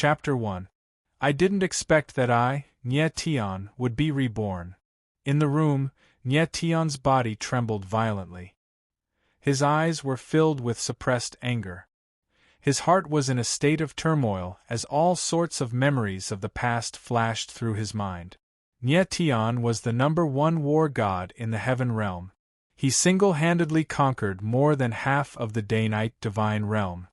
Chapter 1. I didn't expect that I, Nye Tian, would be reborn. In the room, Nye Tian's body trembled violently. His eyes were filled with suppressed anger. His heart was in a state of turmoil as all sorts of memories of the past flashed through his mind. Nye Tian was the #1 war god in the heaven realm. He single-handedly conquered more than half of the day-night divine realm.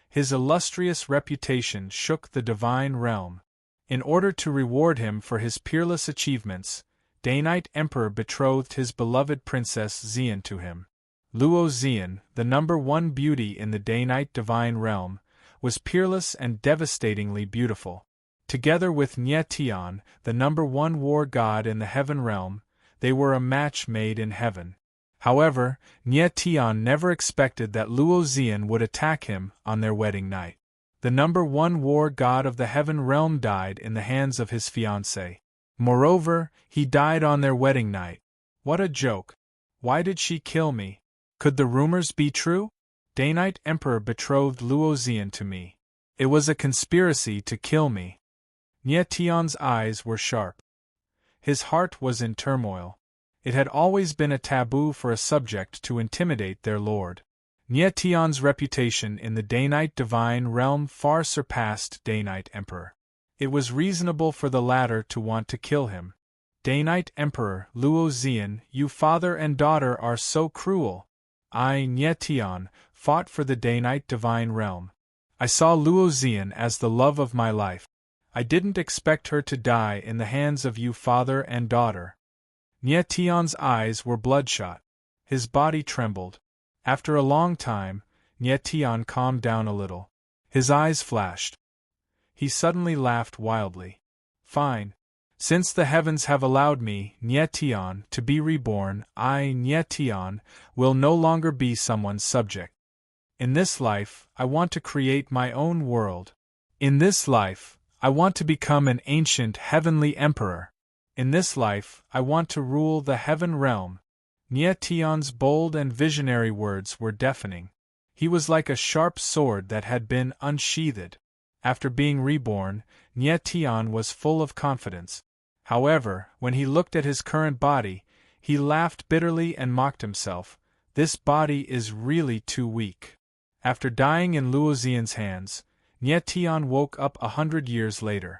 His illustrious reputation shook the divine realm. In order to reward him for his peerless achievements, Day-Night Emperor betrothed his beloved Princess Xian to him. Luo Xian, the #1 beauty in the day-night divine realm, was peerless and devastatingly beautiful. Together with Nye Tian, the #1 war god in the heaven realm, they were a match made in heaven. However, Nye Tian never expected that Luo Xian would attack him on their wedding night. The #1 war god of the heaven realm died in the hands of his fiancée. Moreover, he died on their wedding night. What a joke! Why did she kill me? Could the rumors be true? Day-Night Emperor betrothed Luo Xian to me. It was a conspiracy to kill me. Nye Tian's eyes were sharp. His heart was in turmoil. It had always been a taboo for a subject to intimidate their lord. Nye Tian's reputation in the day-night divine realm far surpassed Day-Night Emperor. It was reasonable for the latter to want to kill him. Day-Night Emperor, Luo Xian, you father and daughter are so cruel. I, Nye Tian, fought for the day-night divine realm. I saw Luo Xian as the love of my life. I didn't expect her to die in the hands of you father and daughter. Nye Tian's eyes were bloodshot. His body trembled. After a long time, Nye Tian calmed down a little. His eyes flashed. He suddenly laughed wildly. Fine. Since the heavens have allowed me, Nye Tian, to be reborn, I, Nye Tian, will no longer be someone's subject. In this life, I want to create my own world. In this life, I want to become an ancient heavenly emperor. In this life, I want to rule the heaven realm. Nye Tian's bold and visionary words were deafening. He was like a sharp sword that had been unsheathed. After being reborn, Nye Tian was full of confidence. However, when he looked at his current body, he laughed bitterly and mocked himself. This body is really too weak. After dying in Luo Xian's hands, Nye Tian woke up 100 years later.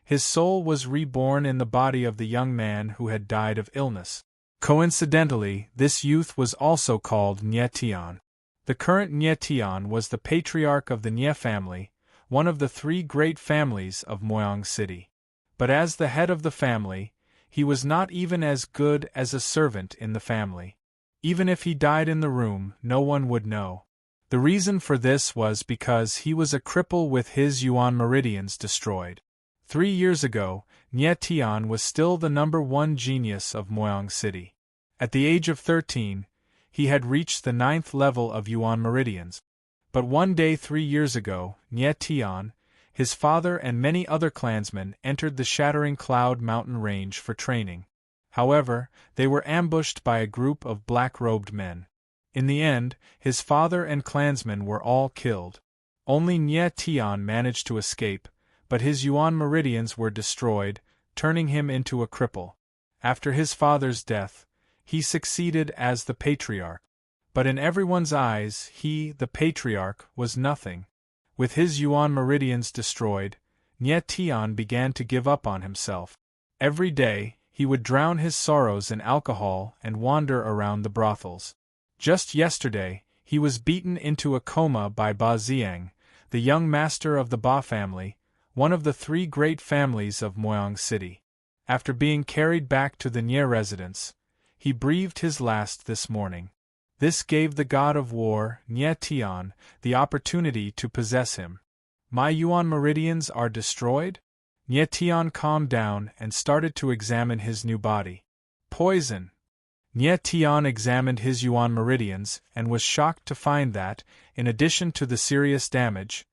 His soul was reborn in the body of the young man who had died of illness. Coincidentally, this youth was also called Nye Tian. The current Nye Tian was the patriarch of the Nye family, one of the 3 great families of Moyang City. But as the head of the family, he was not even as good as a servant in the family. Even if he died in the room, no one would know. The reason for this was because he was a cripple with his yuan meridians destroyed. 3 years ago, Nye Tian was still the #1 genius of Moyang City. At the age of 13, he had reached the 9th level of yuan meridians. But one day 3 years ago, Nye Tian, his father and many other clansmen entered the Shattering Cloud mountain range for training. However, they were ambushed by a group of black-robed men. In the end, his father and clansmen were all killed. Only Nye Tian managed to escape, but his yuan meridians were destroyed, turning him into a cripple. After his father's death, he succeeded as the patriarch. But in everyone's eyes, he, the patriarch, was nothing. With his yuan meridians destroyed, Nye Tian began to give up on himself. Every day, he would drown his sorrows in alcohol and wander around the brothels. Just yesterday, he was beaten into a coma by Ba Xiang, the young master of the Ba family, one of the 3 great families of Moyang City. After being carried back to the Nye residence, he breathed his last this morning. This gave the god of war, Nye Tian, the opportunity to possess him. My yuan meridians are destroyed? Nye Tian calmed down and started to examine his new body. Poison! Nye Tian examined his yuan meridians and was shocked to find that, in addition to the serious damage,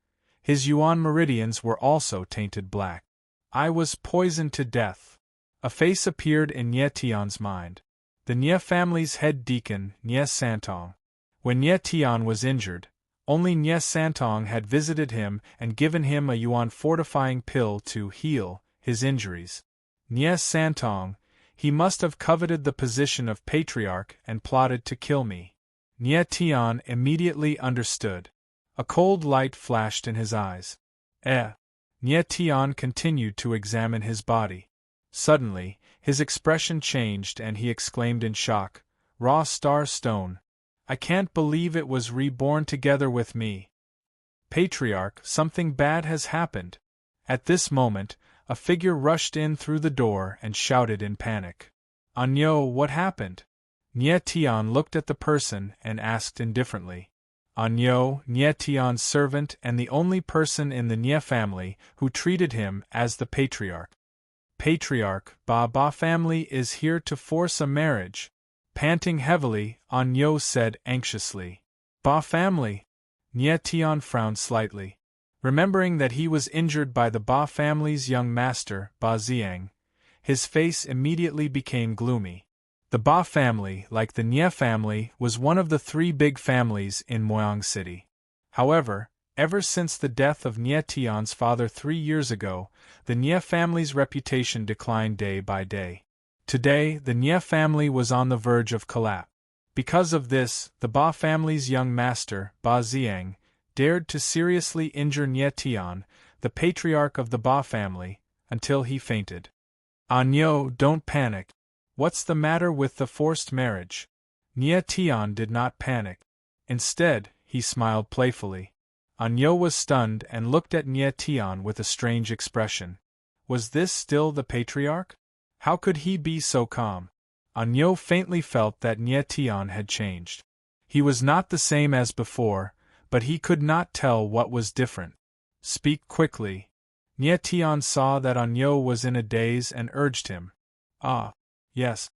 his yuan meridians were also tainted black. I was poisoned to death. A face appeared in Nye Tian's mind. The Nye family's head deacon, Nye Santong. When Nye Tian was injured, Only Nye Santong had visited him and given him a yuan fortifying pill to heal his injuries. Nye Santong, he must have coveted the position of patriarch and plotted to kill me. Nye Tian immediately understood. A cold light flashed in his eyes. Nye Tian continued to examine his body. Suddenly, his expression changed and he exclaimed in shock, "Raw star stone. I can't believe it was reborn together with me. Patriarch, something bad has happened." At this moment, a figure rushed in through the door and shouted in panic. "Anyo, what happened?" Nye Tian looked at the person and asked indifferently. Anyo, Nye Tian's servant and the only person in the Nye family who treated him as the patriarch. "Patriarch, Ba family is here to force a marriage." Panting heavily, Anyo said anxiously. "Ba family?" Nye Tian frowned slightly. Remembering that he was injured by the Ba family's young master, Ba Ziang, his face immediately became gloomy. The Ba family, like the Nye family, was one of the three big families in Moyang City. However, ever since the death of Nye Tian's father 3 years ago, the Nye family's reputation declined day by day. Today, the Nye family was on the verge of collapse. Because of this, the Ba family's young master, Ba Ziang, dared to seriously injure Nye Tian, the patriarch of the Ba family, until he fainted. "Anyo, don't panic. What's the matter with the forced marriage?" Nye Tian did not panic. Instead, he smiled playfully. Anyo was stunned and looked at Nye Tian with a strange expression. Was this still the patriarch? How could he be so calm? Anyo faintly felt that Nye Tian had changed. He was not the same as before, but he could not tell what was different. "Speak quickly." Nye Tian saw that Anyo was in a daze and urged him. "Ah, yes."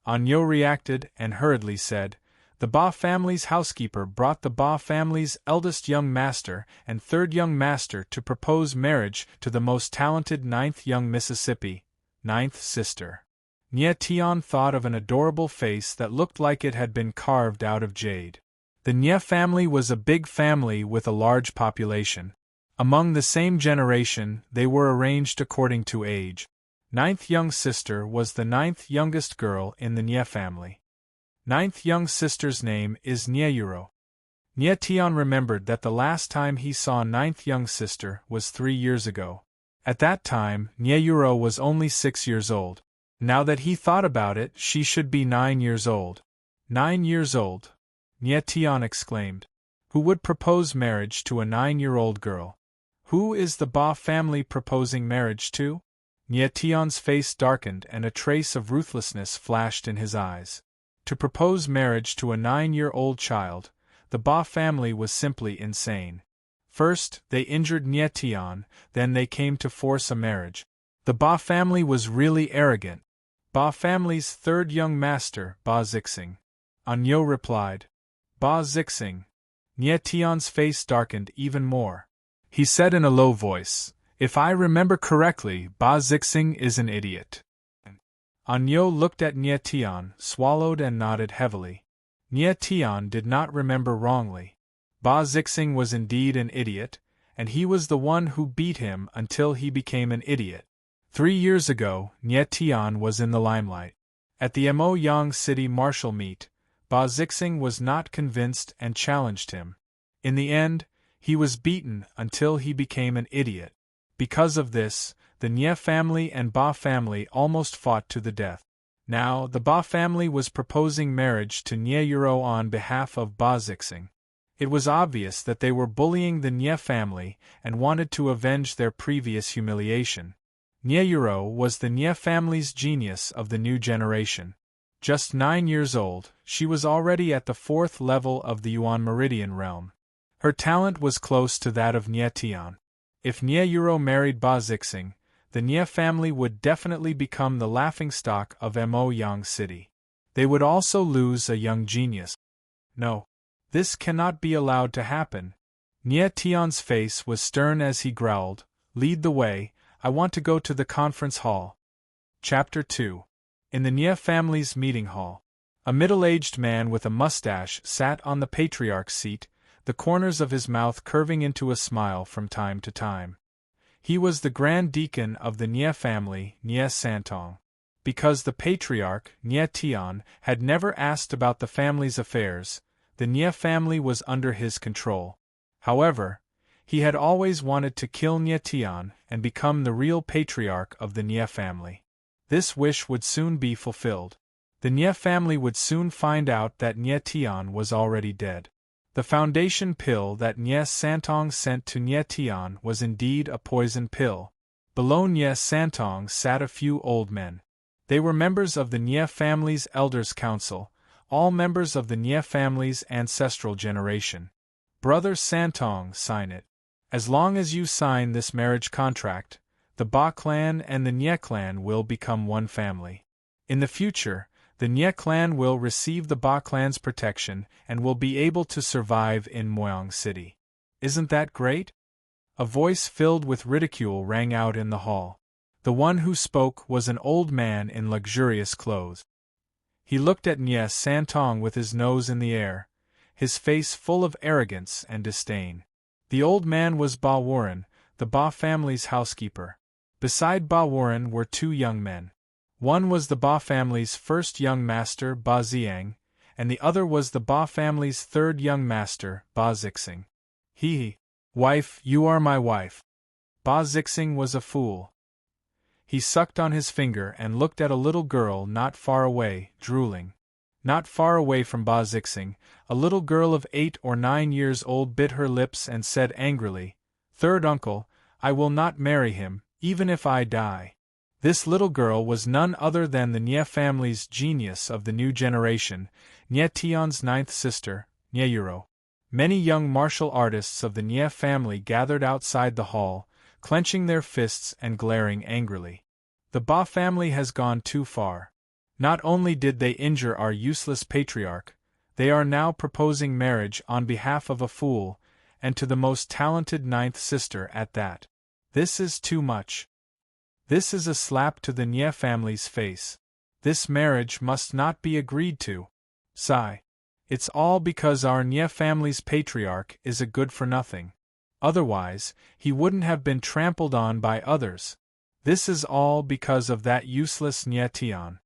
Anyo reacted and hurriedly said, "The Ba family's housekeeper brought the Ba family's eldest young master and third young master to propose marriage to the most talented ninth young Mississippi, ninth sister." Nye Tian thought of an adorable face that looked like it had been carved out of jade. The Nye family was a big family with a large population. Among the same generation, they were arranged according to age. Ninth young sister was the ninth youngest girl in the Nye family. Ninth young sister's name is Nyeyuro. Nye Tian remembered that the last time he saw ninth young sister was 3 years ago. At that time, Nyeyuro was only 6 years old. Now that he thought about it, she should be 9 years old. 9 years old? Nye Tian exclaimed. Who would propose marriage to a 9-year-old girl? Who is the Ba family proposing marriage to? Nye Tian's face darkened and a trace of ruthlessness flashed in his eyes. To propose marriage to a 9-year-old child, the Ba family was simply insane. First, they injured Nye Tian, then they came to force a marriage. The Ba family was really arrogant. Ba family's third young master, Ba Zixing. Anyo replied. Ba Zixing. Nye Tian's face darkened even more. He said in a low voice, "If I remember correctly, Ba Zixing is an idiot." Anyo looked at Nye Tian, swallowed and nodded heavily. Nye Tian did not remember wrongly. Ba Zixing was indeed an idiot, and he was the one who beat him until he became an idiot. 3 years ago, Nye Tian was in the limelight. At the Mo Yang City martial meet, Ba Zixing was not convinced and challenged him. In the end, he was beaten until he became an idiot. Because of this, the Nye family and Ba family almost fought to the death. Now, the Ba family was proposing marriage to Nyeyuro on behalf of Ba Zixing. It was obvious that they were bullying the Nye family and wanted to avenge their previous humiliation. Nyeyuro was the Nye family's genius of the new generation. Just 9 years old, she was already at the 4th level of the Yuan Meridian realm. Her talent was close to that of Nye Tian. If Nyeyuro married Ba Zixing, the Nye family would definitely become the laughingstock of Mo Yang City. They would also lose a young genius. No. This cannot be allowed to happen. Nye Tian's face was stern as he growled, "Lead the way, I want to go to the conference hall." Chapter 2. In the Nye family's meeting hall. A middle-aged man with a mustache sat on the patriarch's seat, the corners of his mouth curving into a smile from time to time. He was the Grand Deacon of the Nye family, Nye Santong. Because the patriarch, Nye Tian, had never asked about the family's affairs, the Nye family was under his control. However, he had always wanted to kill Nye Tian and become the real patriarch of the Nye family. This wish would soon be fulfilled. The Nye family would soon find out that Nye Tian was already dead. The foundation pill that Nye Santong sent to Nye Tian was indeed a poison pill. Below Nye Santong sat a few old men. They were members of the Nye family's elders' council, all members of the Nye family's ancestral generation. Brother Santong, sign it. As long as you sign this marriage contract, the Ba clan and the Nye clan will become one family. In the future, the Nye clan will receive the Ba clan's protection and will be able to survive in Moyang City. Isn't that great? A voice filled with ridicule rang out in the hall. The one who spoke was an old man in luxurious clothes. He looked at Nye Santong with his nose in the air, his face full of arrogance and disdain. The old man was Ba Warren, the Ba family's housekeeper. Beside Ba Warren were two young men. One was the Ba family's first young master, Ba Ziang, and the other was the Ba family's third young master, Ba Zixing. Wife, you are my wife. Ba Zixing was a fool. He sucked on his finger and looked at a little girl not far away, drooling. Not far away from Ba Zixing, a little girl of 8 or 9 years old bit her lips and said angrily, "Third uncle, I will not marry him, even if I die." This little girl was none other than the Nye family's genius of the new generation, Nye Tian's ninth sister, Nye Yuro. Many young martial artists of the Nye family gathered outside the hall, clenching their fists and glaring angrily. The Ba family has gone too far. Not only did they injure our useless patriarch, they are now proposing marriage on behalf of a fool, and to the most talented ninth sister at that. This is too much. This is a slap to the Nye family's face. This marriage must not be agreed to. Sigh. It's all because our Nye family's patriarch is a good-for-nothing. Otherwise, he wouldn't have been trampled on by others. This is all because of that useless Nye Tian.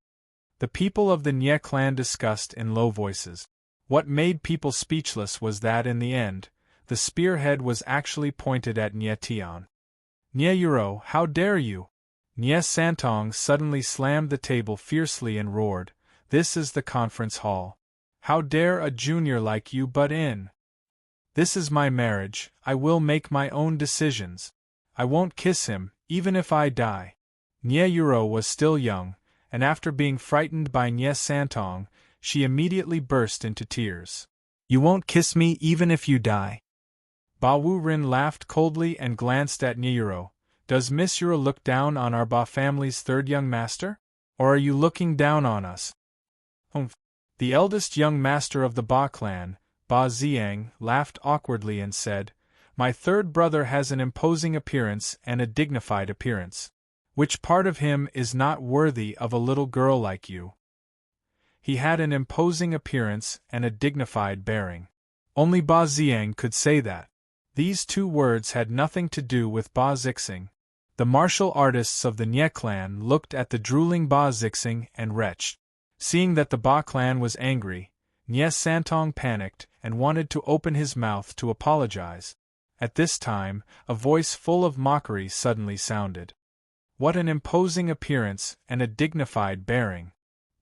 The people of the Nye clan discussed in low voices. What made people speechless was that in the end, the spearhead was actually pointed at Nye Tian. Nye Yuro, how dare you? Nye Santong suddenly slammed the table fiercely and roared, "This is the conference hall. How dare a junior like you butt in? This is my marriage, I will make my own decisions. I won't kiss him, even if I die." Nye Yuro was still young, and after being frightened by Nye Santong, she immediately burst into tears. "You won't kiss me even if you die?" Ba Wu Rin laughed coldly and glanced at Nye Yuro. "Does Miss Yuro look down on our Ba family's third young master? Or are you looking down on us?" "Humph." The eldest young master of the Ba clan, Ba Ziang, laughed awkwardly and said, "My third brother has an imposing appearance and a dignified appearance. Which part of him is not worthy of a little girl like you?" He had an imposing appearance and a dignified bearing. Only Ba Ziang could say that. These two words had nothing to do with Ba Zixing. The martial artists of the Nye clan looked at the drooling Ba Zixing and retched. Seeing that the Ba clan was angry, Nye Santong panicked and wanted to open his mouth to apologize. At this time, a voice full of mockery suddenly sounded. "What an imposing appearance and a dignified bearing!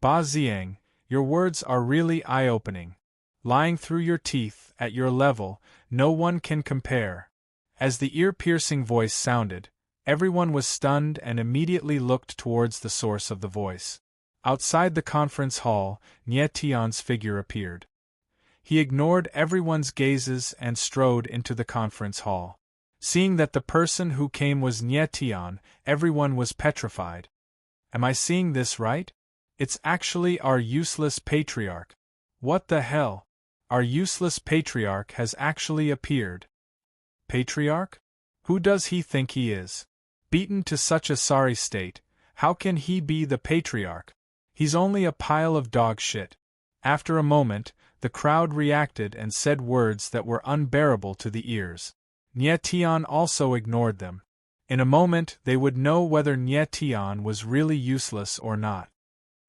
Ba Ziang, your words are really eye-opening. Lying through your teeth, at your level, no one can compare." As the ear-piercing voice sounded, everyone was stunned and immediately looked towards the source of the voice. Outside the conference hall, Nye Tian's figure appeared. He ignored everyone's gazes and strode into the conference hall. Seeing that the person who came was Nye Tian, everyone was petrified. Am I seeing this right? It's actually our useless patriarch. What the hell? Our useless patriarch has actually appeared. Patriarch? Who does he think he is? Beaten to such a sorry state, how can he be the patriarch? He's only a pile of dog shit. After a moment, the crowd reacted and said words that were unbearable to the ears. Nie Tian also ignored them. In a moment they would know whether Nie Tian was really useless or not.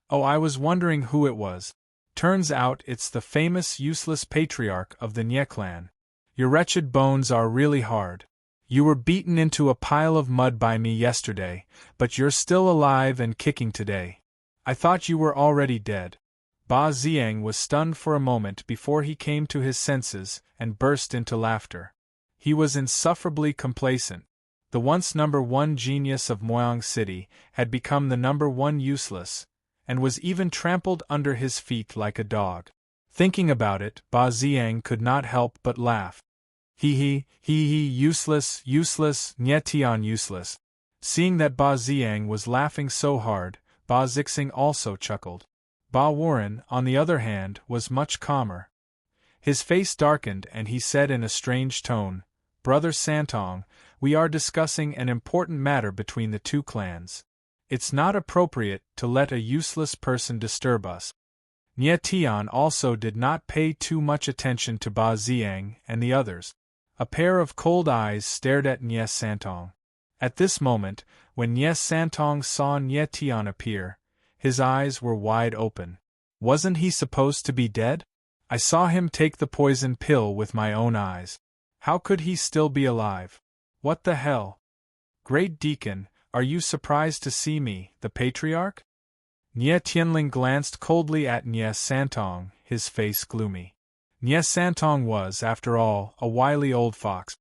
Oh, I was wondering who it was. Turns out it's the famous useless patriarch of the Nie clan. Your wretched bones are really hard. You were beaten into a pile of mud by me yesterday, but you're still alive and kicking today. I thought you were already dead. Ba Xiang was stunned for a moment before he came to his senses and burst into laughter. He was insufferably complacent. The once #1 genius of Moyang City had become the #1 useless, and was even trampled under his feet like a dog. Thinking about it, Ba Xiang could not help but laugh. He, useless, Nie Tian useless. Seeing that Ba Xiang was laughing so hard, Ba Zixing also chuckled. Ba Warren, on the other hand, was much calmer. His face darkened and he said in a strange tone, "Brother Santong, we are discussing an important matter between the two clans. It's not appropriate to let a useless person disturb us." Nie Tian also did not pay too much attention to Ba Xiang and the others. A pair of cold eyes stared at Nie Santong. At this moment, when Nie Santong saw Nie Tian appear, his eyes were wide open. Wasn't he supposed to be dead? I saw him take the poison pill with my own eyes. How could he still be alive? What the hell? Great Deacon, are you surprised to see me, the patriarch? Nie Tianling glanced coldly at Nie Santong, his face gloomy. Nie Santong was, after all, a wily old fox.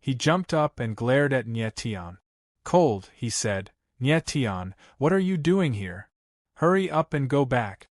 He jumped up and glared at Nie Tian. "Cold," he said. "Nie Tian, what are you doing here? Hurry up and go back."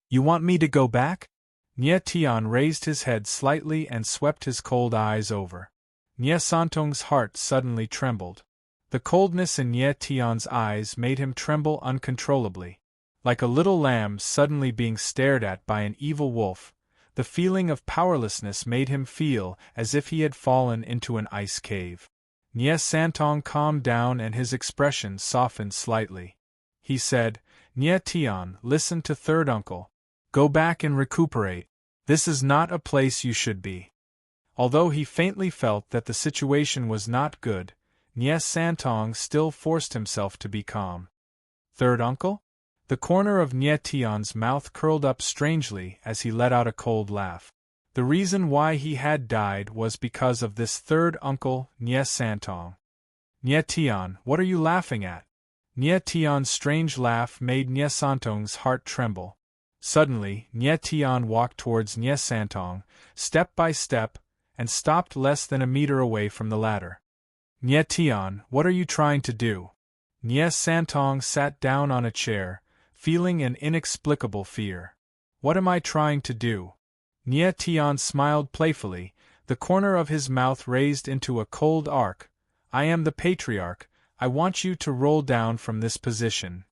"You want me to go back?" Nie Tian raised his head slightly and swept his cold eyes over. Nie Santong's heart suddenly trembled. The coldness in Nie Tian's eyes made him tremble uncontrollably. Like a little lamb suddenly being stared at by an evil wolf, the feeling of powerlessness made him feel as if he had fallen into an ice cave. Nie Santong calmed down and his expression softened slightly. He said, "Nie Tian, listen to third uncle. Go back and recuperate. This is not a place you should be." Although he faintly felt that the situation was not good, Nie Santong still forced himself to be calm. "Third uncle?" The corner of Nie Tian's mouth curled up strangely as he let out a cold laugh. The reason why he had died was because of this third uncle, Nie Santong. "Nie Tian, what are you laughing at?" Nie Tian's strange laugh made Nie Santong's heart tremble. Suddenly, Nie Tian walked towards Nie Santong, step by step, and stopped less than a meter away from the latter. "Nie Tian, what are you trying to do?" Nie Santong sat down on a chair, feeling an inexplicable fear. "What am I trying to do?" Nie Tian smiled playfully, the corner of his mouth raised into a cold arc. "I am the patriarch, I want you to roll down from this position.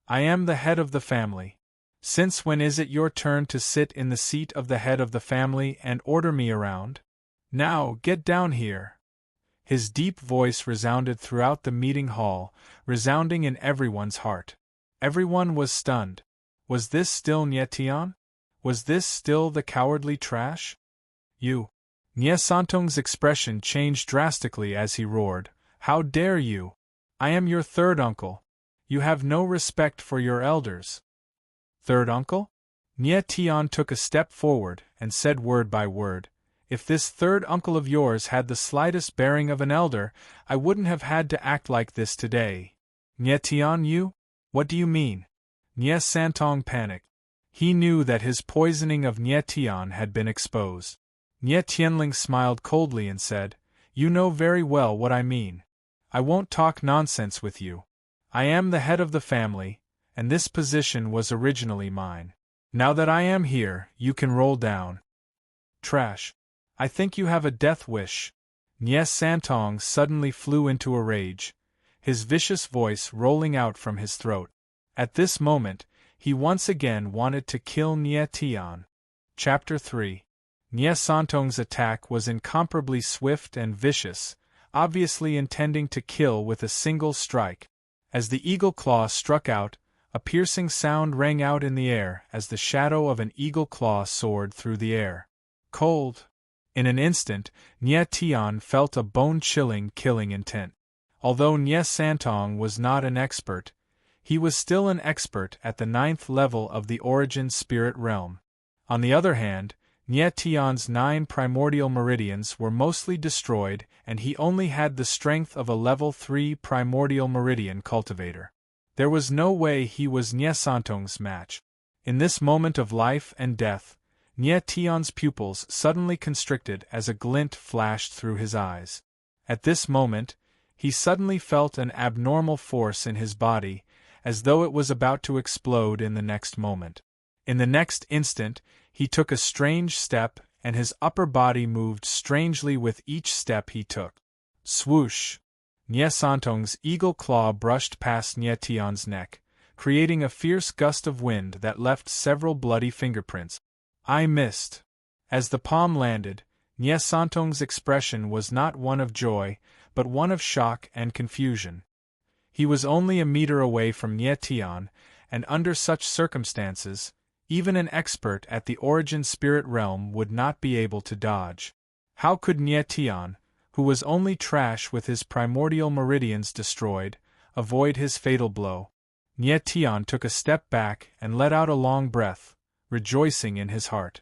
I am the head of the family. Since when is it your turn to sit in the seat of the head of the family and order me around? Now, get down here." His deep voice resounded throughout the meeting hall, resounding in everyone's heart. Everyone was stunned. Was this still Nie Tian? Was this still the cowardly trash? "You!" Nie Santong's expression changed drastically as he roared, "How dare you! I am your third uncle. You have no respect for your elders." "Third uncle?" Nie Tian took a step forward and said word by word, "If this third uncle of yours had the slightest bearing of an elder, I wouldn't have had to act like this today." "Nie Tian, you? What do you mean?" Nie Santong panicked. He knew that his poisoning of Nie Tian had been exposed. Nie Tianling smiled coldly and said, "You know very well what I mean. I won't talk nonsense with you. I am the head of the family, and this position was originally mine. Now that I am here, you can roll down." "Trash. I think you have a death wish." Nie Santong suddenly flew into a rage, his vicious voice rolling out from his throat. At this moment, he once again wanted to kill Nie Tian. Chapter 3. Nie Santong's attack was incomparably swift and vicious, obviously intending to kill with a single strike. As the eagle claw struck out, A piercing sound rang out in the air as the shadow of an eagle claw soared through the air. Cold. In an instant, Nye Tian felt a bone-chilling, killing intent. Although Nye Santong was not an expert, he was still an expert at the 9th level of the origin spirit realm. On the other hand, Nye Tian's 9 primordial meridians were mostly destroyed and he only had the strength of a level 3 primordial meridian cultivator. There was no way he was Nye Santong's match. In this moment of life and death, Nye Tian's pupils suddenly constricted as a glint flashed through his eyes. At this moment, he suddenly felt an abnormal force in his body, as though it was about to explode in the next moment. In the next instant, he took a strange step, and his upper body moved strangely with each step he took. Swoosh! Nye Santong's eagle claw brushed past Nye Tian's neck, creating a fierce gust of wind that left several bloody fingerprints. I missed. As the palm landed, Nye Santong's expression was not one of joy, but one of shock and confusion. He was only a meter away from Nye Tian, and under such circumstances, even an expert at the origin spirit realm would not be able to dodge. How could Nye Tian, who was only trash with his primordial meridians destroyed, avoid his fatal blow? Nye Tian took a step back and let out a long breath, rejoicing in his heart.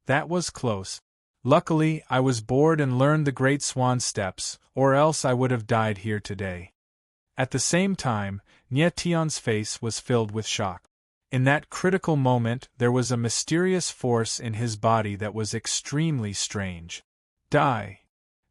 That was close. Luckily, I was bored and learned the Great Swan Steps, or else I would have died here today. At the same time, Nye Tian's face was filled with shock. In that critical moment there was a mysterious force in his body that was extremely strange. Die!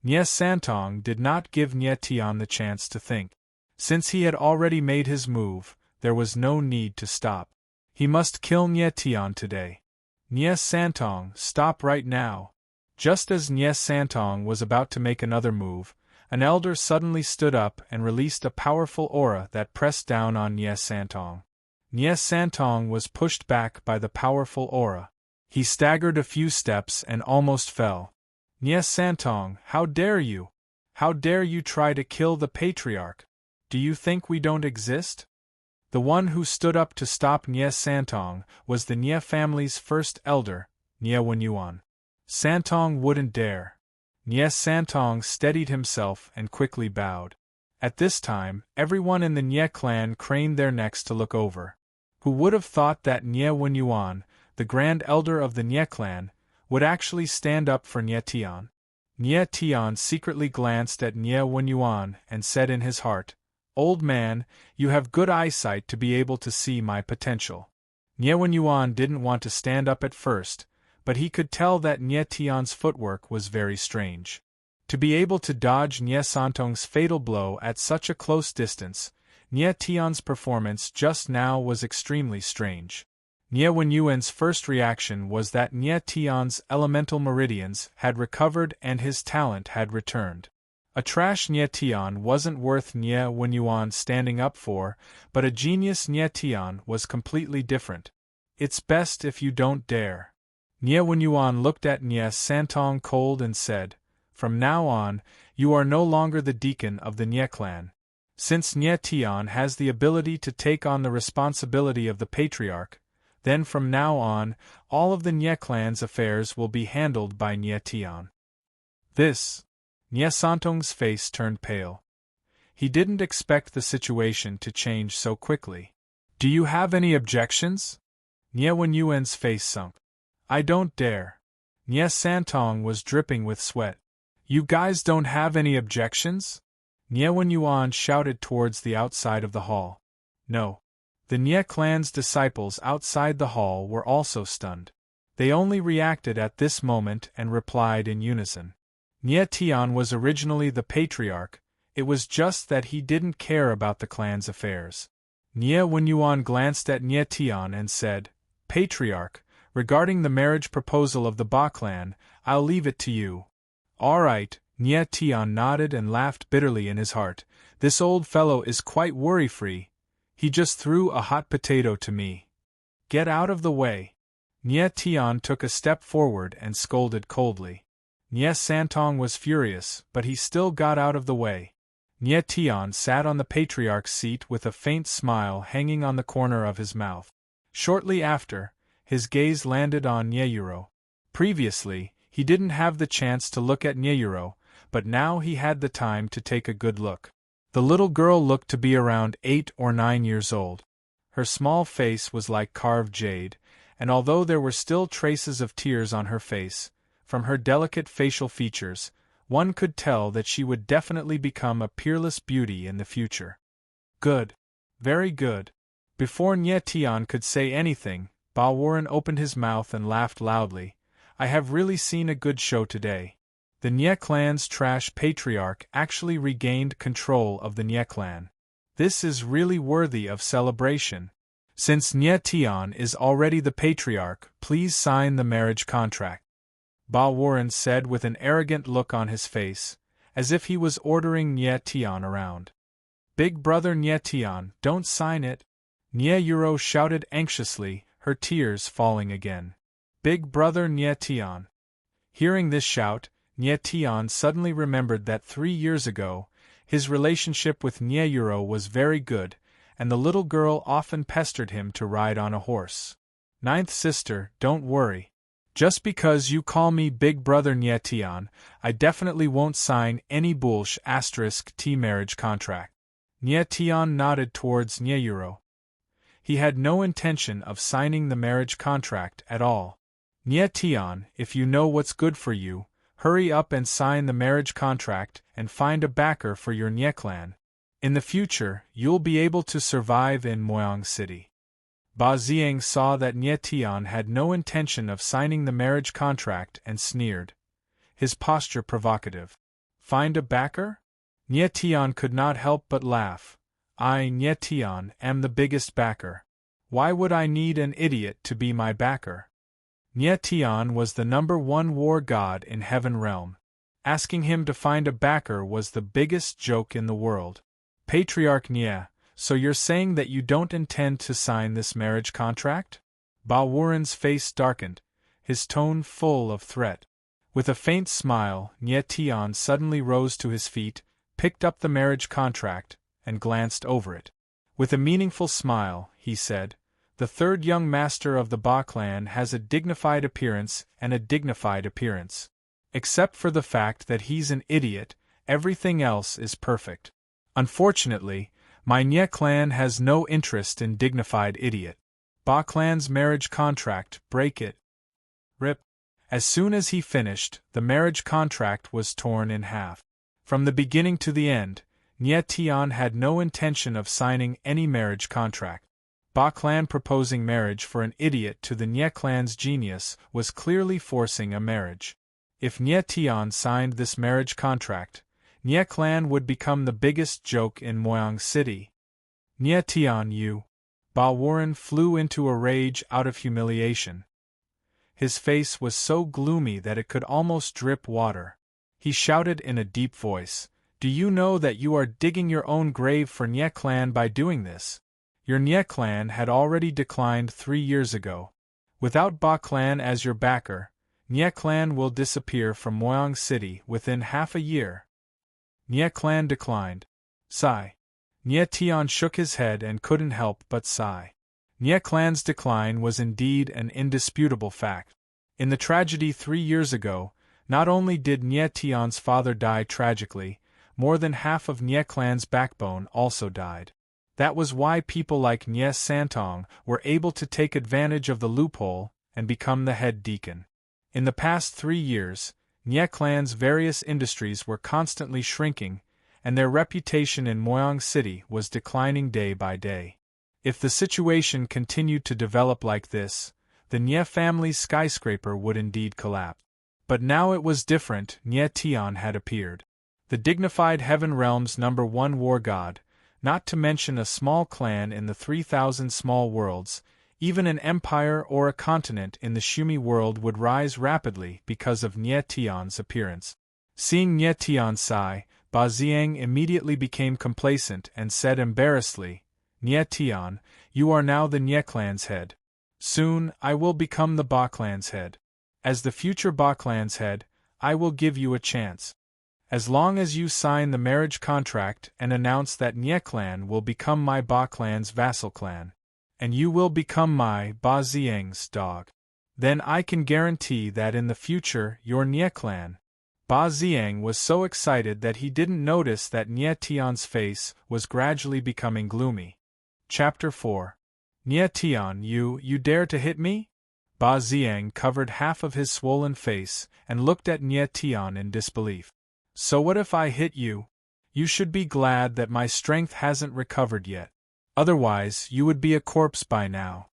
Nye Santong did not give Nye Tian the chance to think. Since he had already made his move, there was no need to stop. He must kill Nye Tian today. Nye Santong, stop right now! Just as Nye Santong was about to make another move, an elder suddenly stood up and released a powerful aura that pressed down on Nye Santong. Nye Santong was pushed back by the powerful aura. He staggered a few steps and almost fell. Nye Santong, how dare you? How dare you try to kill the patriarch? Do you think we don't exist? The one who stood up to stop Nye Santong was the Nye family's first elder, Nye Wenyuan. Santong wouldn't dare. Nye Santong steadied himself and quickly bowed. At this time, everyone in the Nye clan craned their necks to look over. Who would have thought that Nye Wenyuan, the grand elder of the Nye clan, would actually stand up for Nye Tian? Nye Tian secretly glanced at Nye Wenyuan and said in his heart, "Old man, you have good eyesight to be able to see my potential." Nye Wenyuan didn't want to stand up at first, but he could tell that Nye Tian's footwork was very strange. To be able to dodge Nye Santong's fatal blow at such a close distance, Nye Tian's performance just now was extremely strange. Nye Wenyuan's first reaction was that Nye Tian's elemental meridians had recovered and his talent had returned. A trash Nye Tian wasn't worth Nye Wenyuan standing up for, but a genius Nye Tian was completely different. It's best if you don't dare. Nye Wenyuan looked at Nye Santong cold and said, "From now on, you are no longer the deacon of the Nye clan. Since Nye Tian has the ability to take on the responsibility of the patriarch, then from now on, all of the Nye clan's affairs will be handled by Nye Tian." This. Nye Santong's face turned pale. He didn't expect the situation to change so quickly. "Do you have any objections?" Nye Wenyuan's face sunk. "I don't dare." Nye Santong was dripping with sweat. "You guys don't have any objections?" Nye Wenyuan shouted towards the outside of the hall. No. The Nye clan's disciples outside the hall were also stunned. They only reacted at this moment and replied in unison. Nye Tian was originally the patriarch, it was just that he didn't care about the clan's affairs. Nye Wenyuan glanced at Nye Tian and said, "Patriarch, regarding the marriage proposal of the Ba clan, I'll leave it to you." "All right," Nye Tian nodded and laughed bitterly in his heart. "This old fellow is quite worry-free. He just threw a hot potato to me. Get out of the way." Nye Tian took a step forward and scolded coldly. Nye Santong was furious, but he still got out of the way. Nye Tian sat on the patriarch's seat with a faint smile hanging on the corner of his mouth. Shortly after, his gaze landed on Nyeyuro. Previously, he didn't have the chance to look at Nyeyuro, but now he had the time to take a good look. The little girl looked to be around 8 or 9 years old. Her small face was like carved jade, and although there were still traces of tears on her face, from her delicate facial features, one could tell that she would definitely become a peerless beauty in the future. Good. Very good. Before Nye Tian could say anything, Ba Warren opened his mouth and laughed loudly. I have really seen a good show today. The Nye clan's trash patriarch actually regained control of the Nye clan. This is really worthy of celebration. Since Nye Tian is already the patriarch, please sign the marriage contract. Ba Warren said with an arrogant look on his face, as if he was ordering Nye Tian around. Big brother Nye Tian, don't sign it. Nyeyuro shouted anxiously, her tears falling again. Big brother Nye Tian. Hearing this shout, Nye Tian suddenly remembered that 3 years ago, his relationship with Nyeyuro was very good, and the little girl often pestered him to ride on a horse. Ninth sister, don't worry. Just because you call me Big Brother Nye Tian, I definitely won't sign any bullsh *T marriage contract. Nye Tian nodded towards Nyeyuro. He had no intention of signing the marriage contract at all. Nye Tian, if you know what's good for you, hurry up and sign the marriage contract and find a backer for your Nye clan. In the future, you'll be able to survive in Moyang City. Ba Ziang saw that Nye Tian had no intention of signing the marriage contract and sneered, his posture provocative. Find a backer? Nye Tian could not help but laugh. I, Nye Tian, am the biggest backer. Why would I need an idiot to be my backer? Nye Tian was the #1 war god in Heaven Realm. Asking him to find a backer was the biggest joke in the world. Patriarch Nye, so you're saying that you don't intend to sign this marriage contract? Ba Warren's face darkened, his tone full of threat. With a faint smile, Nye Tian suddenly rose to his feet, picked up the marriage contract, and glanced over it. With a meaningful smile, he said, the third young master of the Ba clan has a dignified appearance and a dignified appearance. Except for the fact that he's an idiot, everything else is perfect. Unfortunately, my Nye clan has no interest in dignified idiot. Ba clan's marriage contract, break it. Rip. As soon as he finished, the marriage contract was torn in half. From the beginning to the end, Nye Tian had no intention of signing any marriage contract. Ba clan proposing marriage for an idiot to the Nye clan's genius was clearly forcing a marriage. If Nye Tian signed this marriage contract, Nye clan would become the biggest joke in Moyang City. Nye Tian, you. Ba Warren flew into a rage out of humiliation. His face was so gloomy that it could almost drip water. He shouted in a deep voice, do you know that you are digging your own grave for Nye clan by doing this? Your Nye clan had already declined 3 years ago. Without Ba clan as your backer, Nye clan will disappear from Moyang City within half a year. Nye clan declined. Sigh. Nye Tian shook his head and couldn't help but sigh. Nye clan's decline was indeed an indisputable fact. In the tragedy 3 years ago, not only did Nye Tian's father die tragically, more than half of Nye clan's backbone also died. That was why people like Nye Santong were able to take advantage of the loophole and become the head deacon. In the past 3 years, Nye clan's various industries were constantly shrinking, and their reputation in Moyang City was declining day by day. If the situation continued to develop like this, the Nye family's skyscraper would indeed collapse. But now it was different. Nye Tian had appeared. The dignified Heaven Realm's #1 war god, not to mention a small clan in the 3,000 small worlds, even an empire or a continent in the Shumi world would rise rapidly because of Nye Tian's appearance. Seeing Nye Tian sigh, Ba Ziang immediately became complacent and said embarrassedly, Nye Tian, you are now the Nye clan's head. Soon, I will become the Ba clan's head. As the future Ba clan's head, I will give you a chance. As long as you sign the marriage contract and announce that Nye clan will become my Ba clan's vassal clan, and you will become my Ba Xiang's dog, then I can guarantee that in the future your Nye clan. Ba Xiang was so excited that he didn't notice that Nye Tian's face was gradually becoming gloomy. Chapter 4. Nye Tian, you dare to hit me? Ba Xiang covered half of his swollen face and looked at Nye Tian in disbelief. So what if I hit you? You should be glad that my strength hasn't recovered yet. Otherwise, you would be a corpse by now.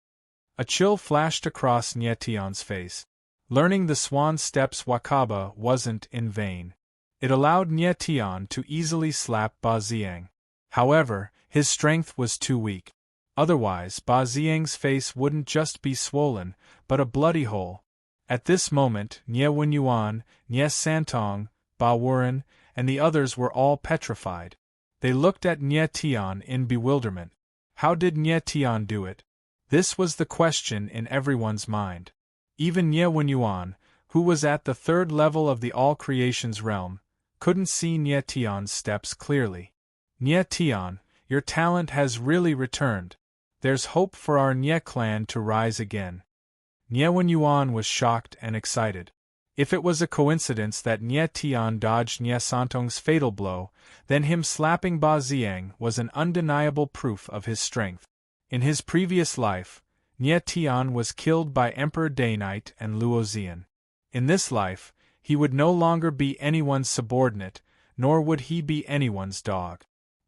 A chill flashed across Nye Tian's face. Learning the swan steps Wakaba wasn't in vain. It allowed Nye Tian to easily slap Ba Xiang. However, his strength was too weak. Otherwise, Ba Xiang's face wouldn't just be swollen, but a bloody hole. At this moment, Nye Wenyuan, Nye Santong, Ba Wuren, and the others were all petrified. They looked at Nye Tian in bewilderment. How did Nye Tian do it? This was the question in everyone's mind. Even Nye Wenyuan, who was at the third level of the All Creations realm, couldn't see Nye Tian's steps clearly. Nye Tian, your talent has really returned. There's hope for our Nye clan to rise again. Nye Wenyuan was shocked and excited. If it was a coincidence that Nye Tian dodged Nye Santong's fatal blow, then him slapping Ba Xiang was an undeniable proof of his strength. In his previous life, Nye Tian was killed by Emperor Daynite and Luo Xian. In this life, he would no longer be anyone's subordinate, nor would he be anyone's dog.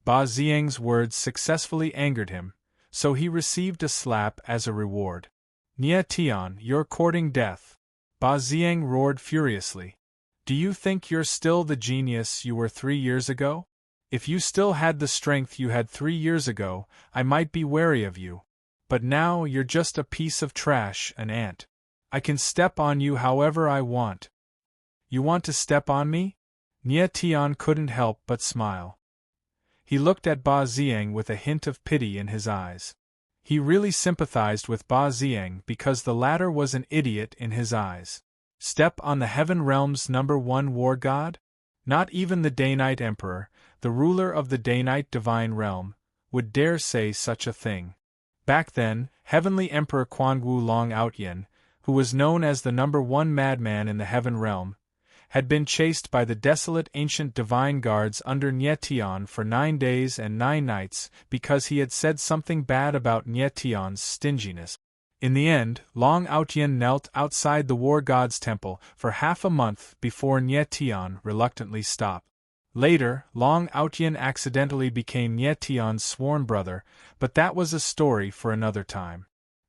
Ba Xiang's words successfully angered him, so he received a slap as a reward. Nye Tian, you're courting death. Ba Xiang roared furiously. Do you think you're still the genius you were 3 years ago? If you still had the strength you had 3 years ago, I might be wary of you. But now you're just a piece of trash, an ant. I can step on you however I want. You want to step on me? Nye Tian couldn't help but smile. He looked at Ba Xiang with a hint of pity in his eyes. He really sympathized with Ba Xiang because the latter was an idiot in his eyes. Step on the Heaven Realm's #1 war god? Not even the Daynite Emperor, the ruler of the Daynite Divine Realm, would dare say such a thing. Back then, Heavenly Emperor Quangu Long Outyen, who was known as the #1 madman in the Heaven Realm, had been chased by the desolate ancient divine guards under Nye Tian for 9 days and 9 nights because he had said something bad about Nye Tian's stinginess. In the end, Long Outyen knelt outside the war god's temple for half a month before Nye Tian reluctantly stopped. Later, Long Outyen accidentally became Nye Tian's sworn brother, but that was a story for another time.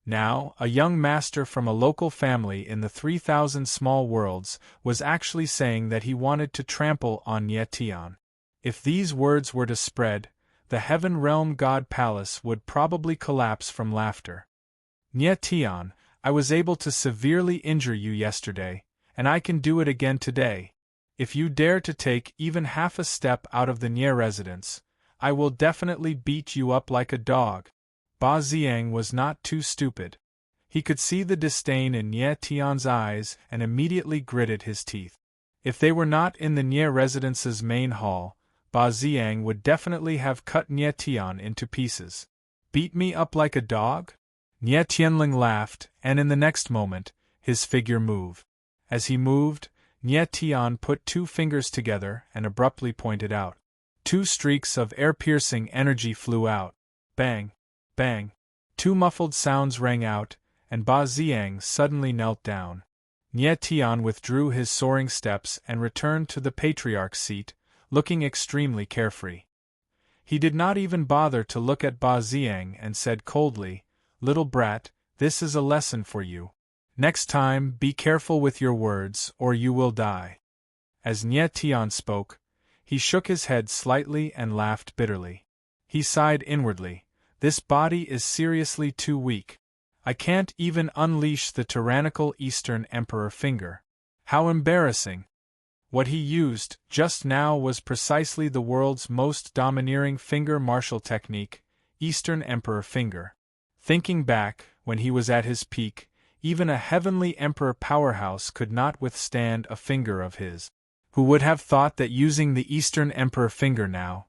Now, a young master from a local family in the 3,000 small worlds was actually saying that he wanted to trample on Nye Tian. If these words were to spread, the Heaven Realm God Palace would probably collapse from laughter. Nye Tian, I was able to severely injure you yesterday, and I can do it again today. If you dare to take even half a step out of the Nye residence, I will definitely beat you up like a dog. Ba Xiang was not too stupid. He could see the disdain in Nye Tian's eyes and immediately gritted his teeth. If they were not in the Nye residence's main hall, Ba Xiang would definitely have cut Nye Tian into pieces. Beat me up like a dog? Nye Tianling laughed, and in the next moment, his figure moved. As he moved, Nye Tian put 2 fingers together and abruptly pointed out. 2 streaks of air-piercing energy flew out. Bang! Bang! 2 muffled sounds rang out, and Ba Xiang suddenly knelt down. Nye Tian withdrew his soaring steps and returned to the patriarch's seat, looking extremely carefree. He did not even bother to look at Ba Xiang and said coldly, "Little brat, this is a lesson for you. Next time, be careful with your words, or you will die." As Nye Tian spoke, he shook his head slightly and laughed bitterly. He sighed inwardly. This body is seriously too weak. I can't even unleash the tyrannical Eastern Emperor finger. How embarrassing! What he used just now was precisely the world's most domineering finger martial technique, Eastern Emperor finger. Thinking back, when he was at his peak, even a heavenly emperor powerhouse could not withstand a finger of his. Who would have thought that using the Eastern Emperor finger now,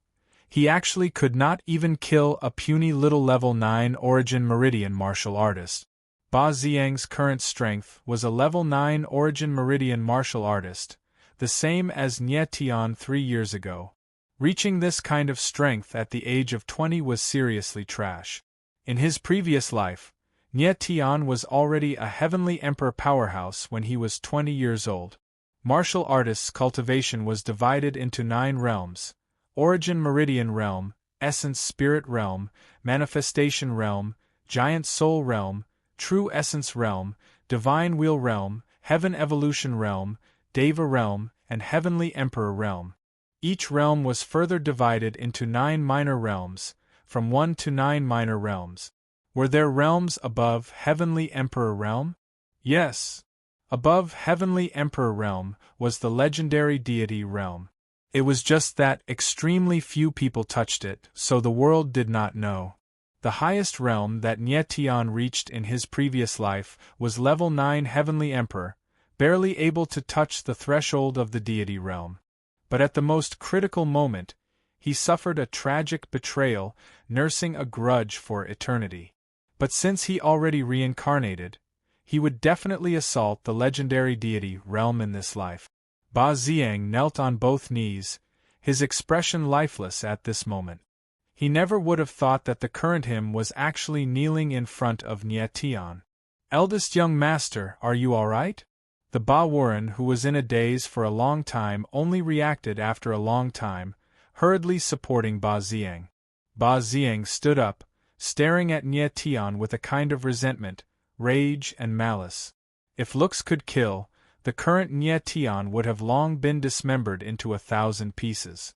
he actually could not even kill a puny little level 9 Origin Meridian martial artist. Ba Xiang's current strength was a level 9 Origin Meridian martial artist, the same as Nie Tian 3 years ago. Reaching this kind of strength at the age of 20 was seriously trash. In his previous life, Nie Tian was already a Heavenly Emperor powerhouse when he was 20 years old. Martial artists' cultivation was divided into 9 realms: Origin Meridian Realm, Essence Spirit Realm, Manifestation Realm, Giant Soul Realm, True Essence Realm, Divine Wheel Realm, Heaven Evolution Realm, Deva Realm, and Heavenly Emperor Realm. Each realm was further divided into 9 minor realms, from 1 to 9 minor realms. Were there realms above Heavenly Emperor Realm? Yes. Above Heavenly Emperor Realm was the legendary deity realm. It was just that extremely few people touched it, so the world did not know. The highest realm that Nie Tian reached in his previous life was level 9 Heavenly Emperor, barely able to touch the threshold of the deity realm. But at the most critical moment, he suffered a tragic betrayal, nursing a grudge for eternity. But since he already reincarnated, he would definitely assault the legendary deity realm in this life. Ba Xiang knelt on both knees, his expression lifeless at this moment. He never would have thought that the current him was actually kneeling in front of Nie Tian. "Eldest young master, are you all right?" The Ba Warren, who was in a daze for a long time, only reacted after a long time, hurriedly supporting Ba Xiang. Ba Xiang stood up, staring at Nie Tian with a kind of resentment, rage and malice. If looks could kill, the current Nie Tian would have long been dismembered into 1,000 pieces.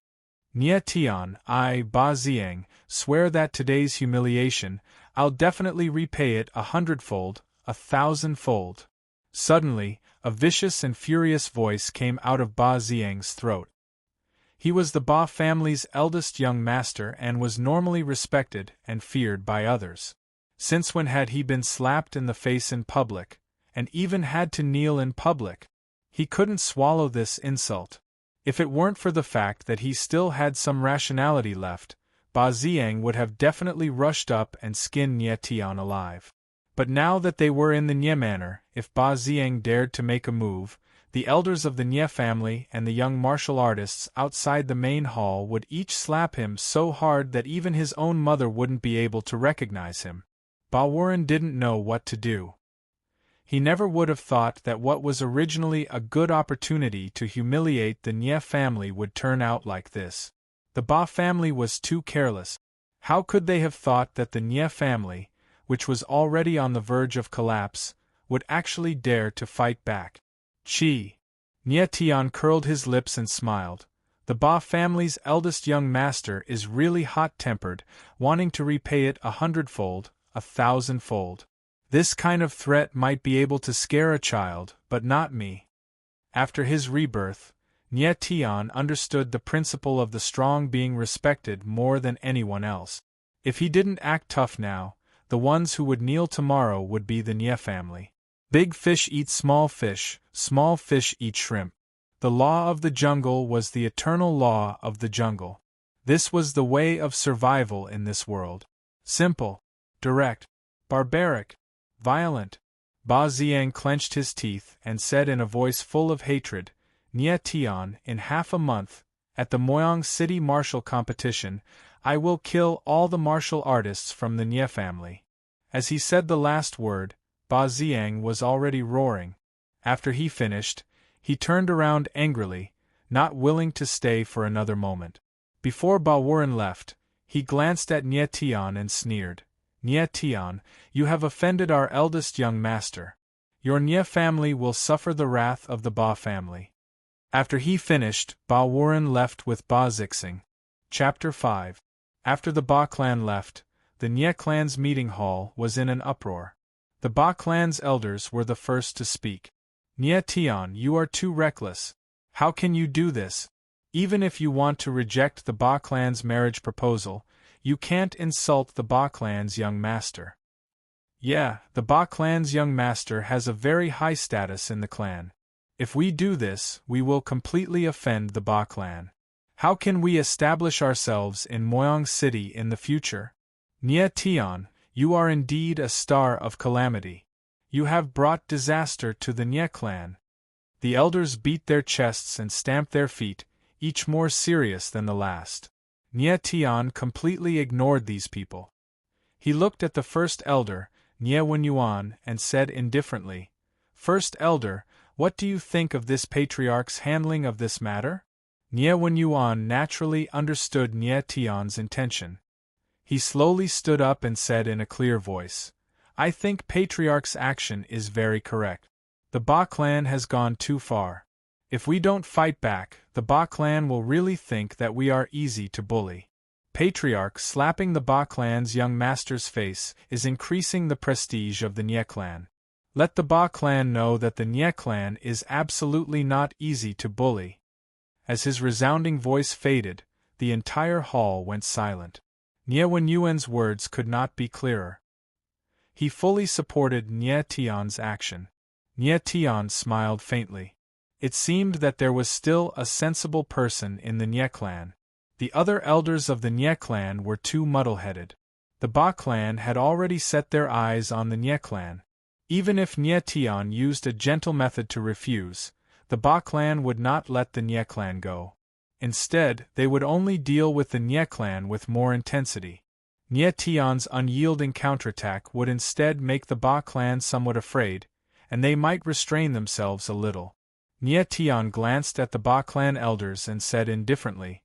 "Nie Tian, I, Ba Xiang, swear that today's humiliation, I'll definitely repay it 100-fold, 1,000-fold. Suddenly, a vicious and furious voice came out of Ba Xiang's throat. He was the Ba family's eldest young master and was normally respected and feared by others. Since when had he been slapped in the face in public, and even had to kneel in public? He couldn't swallow this insult. If it weren't for the fact that he still had some rationality left, Ba Xiang would have definitely rushed up and skinned Nie Tian alive. But now that they were in the Nie manor, if Ba Xiang dared to make a move, the elders of the Nie family and the young martial artists outside the main hall would each slap him so hard that even his own mother wouldn't be able to recognize him. Ba Warren didn't know what to do. He never would have thought that what was originally a good opportunity to humiliate the Nie family would turn out like this. The Ba family was too careless. How could they have thought that the Nie family, which was already on the verge of collapse, would actually dare to fight back? "Chi." Nie Tian curled his lips and smiled. The Ba family's eldest young master is really hot-tempered, wanting to repay it 100-fold, 1,000-fold. This kind of threat might be able to scare a child, but not me. After his rebirth, Nie Tian understood the principle of the strong being respected more than anyone else. If he didn't act tough now, the ones who would kneel tomorrow would be the Nie family. Big fish eat small fish eat shrimp. The law of the jungle was the eternal law of the jungle. This was the way of survival in this world. Simple, direct, barbaric, violent. Ba Xiang clenched his teeth and said in a voice full of hatred, "Nie Tian, in half a month, at the Moyang City martial competition, I will kill all the martial artists from the Nie family." As he said the last word, Ba Xiang was already roaring. After he finished, he turned around angrily, not willing to stay for another moment. Before Ba Warren left, he glanced at Nie Tian and sneered. "Nie Tian, you have offended our eldest young master. Your Nie family will suffer the wrath of the Ba family." After he finished, Ba Warren left with Ba Zixing. Chapter 5. After the Ba clan left, the Nie clan's meeting hall was in an uproar. The Ba clan's elders were the first to speak. "Nie Tian, you are too reckless. How can you do this? Even if you want to reject the Ba clan's marriage proposal, you can't insult the Ba clan's young master." "Yeah, the Ba clan's young master has a very high status in the clan. If we do this, we will completely offend the Ba clan. How can we establish ourselves in Moyang City in the future? Nye Tian, you are indeed a star of calamity. You have brought disaster to the Nye clan. The elders beat their chests and stamped their feet, each more serious than the last. Nye Tian completely ignored these people. He looked at the first elder, Nye Wenyuan, and said indifferently, "First elder, what do you think of this patriarch's handling of this matter?" Nye Wenyuan naturally understood Nye Tian's intention. He slowly stood up and said in a clear voice, "I think patriarch's action is very correct. The Ba clan has gone too far. If we don't fight back, the Ba clan will really think that we are easy to bully. Patriarch slapping the Ba clan's young master's face is increasing the prestige of the Nye clan. Let the Ba clan know that the Nye clan is absolutely not easy to bully." As his resounding voice faded, the entire hall went silent. Nye Wenyuan's words could not be clearer. He fully supported Nye Tian's action. Nye Tian smiled faintly. It seemed that there was still a sensible person in the Nye clan. The other elders of the Nye clan were too muddle-headed. The Ba clan had already set their eyes on the Nye clan. Even if Nye Tian used a gentle method to refuse, the Ba clan would not let the Nye clan go. Instead, they would only deal with the Nye clan with more intensity. Nye Tian's unyielding counterattack would instead make the Ba clan somewhat afraid, and they might restrain themselves a little. Nye Tian glanced at the Ba clan elders and said indifferently,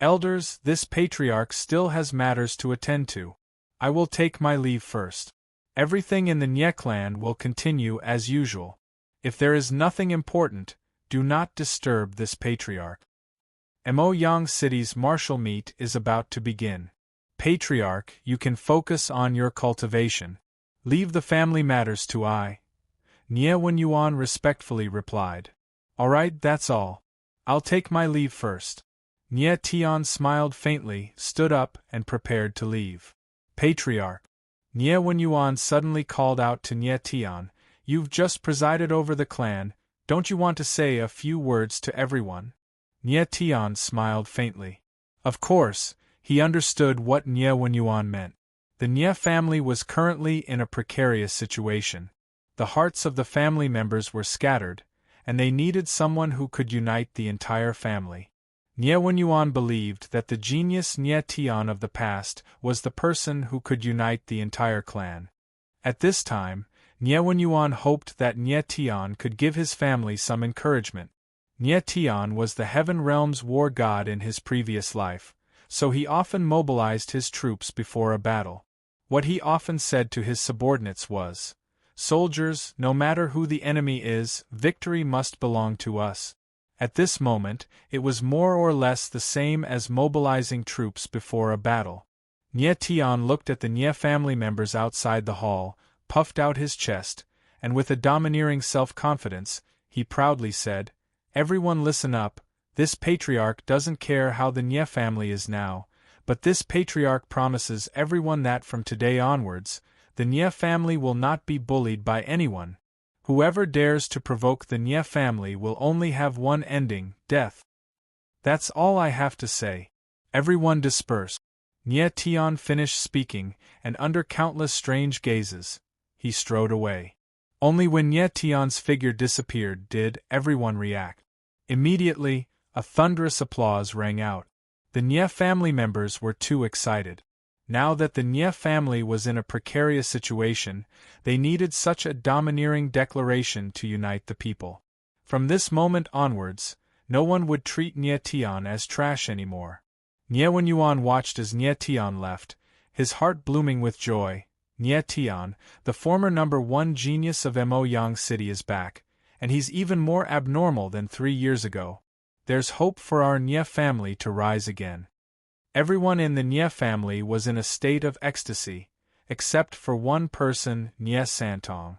"Elders, this patriarch still has matters to attend to. I will take my leave first. Everything in the Nye clan will continue as usual. If there is nothing important, do not disturb this patriarch." Moyang City's martial meet is about to begin. Patriarch, you can focus on your cultivation. Leave the family matters to I. Nye Wenyuan respectfully replied. "Alright, that's all. I'll take my leave first." Nye Tian smiled faintly, stood up, and prepared to leave. "Patriarch." Nye Wenyuan suddenly called out to Nye Tian, "You've just presided over the clan, don't you want to say a few words to everyone?" Nye Tian smiled faintly. Of course, he understood what Nye Wenyuan meant. The Nye family was currently in a precarious situation. The hearts of the family members were scattered, and they needed someone who could unite the entire family. Nye Wenyuan believed that the genius Nye Tian of the past was the person who could unite the entire clan. At this time, Nye Wenyuan hoped that Nye Tian could give his family some encouragement. Nye Tian was the Heaven Realm's war god in his previous life, so he often mobilized his troops before a battle. What he often said to his subordinates was, "Soldiers, no matter who the enemy is, victory must belong to us." At this moment, it was more or less the same as mobilizing troops before a battle. Nye Tian looked at the Nye family members outside the hall, puffed out his chest, and with a domineering self-confidence, he proudly said, "Everyone listen up, this patriarch doesn't care how the Nye family is now, but this patriarch promises everyone that from today onwards, the Nye family will not be bullied by anyone. Whoever dares to provoke the Nye family will only have one ending, death. That's all I have to say. Everyone disperse." Nye Tian finished speaking, and under countless strange gazes, he strode away. Only when Nye Tian's figure disappeared did everyone react. Immediately, a thunderous applause rang out. The Nye family members were too excited. Now that the Nye family was in a precarious situation, they needed such a domineering declaration to unite the people. From this moment onwards, no one would treat Nye Tian as trash anymore. Nye Wenyuan watched as Nye Tian left, his heart blooming with joy. Nye Tian, the former #1 genius of Moyang City, is back, and he's even more abnormal than 3 years ago. There's hope for our Nye family to rise again. Everyone in the Nye family was in a state of ecstasy, except for one person, Nye Santong.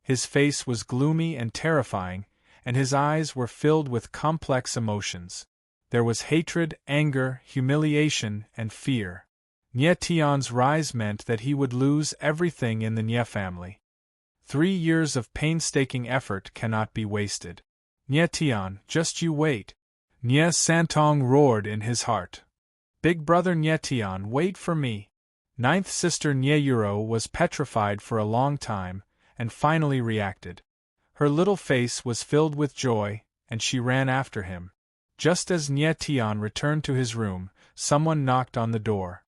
His face was gloomy and terrifying, and his eyes were filled with complex emotions. There was hatred, anger, humiliation, and fear. Nye Tian's rise meant that he would lose everything in the Nye family. 3 years of painstaking effort cannot be wasted. Nye Tian, just you wait. Nye Santong roared in his heart. Big brother Nye Tian, wait for me. Ninth sister Nye Yuro was petrified for a long time, and finally reacted. Her little face was filled with joy, and she ran after him. Just as Nye Tian returned to his room, someone knocked on the door.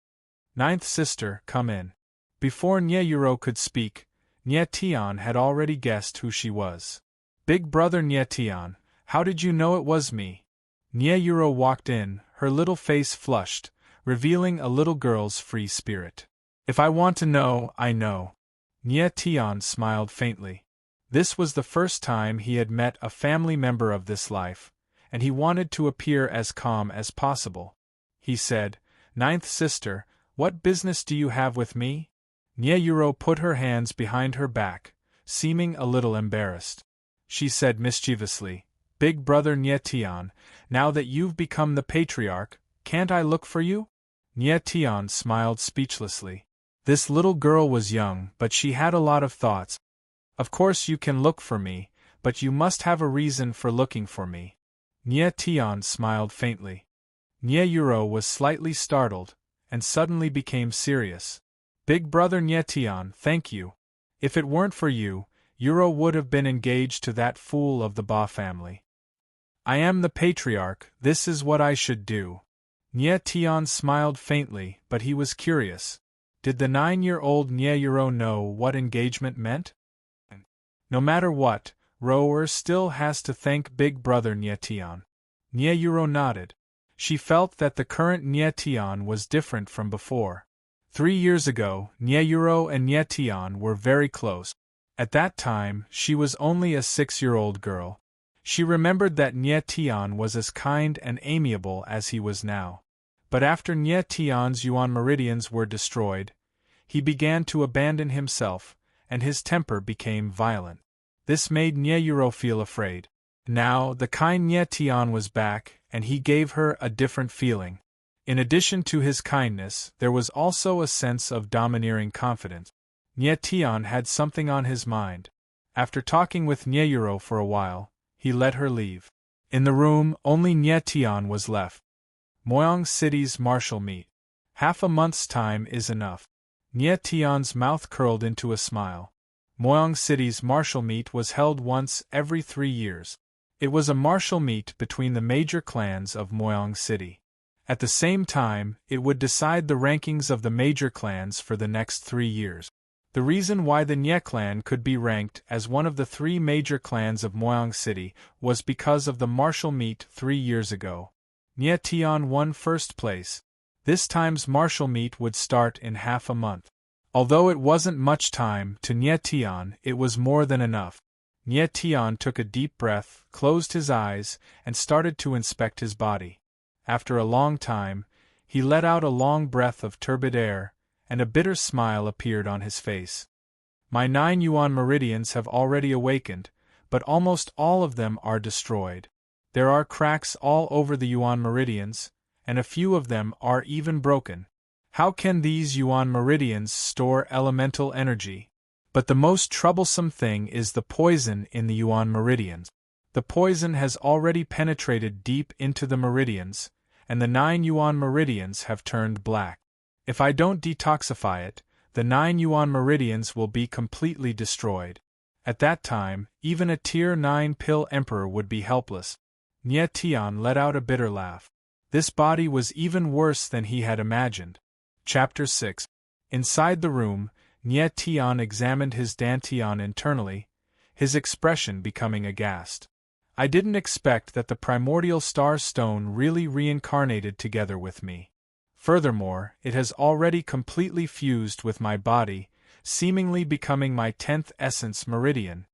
Ninth sister, come in. Before Nye Yuro could speak, Nye Tian had already guessed who she was. Big brother Nye Tian, how did you know it was me? Nye Yuro walked in, her little face flushed, revealing a little girl's free spirit. If I want to know, I know. Nye Tian smiled faintly. This was the first time he had met a family member of this life, and he wanted to appear as calm as possible. He said, Ninth sister, what business do you have with me? Nye Yuro put her hands behind her back, seeming a little embarrassed. She said mischievously, Big brother Nye Tian, now that you've become the patriarch, can't I look for you? Nye Tian smiled speechlessly. This little girl was young, but she had a lot of thoughts. Of course you can look for me, but you must have a reason for looking for me. Nye Tian smiled faintly. Nye Yuro was slightly startled, and suddenly became serious. Big brother Nye Tian, thank you. If it weren't for you, Yuro would have been engaged to that fool of the Ba family. I am the patriarch, this is what I should do. Nye Tian smiled faintly, but he was curious. Did the 9-year-old Nye Yuro know what engagement meant? No matter what, Rower still has to thank big brother Nye Tian. Nye Yuro nodded. She felt that the current Nye Tian was different from before. 3 years ago, Nye Yuro and Nye Tian were very close. At that time, she was only a 6-year-old girl. She remembered that Nye Tian was as kind and amiable as he was now. But after Nye Tian's yuan meridians were destroyed, he began to abandon himself, and his temper became violent. This made Nye Yuro feel afraid. Now, the kind Nye Tian was back, and he gave her a different feeling. In addition to his kindness, there was also a sense of domineering confidence. Nye Tian had something on his mind. After talking with Nye Yuro for a while, he let her leave. In the room, only Nye Tian was left. Moyang City's martial meet. Half a month's time is enough. Nye Tian's mouth curled into a smile. Moyang City's martial meet was held once every 3 years. It was a martial meet between the major clans of Moyang City. At the same time, it would decide the rankings of the major clans for the next 3 years. The reason why the Nye clan could be ranked as one of the 3 major clans of Moyang City was because of the martial meet 3 years ago. Nye Tian won first place. This time's martial meet would start in half a month. Although it wasn't much time, to Nye Tian it was more than enough. Nye Tian took a deep breath, closed his eyes, and started to inspect his body. After a long time, he let out a long breath of turbid air, and a bitter smile appeared on his face. My 9 yuan meridians have already awakened, but almost all of them are destroyed. There are cracks all over the yuan meridians, and a few of them are even broken. How can these yuan meridians store elemental energy? But the most troublesome thing is the poison in the yuan meridians. The poison has already penetrated deep into the meridians, and the 9 yuan meridians have turned black. If I don't detoxify it, the 9 yuan meridians will be completely destroyed. At that time, even a Tier 9 pill emperor would be helpless. Nye Tian let out a bitter laugh. This body was even worse than he had imagined. Chapter 6. Inside the room, Nye Tian examined his dantian internally, his expression becoming aghast. I didn't expect that the primordial star stone really reincarnated together with me. Furthermore, it has already completely fused with my body, seemingly becoming my 10th essence meridian.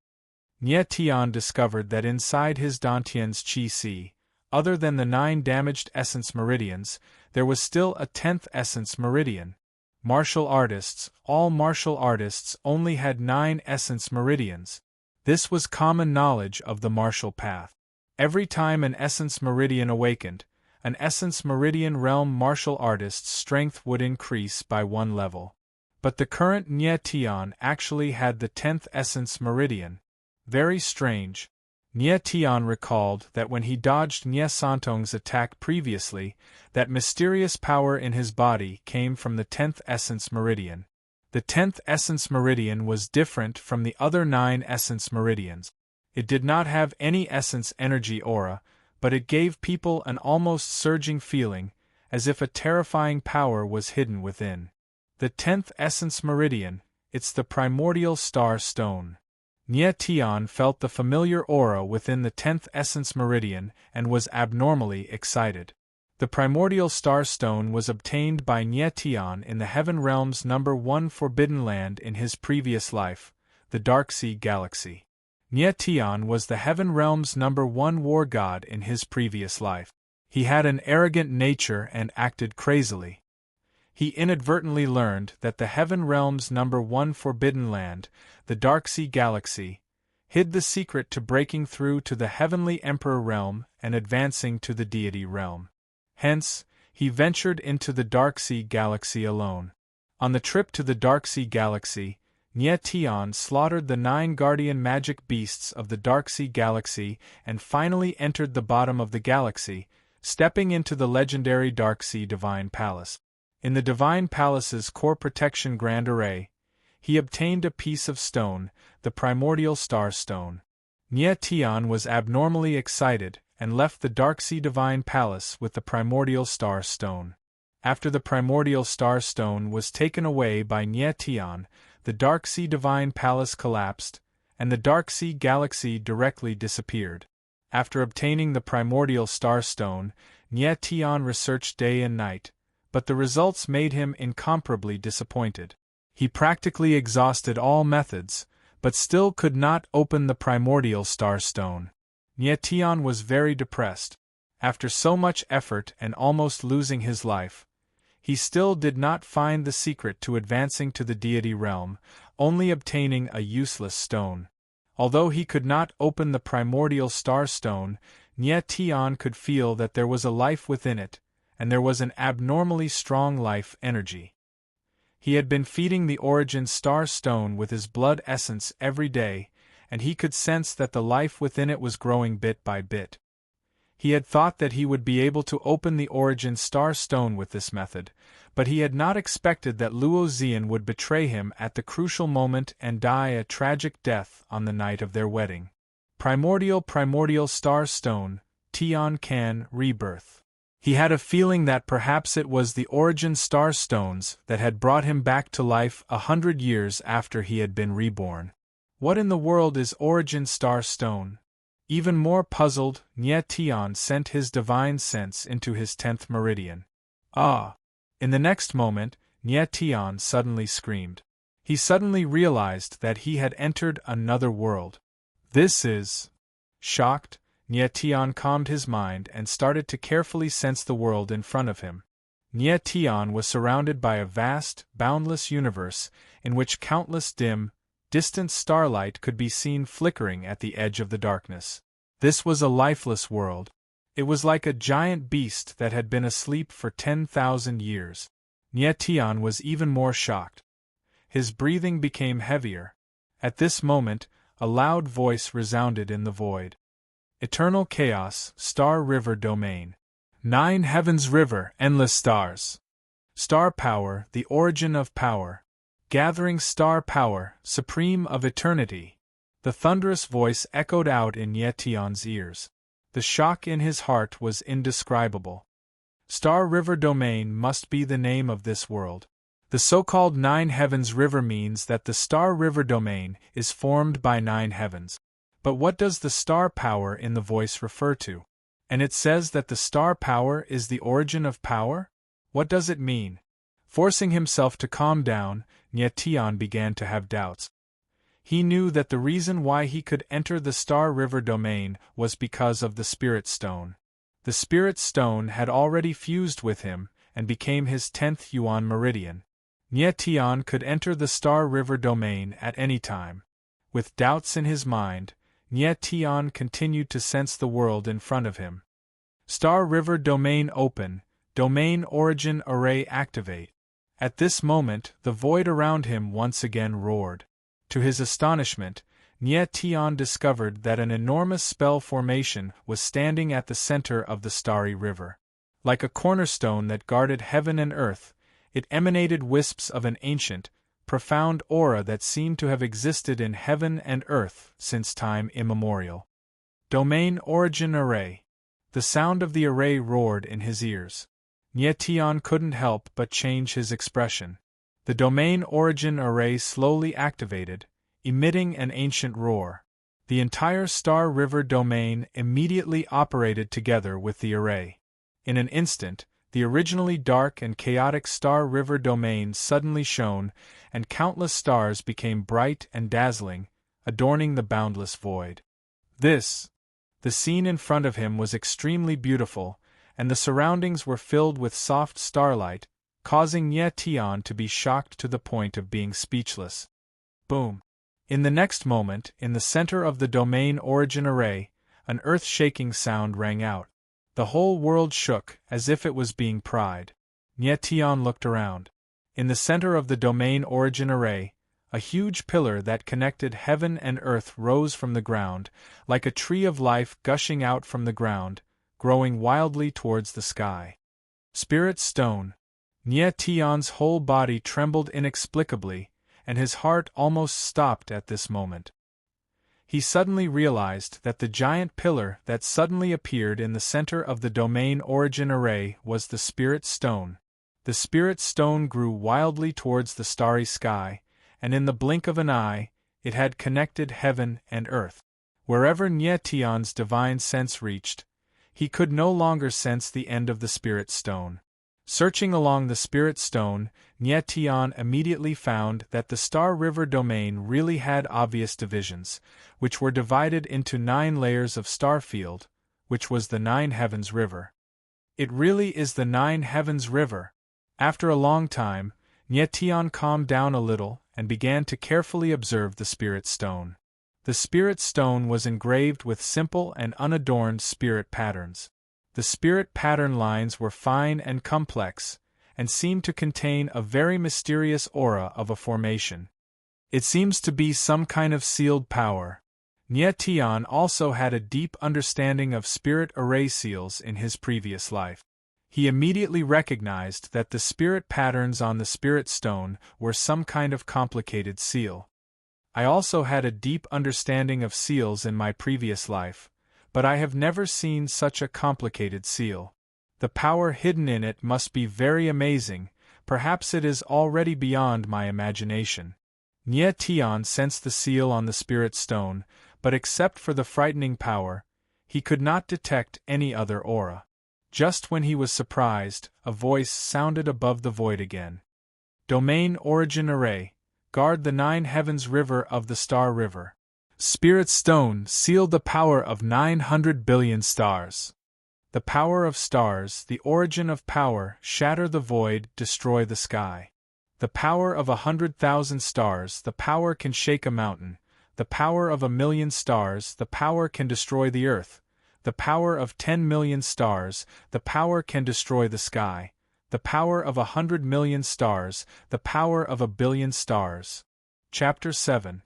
Nye Tian discovered that inside his dantian's qi, other than the 9 damaged essence meridians, there was still a 10th essence meridian. Martial artists, all martial artists only had 9 essence meridians. This was common knowledge of the martial path. Every time an essence meridian awakened, an essence meridian realm martial artist's strength would increase by 1 level. But the current Nye Tian actually had the 10th essence meridian. Very strange. Nie Tian recalled that when he dodged Nie Santong's attack previously, that mysterious power in his body came from the 10th essence meridian. The 10th essence meridian was different from the other 9 essence meridians. It did not have any essence energy aura, but it gave people an almost surging feeling, as if a terrifying power was hidden within. The 10th essence meridian, it's the primordial star stone. Nie Tian felt the familiar aura within the 10th essence meridian and was abnormally excited. The primordial star stone was obtained by Nie Tian in the Heaven Realm's number 1 forbidden land in his previous life, the Dark Sea Galaxy. Nie Tian was the Heaven Realm's number 1 war god in his previous life. He had an arrogant nature and acted crazily. He inadvertently learned that the Heaven Realm's number 1 forbidden land, the Dark Sea Galaxy, hid the secret to breaking through to the Heavenly Emperor realm and advancing to the Deity realm. Hence, he ventured into the Dark Sea Galaxy alone. On the trip to the Dark Sea Galaxy, Nie Tian slaughtered the 9 guardian magic beasts of the Dark Sea Galaxy and finally entered the bottom of the galaxy, stepping into the legendary Dark Sea Divine Palace. In the Divine Palace's core protection grand array, he obtained a piece of stone, the primordial star stone. Nie Tian was abnormally excited and left the Dark Sea Divine Palace with the primordial star stone. After the primordial star stone was taken away by Nie Tian, the Dark Sea Divine Palace collapsed, and the Dark Sea Galaxy directly disappeared. After obtaining the primordial star stone, Nie Tian researched day and night, but the results made him incomparably disappointed. He practically exhausted all methods, but still could not open the primordial star stone. Nie Tian was very depressed. After so much effort and almost losing his life, he still did not find the secret to advancing to the deity realm, only obtaining a useless stone. Although he could not open the primordial star stone, Nie Tian could feel that there was a life within it, and there was an abnormally strong life energy. He had been feeding the origin star stone with his blood essence every day, and he could sense that the life within it was growing bit by bit. He had thought that he would be able to open the origin star stone with this method, but he had not expected that Luo Xian would betray him at the crucial moment and die a tragic death on the night of their wedding. Primordial star stone, Tian Can rebirth. He had a feeling that perhaps it was the origin star stones that had brought him back to life 100 years after he had been reborn. What in the world is origin star stone? Even more puzzled, Nie Tian sent his divine sense into his 10th meridian. Ah! In the next moment, Nie Tian suddenly screamed. He suddenly realized that he had entered another world. This is... Shocked, Nie Tian calmed his mind and started to carefully sense the world in front of him. Nie Tian was surrounded by a vast, boundless universe in which countless dim, distant starlight could be seen flickering at the edge of the darkness. This was a lifeless world. It was like a giant beast that had been asleep for 10,000 years. Nie Tian was even more shocked. His breathing became heavier. At this moment, a loud voice resounded in the void. Eternal chaos, star river domain. 9 heavens river, endless stars. Star power, the origin of power. Gathering star power, supreme of eternity. The thunderous voice echoed out in Nie Tian's ears. The shock in his heart was indescribable. Star River Domain must be the name of this world. The so-called 9 heavens river means that the Star River Domain is formed by 9 heavens. But what does the star power in the voice refer to? And it says that the star power is the origin of power? What does it mean? Forcing himself to calm down, Nie Tian began to have doubts. He knew that the reason why he could enter the Star River Domain was because of the Spirit Stone. The Spirit Stone had already fused with him and became his 10th Yuan Meridian. Nie Tian could enter the Star River Domain at any time. With doubts in his mind, Nie Tian continued to sense the world in front of him. Star River Domain open, Domain Origin Array activate. At this moment, the void around him once again roared. To his astonishment, Nie Tian discovered that an enormous spell formation was standing at the center of the starry river. Like a cornerstone that guarded heaven and earth, it emanated wisps of an ancient, profound aura that seemed to have existed in heaven and earth since time immemorial. Domain Origin Array. The sound of the array roared in his ears. Nie Tian couldn't help but change his expression. The Domain Origin Array slowly activated, emitting an ancient roar. The entire Star River domain immediately operated together with the array. In an instant, the originally dark and chaotic Star River domain suddenly shone, and countless stars became bright and dazzling, adorning the boundless void. The scene in front of him was extremely beautiful, and the surroundings were filled with soft starlight, causing Nie Tian to be shocked to the point of being speechless. Boom! In the next moment, in the center of the Domain Origin Array, an earth-shaking sound rang out. The whole world shook, as if it was being pried. Nie Tian looked around. In the center of the Domain Origin Array, a huge pillar that connected heaven and earth rose from the ground, like a tree of life gushing out from the ground, growing wildly towards the sky. Spirit Stone. Nie Tian's whole body trembled inexplicably, and his heart almost stopped at this moment. He suddenly realized that the giant pillar that suddenly appeared in the center of the Domain Origin Array was the Spirit Stone. The Spirit Stone grew wildly towards the starry sky, and in the blink of an eye, it had connected heaven and earth. Wherever Nie Tian's divine sense reached, he could no longer sense the end of the Spirit Stone. Searching along the Spirit Stone, Nie Tian immediately found that the Star River domain really had obvious divisions, which were divided into 9 layers of Starfield, which was the 9 Heavens River. It really is the 9 Heavens River. After a long time, Nie Tian calmed down a little and began to carefully observe the Spirit Stone. The Spirit Stone was engraved with simple and unadorned spirit patterns. The spirit pattern lines were fine and complex, and seemed to contain a very mysterious aura of a formation. It seems to be some kind of sealed power. Nie Tian also had a deep understanding of spirit array seals in his previous life. He immediately recognized that the spirit patterns on the Spirit Stone were some kind of complicated seal. I also had a deep understanding of seals in my previous life, but I have never seen such a complicated seal. The power hidden in it must be very amazing, perhaps it is already beyond my imagination. Nie Tian sensed the seal on the Spirit Stone, but except for the frightening power, he could not detect any other aura. Just when he was surprised, a voice sounded above the void again. Domain Origin Array, guard the 9 Heavens River of the Star River. Spirit Stone, seal the power of 900 billion stars. The power of stars, the origin of power, shatter the void, destroy the sky. The power of 100,000 stars, the power can shake a mountain. The power of 1,000,000 stars, the power can destroy the earth. The power of 10 million stars, the power can destroy the sky. The power of 100 million stars, the power of 1,000,000,000 stars. Chapter 7.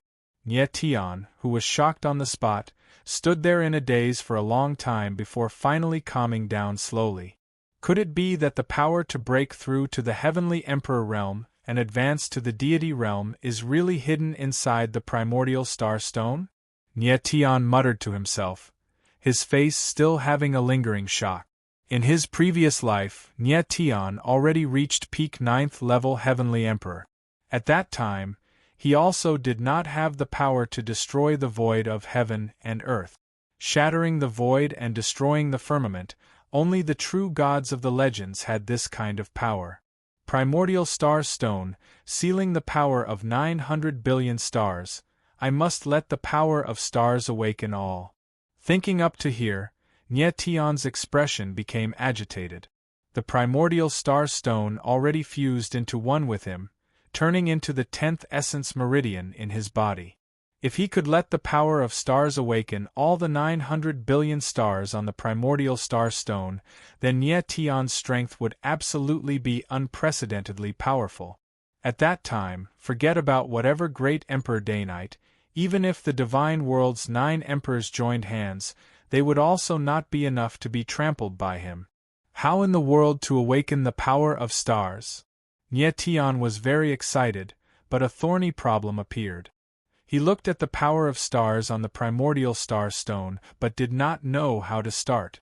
Nie Tian, who was shocked on the spot, stood there in a daze for a long time before finally calming down slowly. Could it be that the power to break through to the heavenly emperor realm and advance to the deity realm is really hidden inside the primordial star stone? Nie Tian muttered to himself, his face still having a lingering shock. In his previous life, Nie Tian already reached peak 9th level heavenly emperor. At that time, he also did not have the power to destroy the void of heaven and earth. Shattering the void and destroying the firmament, only the true gods of the legends had this kind of power. Primordial star stone, sealing the power of 900 billion stars, I must let the power of stars awaken all. Thinking up to here, Nie Tian's expression became agitated. The primordial star stone already fused into one with him, turning into the 10th essence meridian in his body. If he could let the power of stars awaken all the 900 billion stars on the primordial star stone, then Nie Tian's strength would absolutely be unprecedentedly powerful. At that time, forget about whatever great Emperor Dainite, Even if the divine world's 9 emperors joined hands, they would also not be enough to be trampled by him. How in the world to awaken the power of stars? Nie Tian was very excited, but a thorny problem appeared. He looked at the power of stars on the primordial star stone, but did not know how to start.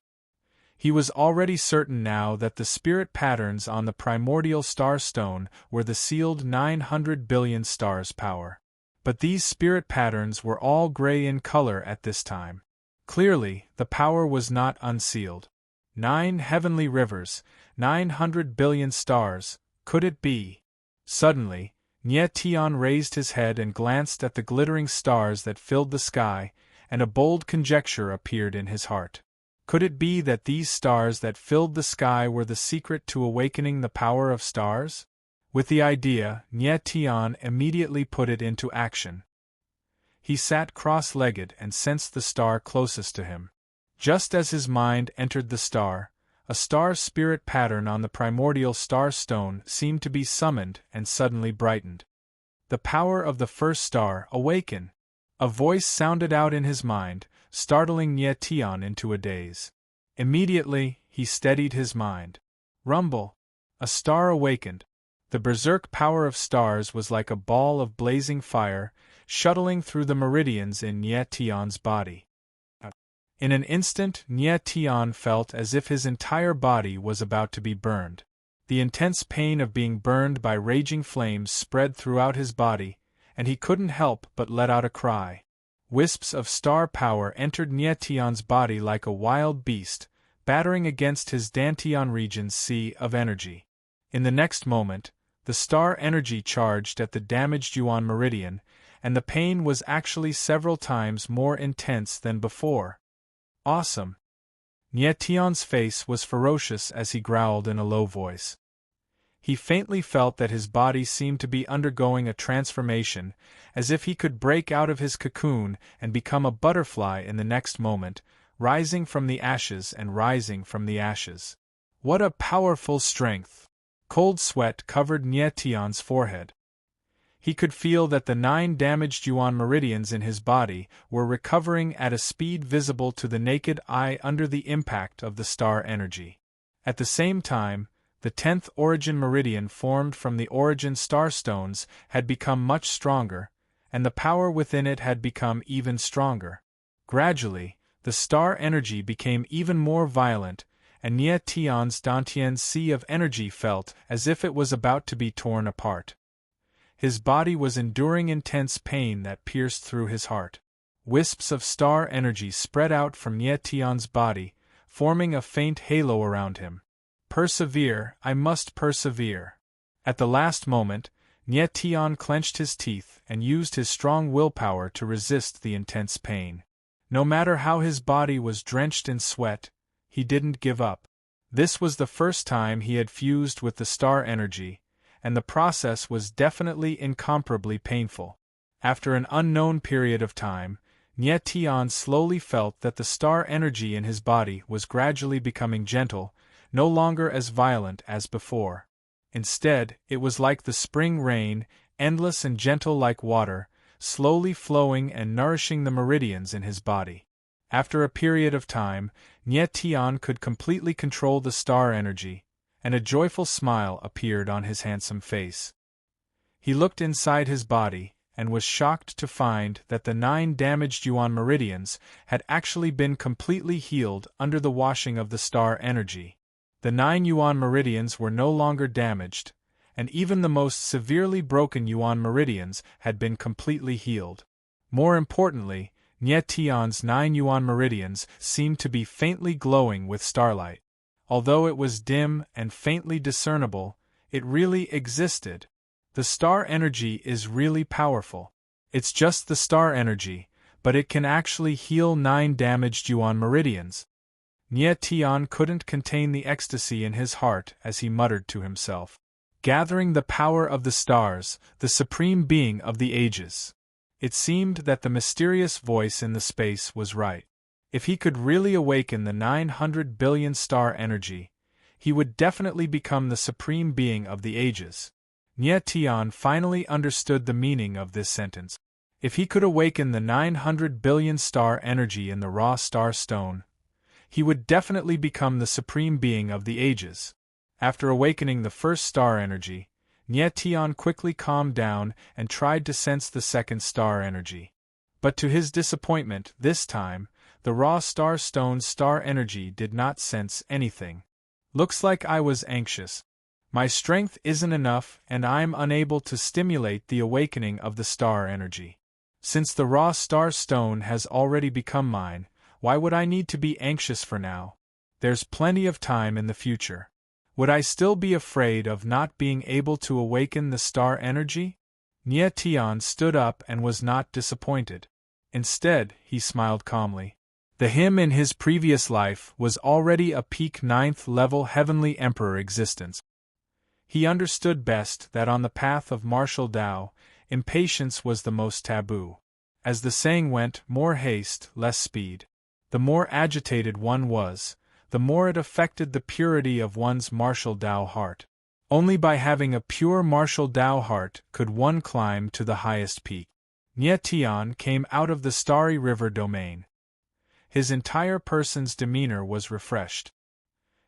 He was already certain now that the spirit patterns on the primordial star stone were the sealed 900 billion stars' power. But these spirit patterns were all gray in color at this time. Clearly, the power was not unsealed. 9 heavenly rivers, 900 billion stars, could it be? Suddenly, Nie Tian raised his head and glanced at the glittering stars that filled the sky, and a bold conjecture appeared in his heart. Could it be that these stars that filled the sky were the secret to awakening the power of stars? With the idea, Nie Tian immediately put it into action. He sat cross-legged and sensed the star closest to him. Just as his mind entered the star, a star spirit pattern on the primordial star stone seemed to be summoned and suddenly brightened. The power of the first star, awaken! A voice sounded out in his mind, startling Nie Tian into a daze. Immediately, he steadied his mind. Rumble! A star awakened. The berserk power of stars was like a ball of blazing fire, shuttling through the meridians in Nie Tian's body. In an instant, Nie Tian felt as if his entire body was about to be burned. The intense pain of being burned by raging flames spread throughout his body, and he couldn't help but let out a cry. Wisps of star power entered Nie Tian's body like a wild beast, battering against his Dantian region's sea of energy. In the next moment, the star energy charged at the damaged Yuan meridian, and the pain was actually several times more intense than before. Awesome! Nie Tian's face was ferocious as he growled in a low voice. He faintly felt that his body seemed to be undergoing a transformation, as if he could break out of his cocoon and become a butterfly in the next moment, rising from the ashes and rising from the ashes. What a powerful strength! Cold sweat covered Nie Tian's forehead. He could feel that the 9 damaged Yuan meridians in his body were recovering at a speed visible to the naked eye under the impact of the star energy. At the same time, the 10th origin meridian formed from the origin starstones had become much stronger, and the power within it had become even stronger. Gradually, the star energy became even more violent, and Nie Tian's Dantian sea of energy felt as if it was about to be torn apart. His body was enduring intense pain that pierced through his heart. Wisps of star energy spread out from Nie Tian's body, forming a faint halo around him. Persevere, I must persevere. At the last moment, Nie Tian clenched his teeth and used his strong willpower to resist the intense pain. No matter how his body was drenched in sweat, he didn't give up. This was the first time he had fused with the star energy, and the process was definitely incomparably painful. After an unknown period of time, Nie Tian slowly felt that the star energy in his body was gradually becoming gentle, no longer as violent as before. Instead, it was like the spring rain, endless and gentle like water, slowly flowing and nourishing the meridians in his body. After a period of time, Nie Tian could completely control the star energy, and a joyful smile appeared on his handsome face. He looked inside his body, and was shocked to find that the 9 damaged Yuan meridians had actually been completely healed under the washing of the star energy. The 9 Yuan meridians were no longer damaged, and even the most severely broken Yuan meridians had been completely healed. More importantly, Nie Tian's 9 Yuan meridians seemed to be faintly glowing with starlight. Although it was dim and faintly discernible, it really existed. The star energy is really powerful. It's just the star energy, but it can actually heal 9 damaged Yuan meridians. Nie Tian couldn't contain the ecstasy in his heart as he muttered to himself. Gathering the power of the stars, the supreme being of the ages. It seemed that the mysterious voice in the space was right. If he could really awaken the 900 billion star energy, he would definitely become the supreme being of the ages. Nie Tian finally understood the meaning of this sentence. If he could awaken the 900 billion star energy in the raw star stone, he would definitely become the supreme being of the ages. After awakening the first star energy, Nye Tian quickly calmed down and tried to sense the second star energy. But to his disappointment, this time, the raw star stone's star energy did not sense anything. Looks like I was anxious. My strength isn't enough and I'm unable to stimulate the awakening of the star energy. Since the raw star stone has already become mine, why would I need to be anxious for now? There's plenty of time in the future. Would I still be afraid of not being able to awaken the star energy? Nye Tian stood up and was not disappointed. Instead, he smiled calmly. The him in his previous life was already a peak 9th level heavenly emperor existence. He understood best that on the path of martial Dao, impatience was the most taboo. As the saying went, more haste, less speed. The more agitated one was, the more it affected the purity of one's martial Dao heart. Only by having a pure martial Dao heart could one climb to the highest peak. Nye Tian came out of the starry river domain. His entire person's demeanor was refreshed.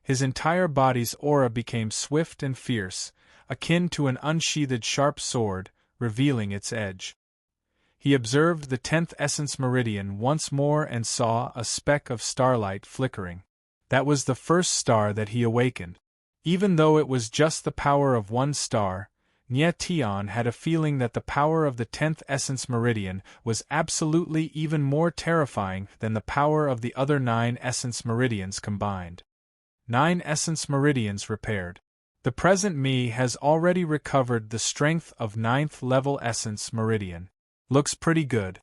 His entire body's aura became swift and fierce, akin to an unsheathed sharp sword, revealing its edge. He observed the 10th essence meridian once more and saw a speck of starlight flickering. That was the first star that he awakened. Even though it was just the power of one star, Nye Tian had a feeling that the power of the 10th essence meridian was absolutely even more terrifying than the power of the other 9 essence meridians combined. 9 essence meridians repaired. The present me has already recovered the strength of 9th level essence meridian. Looks pretty good.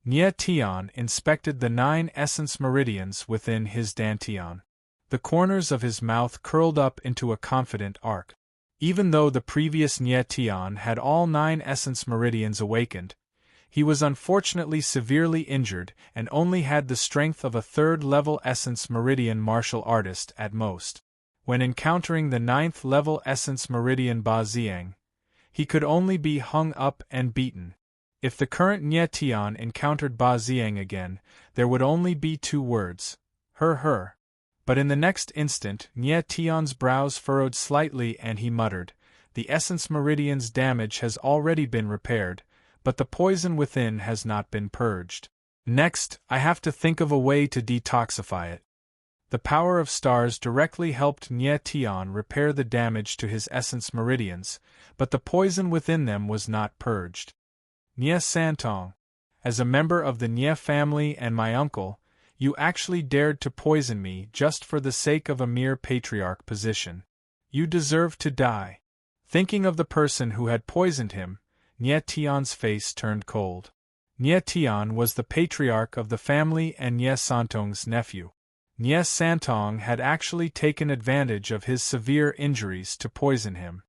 Nye Tian inspected the 9 essence meridians within his dantian. The corners of his mouth curled up into a confident arc. Even though the previous Nye Tian had all 9 essence meridians awakened, he was unfortunately severely injured and only had the strength of a 3rd level essence meridian martial artist at most. When encountering the 9th level essence meridian Ba Xiang, he could only be hung up and beaten. If the current Nye Tian encountered Ba Xiang again, there would only be 2 words, her. But in the next instant, Nye Tian's brows furrowed slightly and he muttered, "The essence meridian's damage has already been repaired, but the poison within has not been purged. Next, I have to think of a way to detoxify it." The power of stars directly helped Nye Tian repair the damage to his essence meridians, but the poison within them was not purged. Nye Santong, as a member of the Nye family and my uncle, you actually dared to poison me just for the sake of a mere patriarch position. You deserve to die. Thinking of the person who had poisoned him, Nye Tian's face turned cold. Nye Tian was the patriarch of the family and Nye Santong's nephew. Nye Santong had actually taken advantage of his severe injuries to poison him.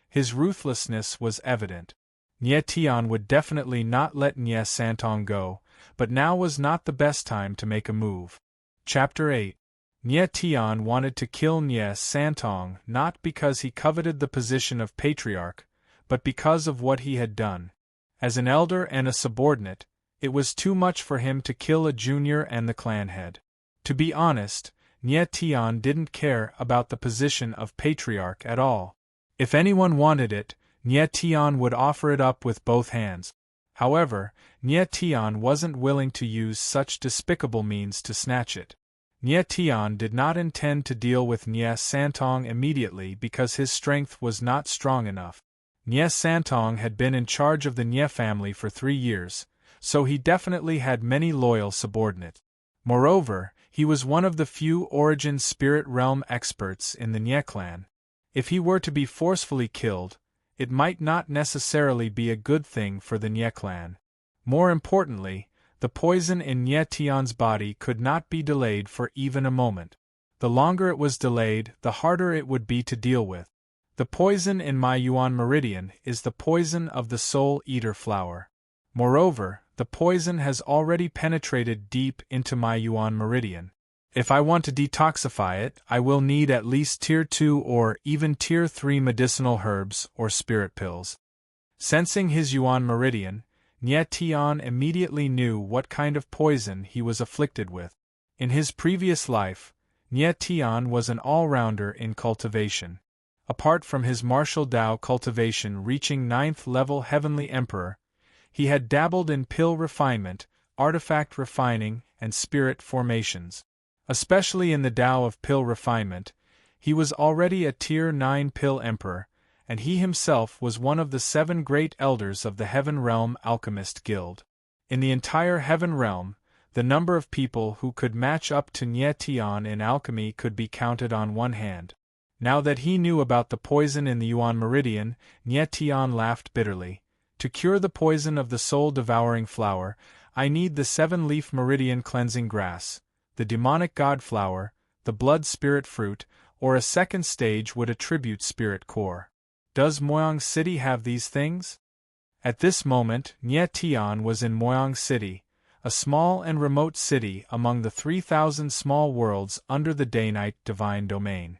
His ruthlessness was evident. Nye Tian would definitely not let Nye Santong go, but now was not the best time to make a move. Chapter 8. Nye Tian wanted to kill Nye Santong not because he coveted the position of patriarch, but because of what he had done. As an elder and a subordinate, it was too much for him to kill a junior and the clan head. To be honest, Nye Tian didn't care about the position of patriarch at all. If anyone wanted it, Nye Tian would offer it up with both hands. However, Nye Tian wasn't willing to use such despicable means to snatch it. Nye Tian did not intend to deal with Nye Santong immediately because his strength was not strong enough. Nye Santong had been in charge of the Nye family for 3 years, so he definitely had many loyal subordinates. Moreover, he was one of the few origin spirit realm experts in the Nye clan. If he were to be forcefully killed, it might not necessarily be a good thing for the Nye clan. More importantly, the poison in Nye Tian's body could not be delayed for even a moment. The longer it was delayed, the harder it would be to deal with. The poison in my Yuan Meridian is the poison of the Soul Eater flower. Moreover, the poison has already penetrated deep into my Yuan Meridian. If I want to detoxify it, I will need at least Tier 2 or even Tier 3 medicinal herbs or spirit pills. Sensing his Yuan Meridian, Nye Tian immediately knew what kind of poison he was afflicted with. In his previous life, Nye Tian was an all-rounder in cultivation. Apart from his martial Dao cultivation reaching 9th level Heavenly Emperor, he had dabbled in pill refinement, artifact refining, and spirit formations. Especially in the Dao of pill refinement, he was already a Tier 9 pill emperor, and he himself was one of the 7 great elders of the Heaven Realm Alchemist Guild. In the entire Heaven Realm, the number of people who could match up to Nye Tian in alchemy could be counted on one hand. Now that he knew about the poison in the Yuan Meridian, Nye Tian laughed bitterly. To cure the poison of the soul-devouring flower, I need the 7-leaf meridian cleansing grass, the demonic god flower, the blood spirit fruit, or a second stage would attribute spirit core. Does Moyang City have these things? At this moment, Nye Tian was in Moyang City, a small and remote city among the 3,000 small worlds under the Day-Night divine domain.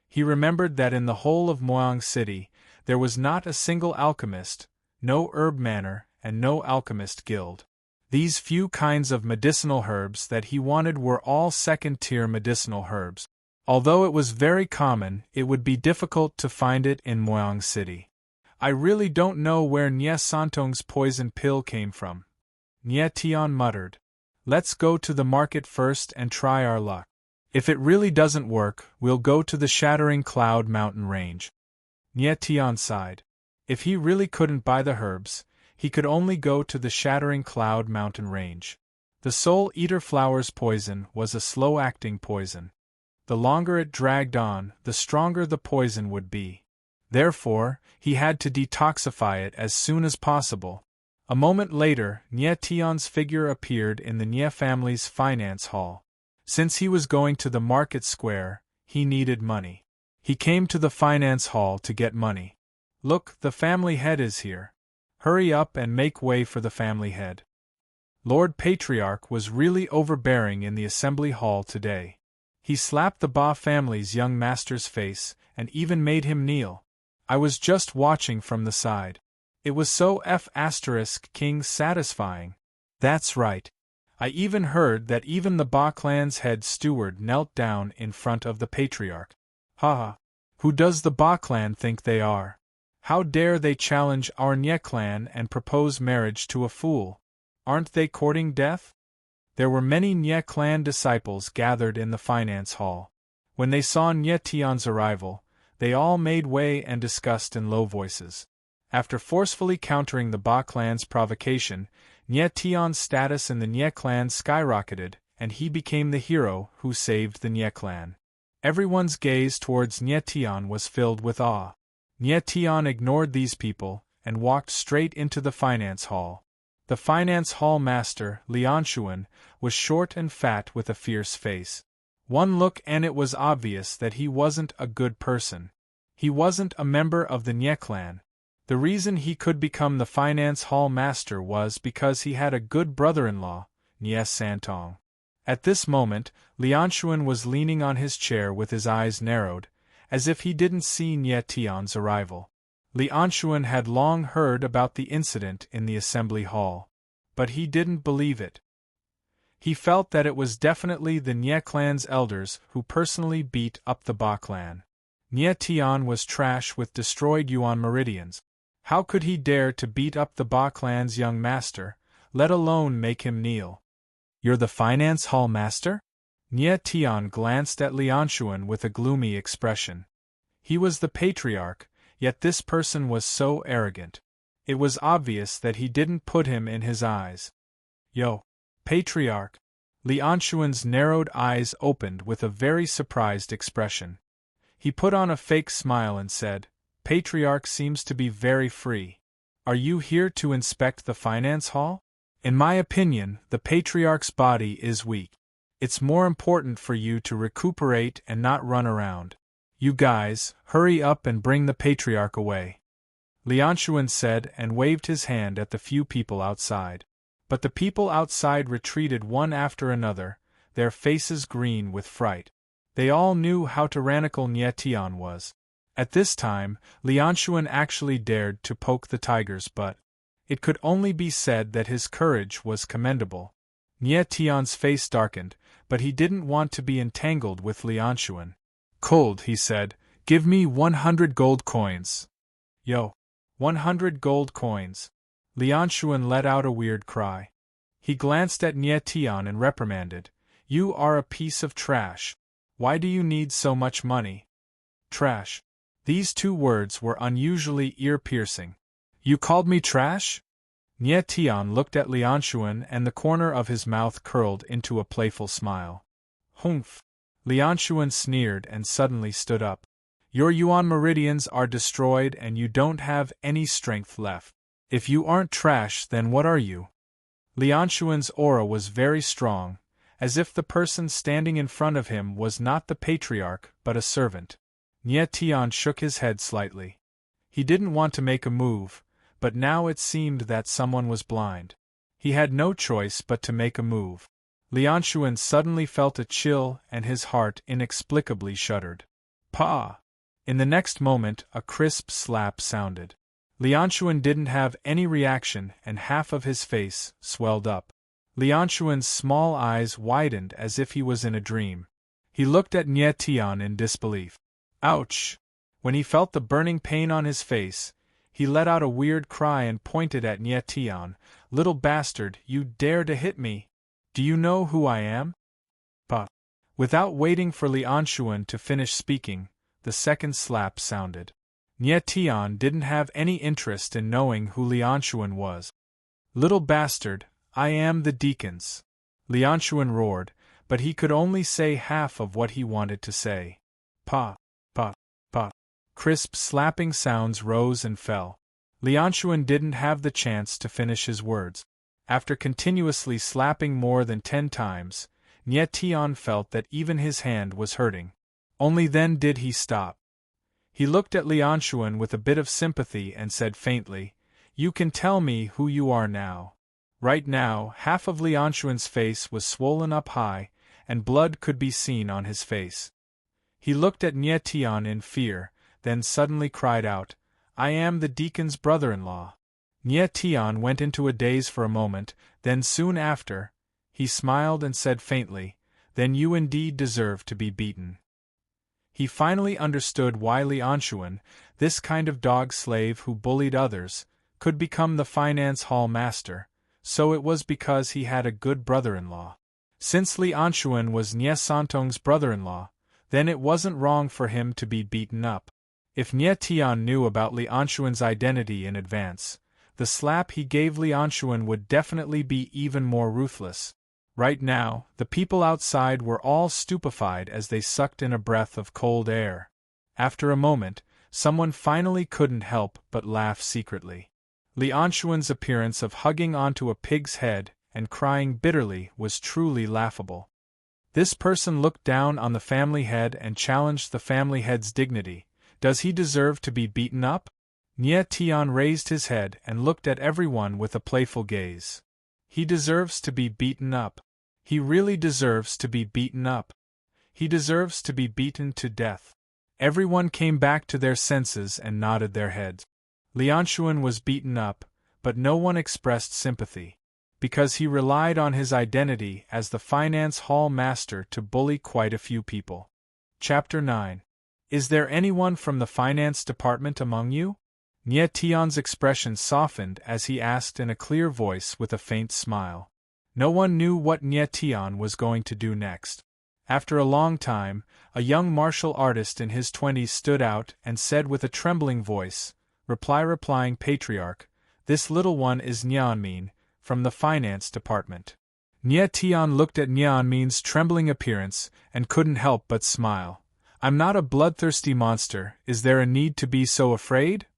He remembered that in the whole of Moyang City, there was not a single alchemist, no herb manor, and no alchemist guild. These few kinds of medicinal herbs that he wanted were all second-tier medicinal herbs. Although it was very common, it would be difficult to find it in Moyang City. I really don't know where Nye Santong's poison pill came from. Nye Tian muttered. Let's go to the market first and try our luck. If it really doesn't work, we'll go to the Shattering Cloud mountain range. Nye Tian sighed. If he really couldn't buy the herbs, he could only go to the Shattering Cloud mountain range. The Soul Eater flower's poison was a slow-acting poison. The longer it dragged on, the stronger the poison would be. Therefore, he had to detoxify it as soon as possible. A moment later, Nye Tian's figure appeared in the Nye family's finance hall. Since he was going to the market square, he needed money. He came to the finance hall to get money. Look, the family head is here. Hurry up and make way for the family head. Lord Patriarch was really overbearing in the assembly hall today. He slapped the Ba family's young master's face and even made him kneel. I was just watching from the side. It was so King satisfying. That's right. I even heard that even the Ba clan's head steward knelt down in front of the Patriarch. Haha. Who does the Ba clan think they are? How dare they challenge our Nye clan and propose marriage to a fool? Aren't they courting death? There were many Nye clan disciples gathered in the finance hall. When they saw Nye Tian's arrival, they all made way and discussed in low voices. After forcefully countering the Ba clan's provocation, Nye Tian's status in the Nye clan skyrocketed, and he became the hero who saved the Nye clan. Everyone's gaze towards Nye Tian was filled with awe. Nye Tian ignored these people and walked straight into the finance hall. The finance hall master, Lianshuan, was short and fat with a fierce face. One look and it was obvious that he wasn't a good person. He wasn't a member of the Nye clan. The reason he could become the finance hall master was because he had a good brother-in-law, Nye Santong. At this moment, Lianshuan was leaning on his chair with his eyes narrowed, as if he didn't see Nye Tian's arrival. Lianshuan had long heard about the incident in the assembly hall, but he didn't believe it. He felt that it was definitely the Nye clan's elders who personally beat up the Ba clan. Nye Tian was trash with destroyed Yuan meridians. How could he dare to beat up the Ba clan's young master, let alone make him kneel? You're the finance hall master? Nye Tian glanced at Lianshuan with a gloomy expression. He was the patriarch, yet this person was so arrogant. It was obvious that he didn't put him in his eyes. Yo, patriarch! Lianshuan's narrowed eyes opened with a very surprised expression. He put on a fake smile and said, Patriarch seems to be very free. Are you here to inspect the finance hall? In my opinion, the Patriarch's body is weak. It's more important for you to recuperate and not run around. You guys, hurry up and bring the Patriarch away. Lianshuan said and waved his hand at the few people outside. But the people outside retreated one after another, their faces green with fright. They all knew how tyrannical Nye Tian was. At this time, Lianshuan actually dared to poke the tiger's butt. It could only be said that his courage was commendable. Nie Tian's face darkened, but he didn't want to be entangled with Lianshuan. Cold, he said, give me 100 gold coins. Yo. 100 gold coins. Lianshuan let out a weird cry. He glanced at Nie Tian and reprimanded, You are a piece of trash. Why do you need so much money? Trash. These two words were unusually ear-piercing. You called me trash? Nie Tian looked at Lianshuan and the corner of his mouth curled into a playful smile. Humph! Lianshuan sneered and suddenly stood up. Your yuan meridians are destroyed and you don't have any strength left. If you aren't trash, then what are you? Lianshuan's aura was very strong, as if the person standing in front of him was not the patriarch but a servant. Nie Tian shook his head slightly. He didn't want to make a move, but now it seemed that someone was blind. He had no choice but to make a move. Lianshuan suddenly felt a chill and his heart inexplicably shuddered. Pa! In the next moment, a crisp slap sounded. Lianshuan didn't have any reaction and half of his face swelled up. Lianshuan's small eyes widened as if he was in a dream. He looked at Nie Tian in disbelief. Ouch! When he felt the burning pain on his face, he let out a weird cry and pointed at Nie Tian. Little bastard, you dare to hit me! Do you know who I am? Pa! Without waiting for Lianshuan to finish speaking, the second slap sounded. Nie Tian didn't have any interest in knowing who Lianshuan was. Little bastard, I am the deacons! Lianshuan roared, but he could only say half of what he wanted to say. Pa! Pa! Pa! Crisp slapping sounds rose and fell. Lianshuan didn't have the chance to finish his words. After continuously slapping more than 10 times, Nie Tian felt that even his hand was hurting. Only then did he stop. He looked at Lianshuan with a bit of sympathy and said faintly, You can tell me who you are now. Right now, half of Lianshuan's face was swollen up high, and blood could be seen on his face. He looked at Nie Tian in fear, then suddenly cried out, I am the deacon's brother-in-law. Nie Tian went into a daze for a moment, then soon after, he smiled and said faintly, Then you indeed deserve to be beaten. He finally understood why Lianshuan, this kind of dog slave who bullied others, could become the finance hall master, so it was because he had a good brother-in-law. Since Lianshuan was Nie Santong's brother-in-law, then it wasn't wrong for him to be beaten up. If Nie Tian knew about Lianshuan's identity in advance, the slap he gave Lianshuan would definitely be even more ruthless. Right now, the people outside were all stupefied as they sucked in a breath of cold air. After a moment, someone finally couldn't help but laugh secretly. Lianshuan's appearance of hugging onto a pig's head and crying bitterly was truly laughable. This person looked down on the family head and challenged the family head's dignity. Does he deserve to be beaten up? Nie Tian raised his head and looked at everyone with a playful gaze. He deserves to be beaten up. He really deserves to be beaten up. He deserves to be beaten to death. Everyone came back to their senses and nodded their heads. Lianshuan was beaten up, but no one expressed sympathy, because he relied on his identity as the finance hall master to bully quite a few people. Chapter 9. Is there anyone from the finance department among you? Nie Tian's expression softened as he asked in a clear voice with a faint smile. No one knew what Nie Tian was going to do next. After a long time, a young martial artist in his 20s stood out and said with a trembling voice, replying Patriarch, this little one is Nianmin, from the finance department. Nie Tian looked at Nianmin's trembling appearance and couldn't help but smile. I'm not a bloodthirsty monster, is there a need to be so afraid?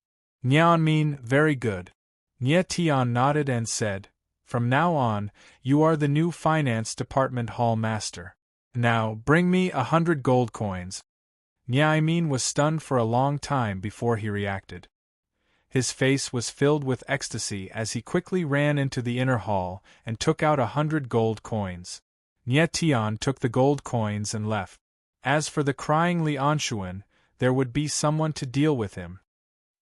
Nianmin, very good. Nie Tian nodded and said, From now on, you are the new finance department hall master. Now, bring me 100 gold coins. Nianmin was stunned for a long time before he reacted. His face was filled with ecstasy as he quickly ran into the inner hall and took out 100 gold coins. Nie Tian took the gold coins and left. As for the crying Lianshuan, there would be someone to deal with him.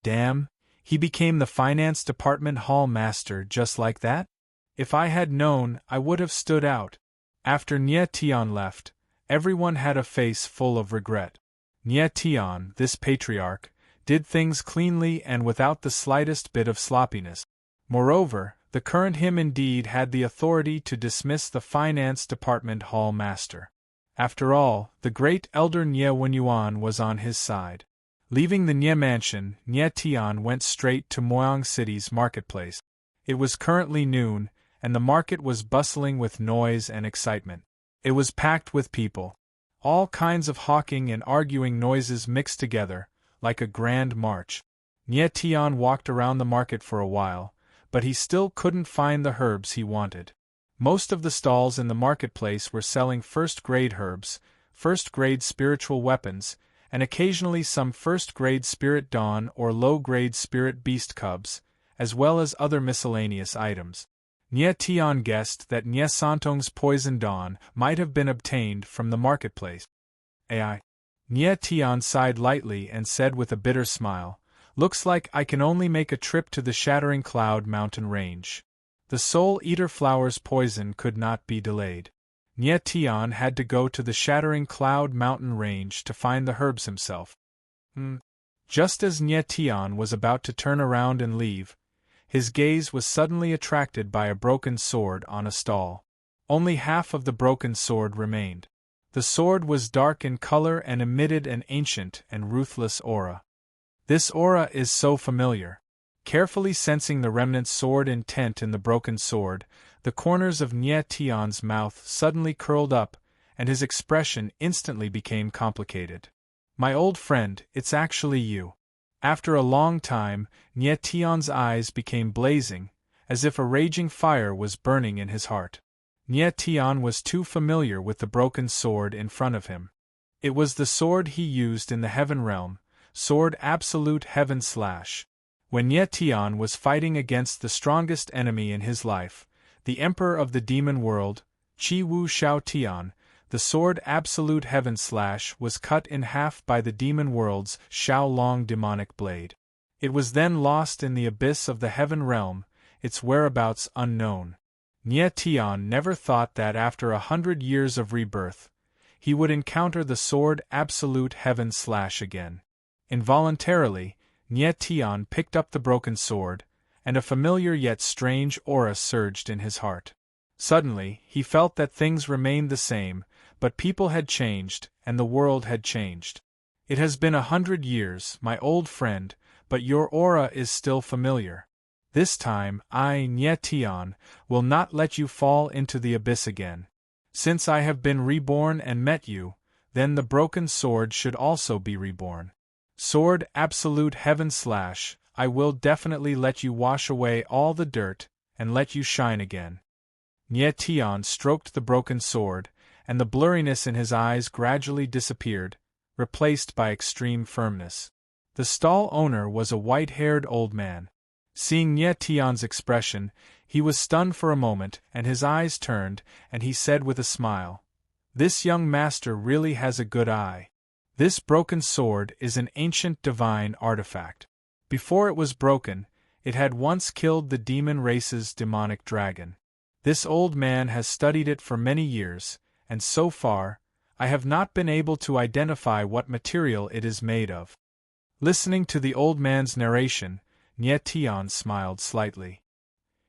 Damn, He became the finance department hall master just like that? If I had known, I would have stood out. After Nye Tian left, everyone had a face full of regret. Nye Tian, this patriarch, did things cleanly and without the slightest bit of sloppiness. Moreover, the current him indeed had the authority to dismiss the finance department hall master. After all, the great elder Nye Wenyuan was on his side. Leaving the Nye mansion, Nye Tian went straight to Moyang City's marketplace. It was currently noon, and the market was bustling with noise and excitement. It was packed with people. All kinds of hawking and arguing noises mixed together, like a grand march. Nye Tian walked around the market for a while, but he still couldn't find the herbs he wanted. Most of the stalls in the marketplace were selling first-grade herbs, first-grade spiritual weapons, and occasionally some first-grade spirit dawn or low-grade spirit beast cubs, as well as other miscellaneous items. Nye Tian guessed that Nye Santong's poison dawn might have been obtained from the marketplace. Ai. Nye Tian sighed lightly and said with a bitter smile, "Looks like I can only make a trip to the Shattering Cloud mountain range." The Soul Eater flower's poison could not be delayed. Nye Tian had to go to the Shattering Cloud mountain range to find the herbs himself. Just as Nye Tian was about to turn around and leave, his gaze was suddenly attracted by a broken sword on a stall. Only half of the broken sword remained. The sword was dark in color and emitted an ancient and ruthless aura. This aura is so familiar. Carefully sensing the remnant sword intent in the broken sword, the corners of Nye Tian's mouth suddenly curled up, and his expression instantly became complicated. "My old friend, it's actually you." After a long time, Nye Tian's eyes became blazing, as if a raging fire was burning in his heart. Nye Tian was too familiar with the broken sword in front of him. It was the sword he used in the Heaven Realm, sword Absolute Heaven Slash. When Nye Tian was fighting against the strongest enemy in his life, the Emperor of the Demon World, Qi Wu Shao Tian, the sword Absolute Heaven Slash was cut in half by the Demon World's Shao Long demonic blade. It was then lost in the abyss of the Heaven Realm, its whereabouts unknown. Nye Tian never thought that after 100 years of rebirth, he would encounter the sword Absolute Heaven Slash again. Involuntarily, Nye Tian picked up the broken sword, and a familiar yet strange aura surged in his heart. Suddenly, he felt that things remained the same, but people had changed, and the world had changed. "It has been 100 years, my old friend, but your aura is still familiar. This time, I, Nye Tian, will not let you fall into the abyss again. Since I have been reborn and met you, then the broken sword should also be reborn. Sword Absolute Heaven Slash, I will definitely let you wash away all the dirt, and let you shine again." Nye Tian stroked the broken sword, and the blurriness in his eyes gradually disappeared, replaced by extreme firmness. The stall owner was a white-haired old man. Seeing Nye Tian's expression, he was stunned for a moment, and his eyes turned, and he said with a smile, "This young master really has a good eye. This broken sword is an ancient divine artifact. Before it was broken, it had once killed the demon race's demonic dragon. This old man has studied it for many years, and so far, I have not been able to identify what material it is made of." Listening to the old man's narration, Nye Tian smiled slightly.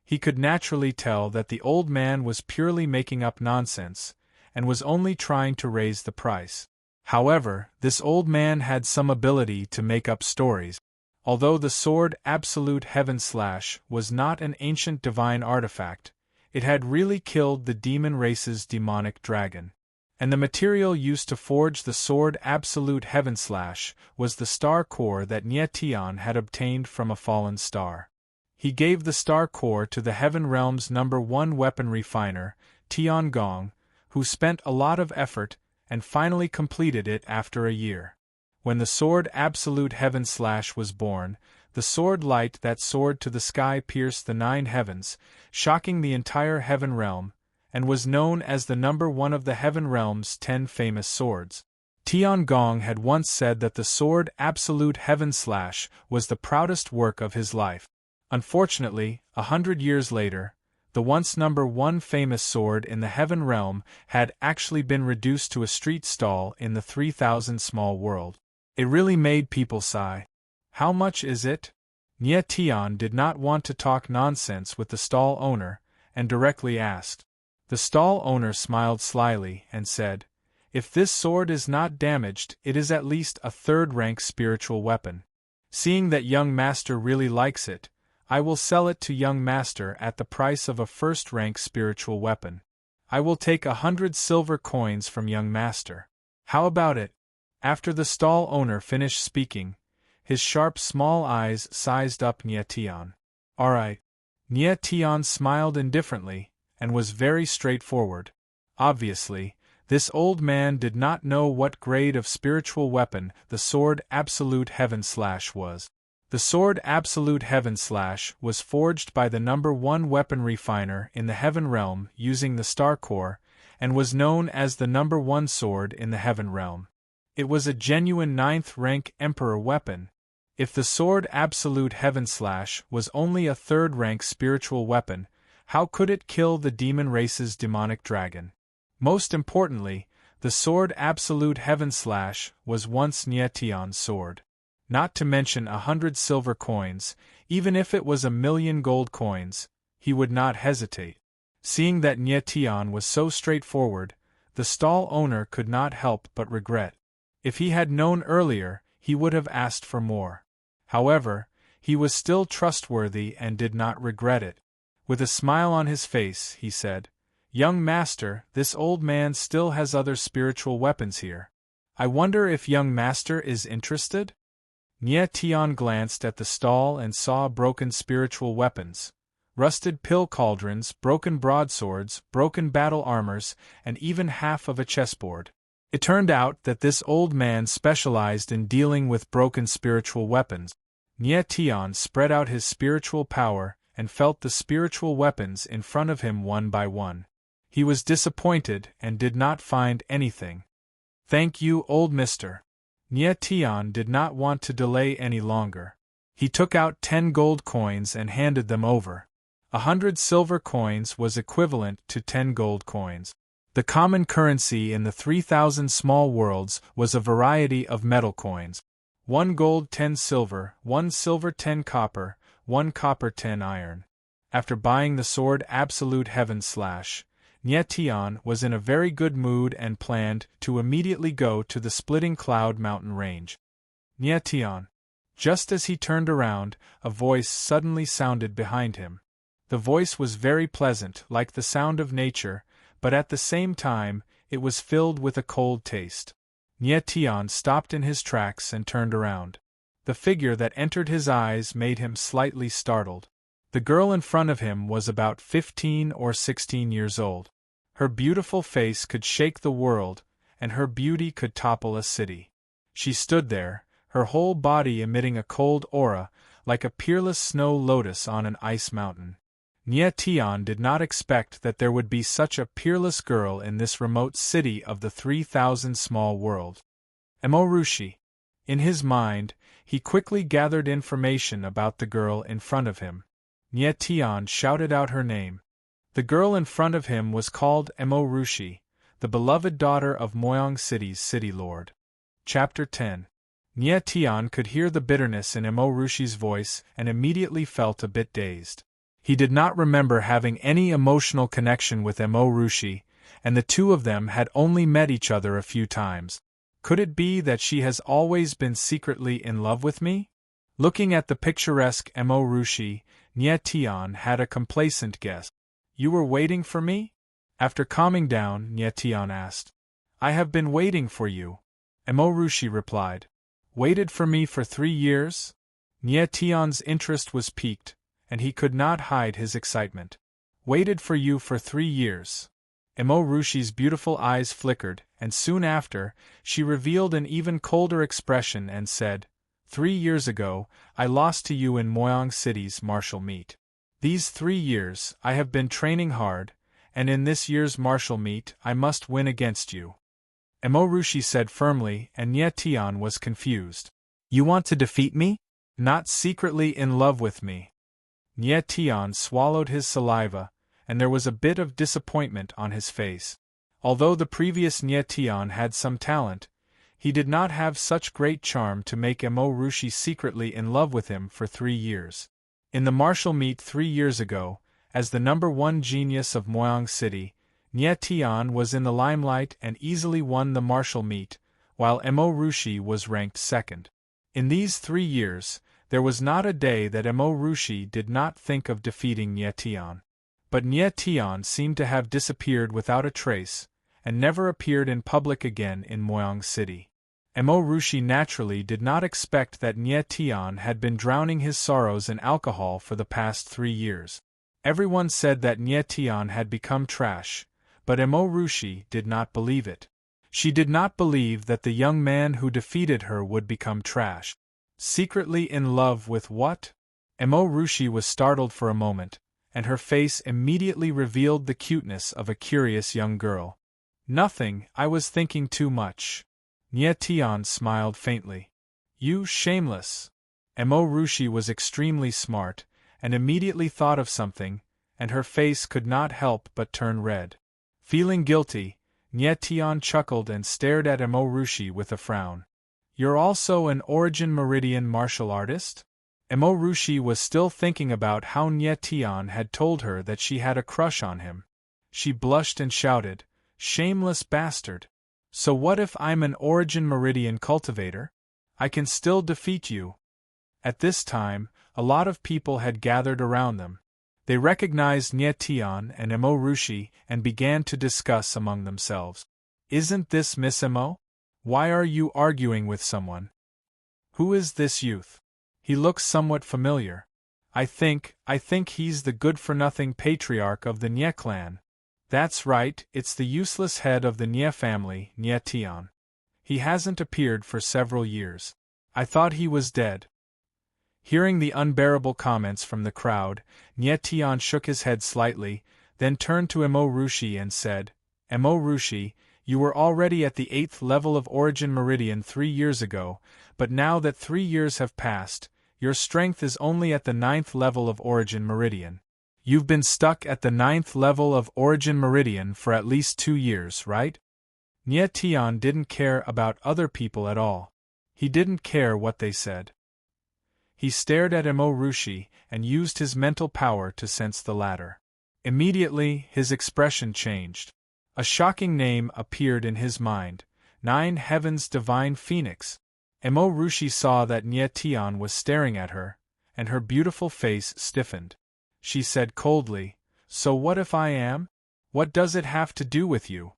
He could naturally tell that the old man was purely making up nonsense, and was only trying to raise the price. However, this old man had some ability to make up stories. Although the sword Absolute Heaven Slash was not an ancient divine artifact, it had really killed the demon race's demonic dragon. And the material used to forge the sword Absolute Heaven Slash was the star core that Nye Tian had obtained from a fallen star. He gave the star core to the Heaven Realm's #1 weapon refiner, Tian Gong, who spent a lot of effort and finally completed it after a year. When the sword Absolute Heaven Slash was born, the sword light that soared to the sky pierced the 9 heavens, shocking the entire Heaven Realm, and was known as the #1 of the Heaven Realm's 10 famous swords. Tian Gong had once said that the sword Absolute Heaven Slash was the proudest work of his life. Unfortunately, 100 years later, the once number one famous sword in the Heaven Realm had actually been reduced to a street stall in the 3000 small world. It really made people sigh. How much is it? Nie Tian did not want to talk nonsense with the stall owner, and directly asked. The stall owner smiled slyly and said, "If this sword is not damaged, it is at least a third-rank spiritual weapon. Seeing that young master really likes it, I will sell it to young master at the price of a first-rank spiritual weapon. I will take 100 silver coins from young master. How about it?" After the stall owner finished speaking, his sharp small eyes sized up Nie Tian. "All right." Nie Tian smiled indifferently, and was very straightforward. Obviously, this old man did not know what grade of spiritual weapon the sword Absolute Heaven Slash was. The sword Absolute Heaven Slash was forged by the number one weapon refiner in the Heaven Realm using the Star Core, and was known as the number one sword in the Heaven Realm. It was a genuine 9th rank Emperor weapon. If the sword Absolute Heaven Slash was only a 3rd rank spiritual weapon, how could it kill the demon race's demonic dragon? Most importantly, the sword Absolute Heaven Slash was once Nie Tian's sword. Not to mention 100 silver coins, even if it was 1,000,000 gold coins, he would not hesitate. Seeing that Nie Tian was so straightforward, the stall owner could not help but regret. If he had known earlier, he would have asked for more. However, he was still trustworthy and did not regret it. With a smile on his face, he said, "Young master, this old man still has other spiritual weapons here. I wonder if young master is interested?" Nie Tian glanced at the stall and saw broken spiritual weapons, rusted pill cauldrons, broken broadswords, broken battle armors, and even half of a chessboard. It turned out that this old man specialized in dealing with broken spiritual weapons. Nie Tian spread out his spiritual power and felt the spiritual weapons in front of him one by one. He was disappointed and did not find anything. "Thank you, old mister." Nie Tian did not want to delay any longer. He took out 10 gold coins and handed them over. 100 silver coins was equivalent to 10 gold coins. The common currency in the 3000 small worlds was a variety of metal coins. 1 gold 10 silver, 1 silver 10 copper, 1 copper 10 iron. After buying the sword Absolute Heaven Slash, Nie Tian was in a very good mood and planned to immediately go to the Splitting Cloud mountain range. Nie Tian. Just as he turned around, a voice suddenly sounded behind him. The voice was very pleasant, like the sound of nature, but at the same time, it was filled with a cold taste. Nie Tian stopped in his tracks and turned around. The figure that entered his eyes made him slightly startled. The girl in front of him was about 15 or 16 years old. Her beautiful face could shake the world, and her beauty could topple a city. She stood there, her whole body emitting a cold aura, like a peerless snow lotus on an ice mountain. Nie Tian did not expect that there would be such a peerless girl in this remote city of the 3000 small world. Emorushi. In his mind, he quickly gathered information about the girl in front of him. Nie Tian shouted out her name. The girl in front of him was called Emorushi, the beloved daughter of Moyang City's city lord. Chapter 10. Nie Tian could hear the bitterness in Emorushi's voice and immediately felt a bit dazed. He did not remember having any emotional connection with Emorushi, and the two of them had only met each other a few times. Could it be that she has always been secretly in love with me? Looking at the picturesque Emorushi, Nie Tian had a complacent guess. "You were waiting for me?" After calming down, Nie Tian asked. "I have been waiting for you," Emorushi replied. "Waited for me for 3 years?" Nie Tian's interest was piqued, and he could not hide his excitement. "Waited for you for 3 years." Emorushi's beautiful eyes flickered, and soon after, she revealed an even colder expression and said, 3 years ago, I lost to you in Moyang City's martial meet. These 3 years, I have been training hard, and in this year's martial meet, I must win against you." Emorushi said firmly, and Nye Tian was confused. You want to defeat me? Not secretly in love with me. Nye Tian swallowed his saliva, and there was a bit of disappointment on his face. Although the previous Nye Tian had some talent, he did not have such great charm to make Emorushi secretly in love with him for 3 years. In the martial meet 3 years ago, as the #1 genius of Moyang City, Nye Tian was in the limelight and easily won the martial meet, while Emorushi was ranked second. In these 3 years, there was not a day that Emorushi did not think of defeating Nye Tian. But Nye Tian seemed to have disappeared without a trace, and never appeared in public again in Moyang City. Emorushi naturally did not expect that Nye Tian had been drowning his sorrows in alcohol for the past 3 years. Everyone said that Nye Tian had become trash, but Emorushi did not believe it. She did not believe that the young man who defeated her would become trash. Secretly in love with what? Emorushi was startled for a moment, and her face immediately revealed the cuteness of a curious young girl. Nothing, I was thinking too much. Nye Tian smiled faintly. You shameless. Emorushi was extremely smart, and immediately thought of something, and her face could not help but turn red. Feeling guilty, Nye Tian chuckled and stared at Emorushi with a frown. You're also an Origin Meridian martial artist? Emorushi was still thinking about how Nye Tian had told her that she had a crush on him. She blushed and shouted, Shameless bastard! So what if I'm an Origin Meridian cultivator? I can still defeat you. At this time, a lot of people had gathered around them. They recognized Nye Tian and Emorushi and began to discuss among themselves. Isn't this Miss Emo? Why are you arguing with someone? Who is this youth? He looks somewhat familiar. I think he's the good-for-nothing patriarch of the Nye clan. That's right, it's the useless head of the Nye family, Nye Tian. He hasn't appeared for several years. I thought he was dead. Hearing the unbearable comments from the crowd, Nye Tian shook his head slightly, then turned to Emorushi and said, Emorushi, you were already at the 8th level of Origin Meridian 3 years ago, but now that 3 years have passed, your strength is only at the 9th level of Origin Meridian. You've been stuck at the 9th level of Origin Meridian for at least 2 years, right? Nye Tian didn't care about other people at all. He didn't care what they said. He stared at Emorushi and used his mental power to sense the latter. Immediately, his expression changed. A shocking name appeared in his mind, 9 Heaven's Divine Phoenix. Emorushi saw that Nye Tian was staring at her, and her beautiful face stiffened. She said coldly, So what if I am? What does it have to do with you?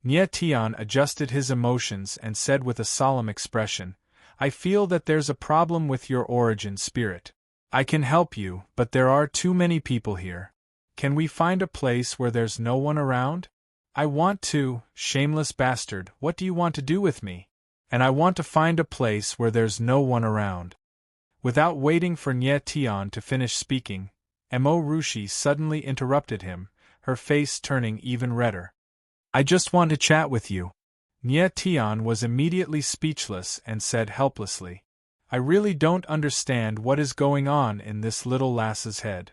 Nye Tian adjusted his emotions and said with a solemn expression, I feel that there's a problem with your origin spirit. I can help you, but there are too many people here. Can we find a place where there's no one around? I want to, shameless bastard, what do you want to do with me? And I want to find a place where there's no one around. Without waiting for Nye Tian to finish speaking, Emorushi suddenly interrupted him, her face turning even redder. I just want to chat with you. Nye Tian was immediately speechless and said helplessly, I really don't understand what is going on in this little lass's head.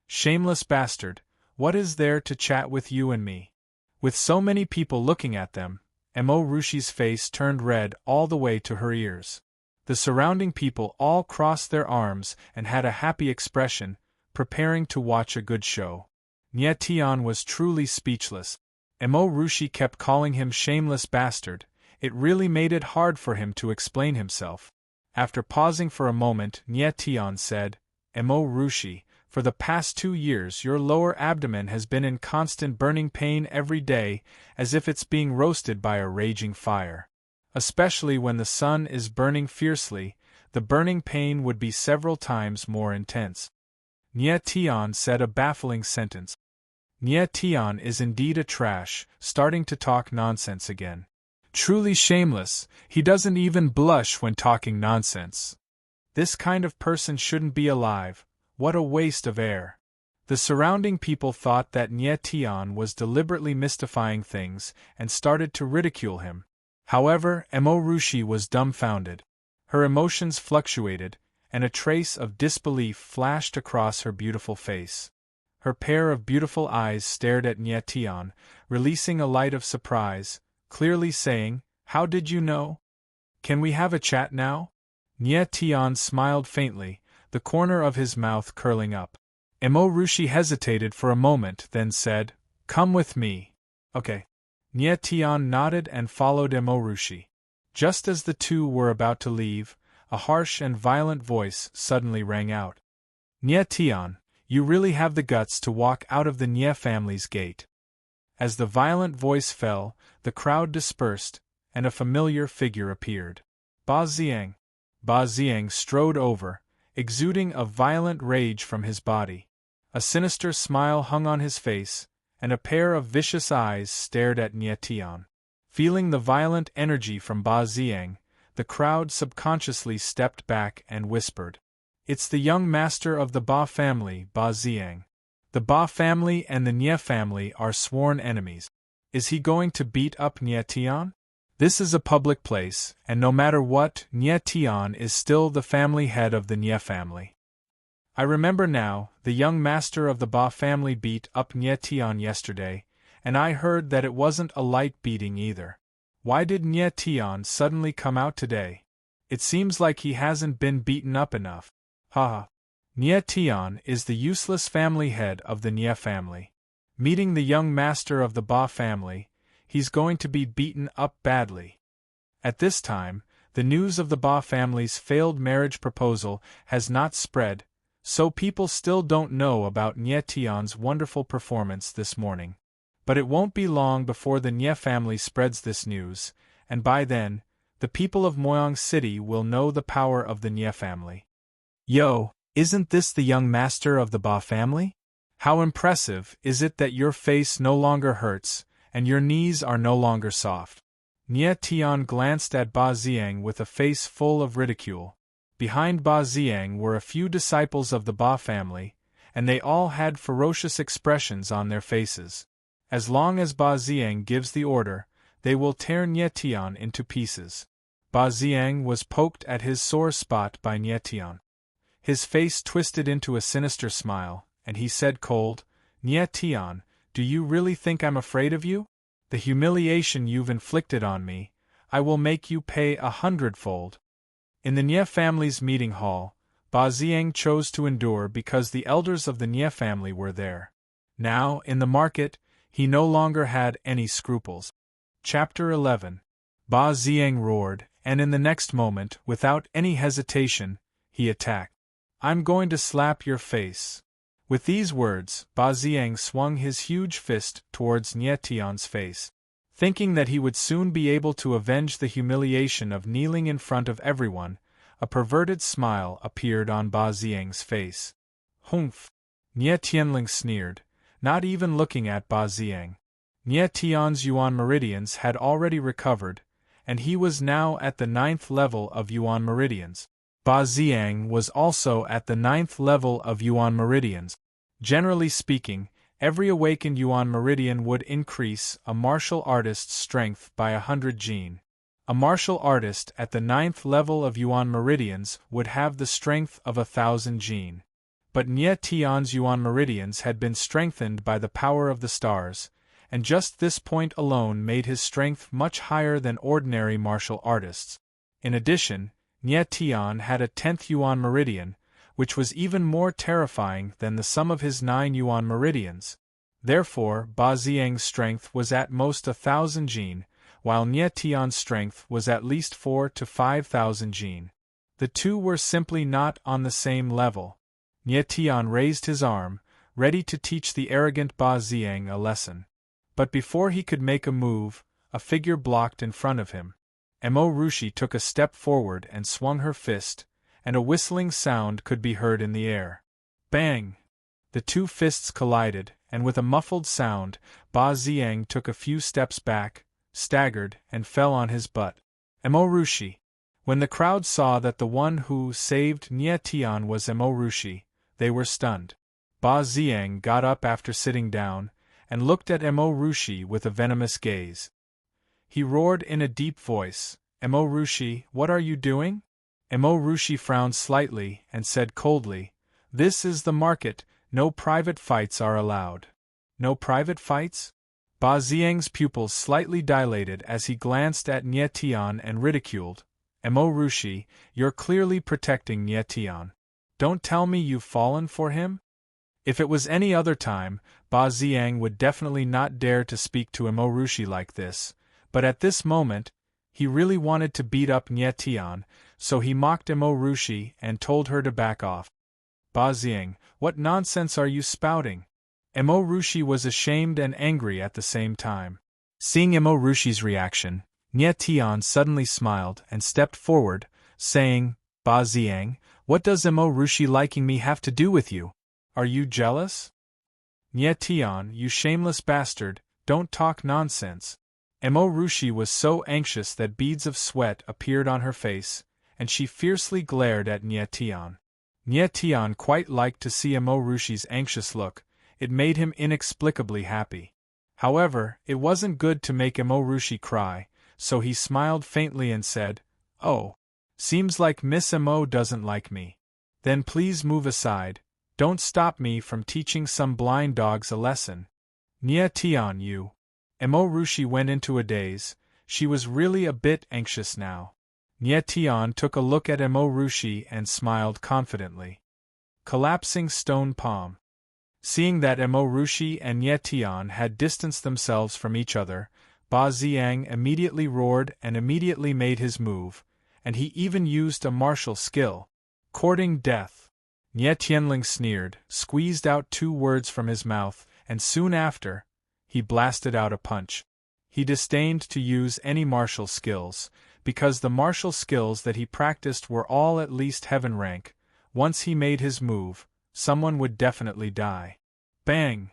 Shameless bastard, what is there to chat with you and me? With so many people looking at them, Emorushi's face turned red all the way to her ears. The surrounding people all crossed their arms and had a happy expression, preparing to watch a good show. Nye Tian was truly speechless. Emorushi kept calling him shameless bastard. It really made it hard for him to explain himself. After pausing for a moment, Nye Tian said, Emorushi, for the past 2 years your lower abdomen has been in constant burning pain every day, as if it's being roasted by a raging fire. Especially when the sun is burning fiercely, the burning pain would be several times more intense. Nye Tian said a baffling sentence. Nye Tian is indeed a trash, starting to talk nonsense again. Truly shameless, he doesn't even blush when talking nonsense. This kind of person shouldn't be alive, what a waste of air. The surrounding people thought that Nye Tian was deliberately mystifying things and started to ridicule him, However, Emorushi was dumbfounded. Her emotions fluctuated, and a trace of disbelief flashed across her beautiful face. Her pair of beautiful eyes stared at Nyetian, releasing a light of surprise, clearly saying, "How did you know? Can we have a chat now?" Nyetian smiled faintly, the corner of his mouth curling up. Emorushi hesitated for a moment, then said, "Come with me." "Okay." Nyetian nodded and followed Emorushi. Just as the two were about to leave, a harsh and violent voice suddenly rang out. "Nyetian, you really have the guts to walk out of the Nye family's gate." As the violent voice fell, the crowd dispersed, and a familiar figure appeared. Ba Ziang. Ba Ziang strode over, exuding a violent rage from his body. A sinister smile hung on his face, and a pair of vicious eyes stared at Nyetian. Feeling the violent energy from Ba Ziang, the crowd subconsciously stepped back and whispered, "It's the young master of the Ba family, Ba Ziang. The Ba family and the Nye family are sworn enemies. Is he going to beat up Nyetian? This is a public place, and no matter what, Nyetian is still the family head of the Nye family. I remember now, the young master of the Ba family beat up Nyetian yesterday, and I heard that it wasn't a light beating either. Why did Nyetian suddenly come out today? It seems like he hasn't been beaten up enough. Haha. Nyetian is the useless family head of the Nye family. Meeting the young master of the Ba family, he's going to be beaten up badly." At this time, the news of the Ba family's failed marriage proposal has not spread, so people still don't know about Nyetian's wonderful performance this morning. But it won't be long before the Nye family spreads this news, and by then, the people of Moyang City will know the power of the Nye family. "Yo, isn't this the young master of the Ba family? How impressive is it that your face no longer hurts, and your knees are no longer soft?" Nyetian glanced at Ba Ziang with a face full of ridicule. Behind Ba Ziang were a few disciples of the Ba family, and they all had ferocious expressions on their faces. As long as Ba Ziang gives the order, they will tear Nyetian into pieces. Ba Ziang was poked at his sore spot by Nyetian. His face twisted into a sinister smile, and he said cold, "Nyetian, do you really think I'm afraid of you? The humiliation you've inflicted on me, I will make you pay 100-fold. In the Nye family's meeting hall, Ba Ziang chose to endure because the elders of the Nye family were there. Now, in the market, he no longer had any scruples. Chapter 11. Ba Ziang roared, and in the next moment, without any hesitation, he attacked. "I'm going to slap your face." With these words, Ba Ziang swung his huge fist towards Nyetian's face. Thinking that he would soon be able to avenge the humiliation of kneeling in front of everyone, a perverted smile appeared on Ba Ziang's face. "Humph!" Nye Tianling sneered, not even looking at Ba Ziang. Nye Tian's Yuan meridians had already recovered, and he was now at the 9th level of Yuan meridians. Ba Ziang was also at the 9th level of Yuan meridians. Generally speaking, every awakened Yuan meridian would increase a martial artist's strength by 100 jin. A martial artist at the 9th level of Yuan meridians would have the strength of 1,000 jin. But Nye Tian's Yuan meridians had been strengthened by the power of the stars, and just this point alone made his strength much higher than ordinary martial artists. In addition, Nye Tian had a 10th Yuan meridian, which was even more terrifying than the sum of his 9 Yuan meridians. Therefore, Ba Ziang's strength was at most 1,000 jin, while Nye Tian's strength was at least 4 to 5,000 jin. The two were simply not on the same level. Nye Tian raised his arm, ready to teach the arrogant Ba Ziang a lesson. But before he could make a move, a figure blocked in front of him. Emorushi took a step forward and swung her fist, and a whistling sound could be heard in the air. Bang! The two fists collided, and with a muffled sound, Ba Ziang took a few steps back, staggered, and fell on his butt. Emorushi! When the crowd saw that the one who saved Nye Tian was Emorushi, they were stunned. Ba Ziang got up after sitting down, and looked at Emorushi with a venomous gaze. He roared in a deep voice, "Emo Rushi, what are you doing?" Emo Rushi frowned slightly and said coldly, "This is the market, no private fights are allowed." "No private fights?" Ba Xiang's pupils slightly dilated as he glanced at Nie Tian and ridiculed, "Emo Rushi, you're clearly protecting Nie Tian. Don't tell me you've fallen for him?" If it was any other time, Ba Xiang would definitely not dare to speak to Emo Rushi like this, but at this moment, he really wanted to beat up Nie Tian, so he mocked Emo Rushi and told her to back off. "Ba Xiang, what nonsense are you spouting?" Emo Rushi was ashamed and angry at the same time. Seeing Emo Rushi's reaction, Nie Tian suddenly smiled and stepped forward, saying, "Ba Xiang, what does Emo Rushi liking me have to do with you? Are you jealous?" "Nie Tian, you shameless bastard, don't talk nonsense." Emo Rushi was so anxious that beads of sweat appeared on her face, and she fiercely glared at Nie Tian. Nie Tian quite liked to see Emo Rushi's anxious look, it made him inexplicably happy. However, it wasn't good to make Emo Rushi cry, so he smiled faintly and said, "Oh, seems like Miss Emo doesn't like me. Then please move aside, don't stop me from teaching some blind dogs a lesson." "Nie Tian, you." Emo Rushi went into a daze, she was really a bit anxious now. Nie Tian took a look at Emo Rushi and smiled confidently. Collapsing stone palm. Seeing that Emo Rushi and Nie Tian had distanced themselves from each other, Ba Xiang immediately roared and immediately made his move, and he even used a martial skill. Courting death. Nie Tianling sneered, squeezed out 2 words from his mouth, and soon after, he blasted out a punch. He disdained to use any martial skills, because the martial skills that he practiced were all at least heaven rank. Once he made his move, someone would definitely die. Bang!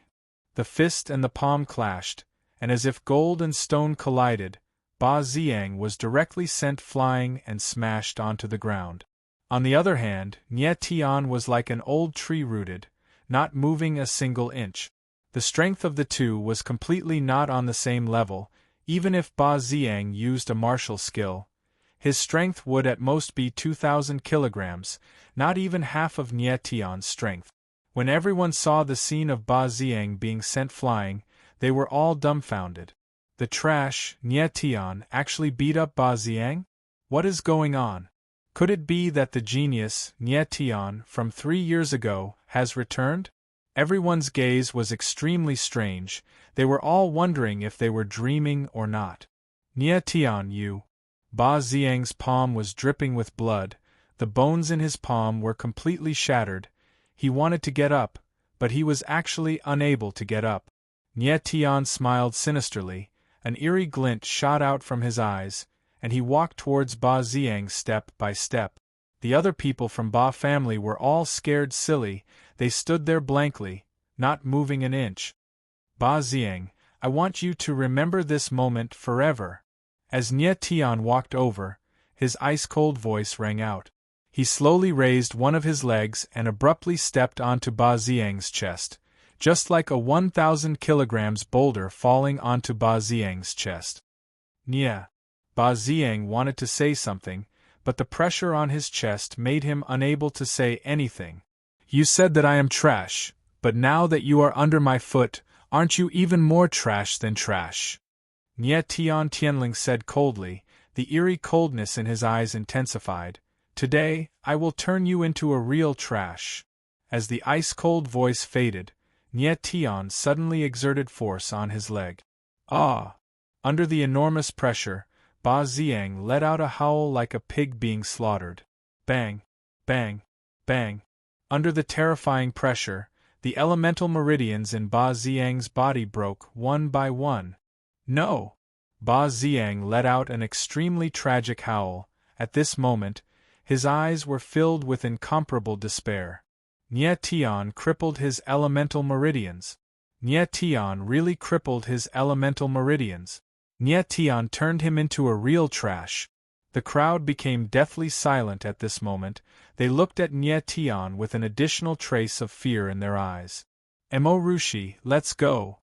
The fist and the palm clashed, and as if gold and stone collided, Ba Xiang was directly sent flying and smashed onto the ground. On the other hand, Nie Tian was like an old tree rooted, not moving a single inch. The strength of the two was completely not on the same level, even if Ba Xiang used a martial skill. His strength would at most be 2,000 kilograms, not even half of Nie Tian's strength. When everyone saw the scene of Ba Xiang being sent flying, they were all dumbfounded. The trash, Nie Tian, actually beat up Ba Xiang? What is going on? Could it be that the genius, Nie Tian, from 3 years ago, has returned? Everyone's gaze was extremely strange, they were all wondering if they were dreaming or not. Nie Tian, you. Ba Xiang's palm was dripping with blood, the bones in his palm were completely shattered. He wanted to get up, but he was actually unable to get up. Nie Tian smiled sinisterly, an eerie glint shot out from his eyes, and he walked towards Ba Xiang step by step. The other people from Ba family were all scared silly, they stood there blankly, not moving an inch. "Ba Xiang, I want you to remember this moment forever." As Nie Tian walked over, his ice-cold voice rang out. He slowly raised one of his legs and abruptly stepped onto Ba Xiang's chest, just like a 1,000 kilograms boulder falling onto Ba Xiang's chest. Nie. Ba Xiang wanted to say something, but the pressure on his chest made him unable to say anything. "You said that I am trash, but now that you are under my foot, aren't you even more trash than trash?" Nie Tianling said coldly, the eerie coldness in his eyes intensified. "Today, I will turn you into a real trash." As the ice-cold voice faded, Nie Tian suddenly exerted force on his leg. Ah! Under the enormous pressure, Ba Xiang let out a howl like a pig being slaughtered. Bang! Bang! Bang! Under the terrifying pressure, the elemental meridians in Ba Xiang's body broke one by one. No! Ba Xiang let out an extremely tragic howl. At this moment, his eyes were filled with incomparable despair. Nie Tian crippled his elemental meridians. Nie Tian really crippled his elemental meridians. Nie Tian turned him into a real trash. The crowd became deathly silent at this moment, they looked at Nie Tian with an additional trace of fear in their eyes. "Emo Rushi, let's go."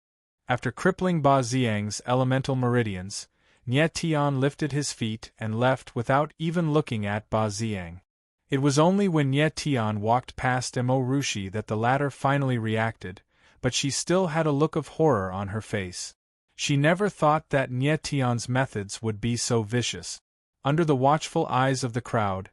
After crippling Ba Xiang's elemental meridians, Nie Tian lifted his feet and left without even looking at Ba Xiang. It was only when Nie Tian walked past Mo Rushi that the latter finally reacted, but she still had a look of horror on her face. She never thought that Nie Tian's methods would be so vicious. Under the watchful eyes of the crowd,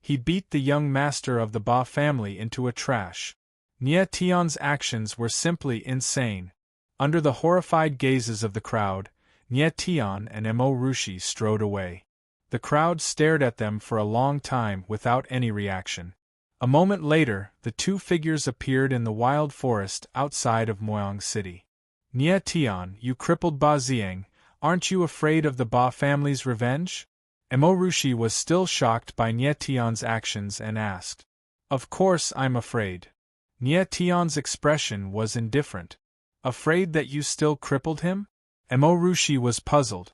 he beat the young master of the Ba family into a trash. Nie Tian's actions were simply insane. Under the horrified gazes of the crowd, Nie Tian and Mo Rushi strode away. The crowd stared at them for a long time without any reaction. A moment later, the two figures appeared in the wild forest outside of Moyang City. Nie Tian, you crippled Ba Xiang, aren't you afraid of the Ba family's revenge? Mo Rushi was still shocked by Nie Tian's actions and asked. Of course I'm afraid. Nie Tian's expression was indifferent. Afraid that you still crippled him? Mo Rushi was puzzled.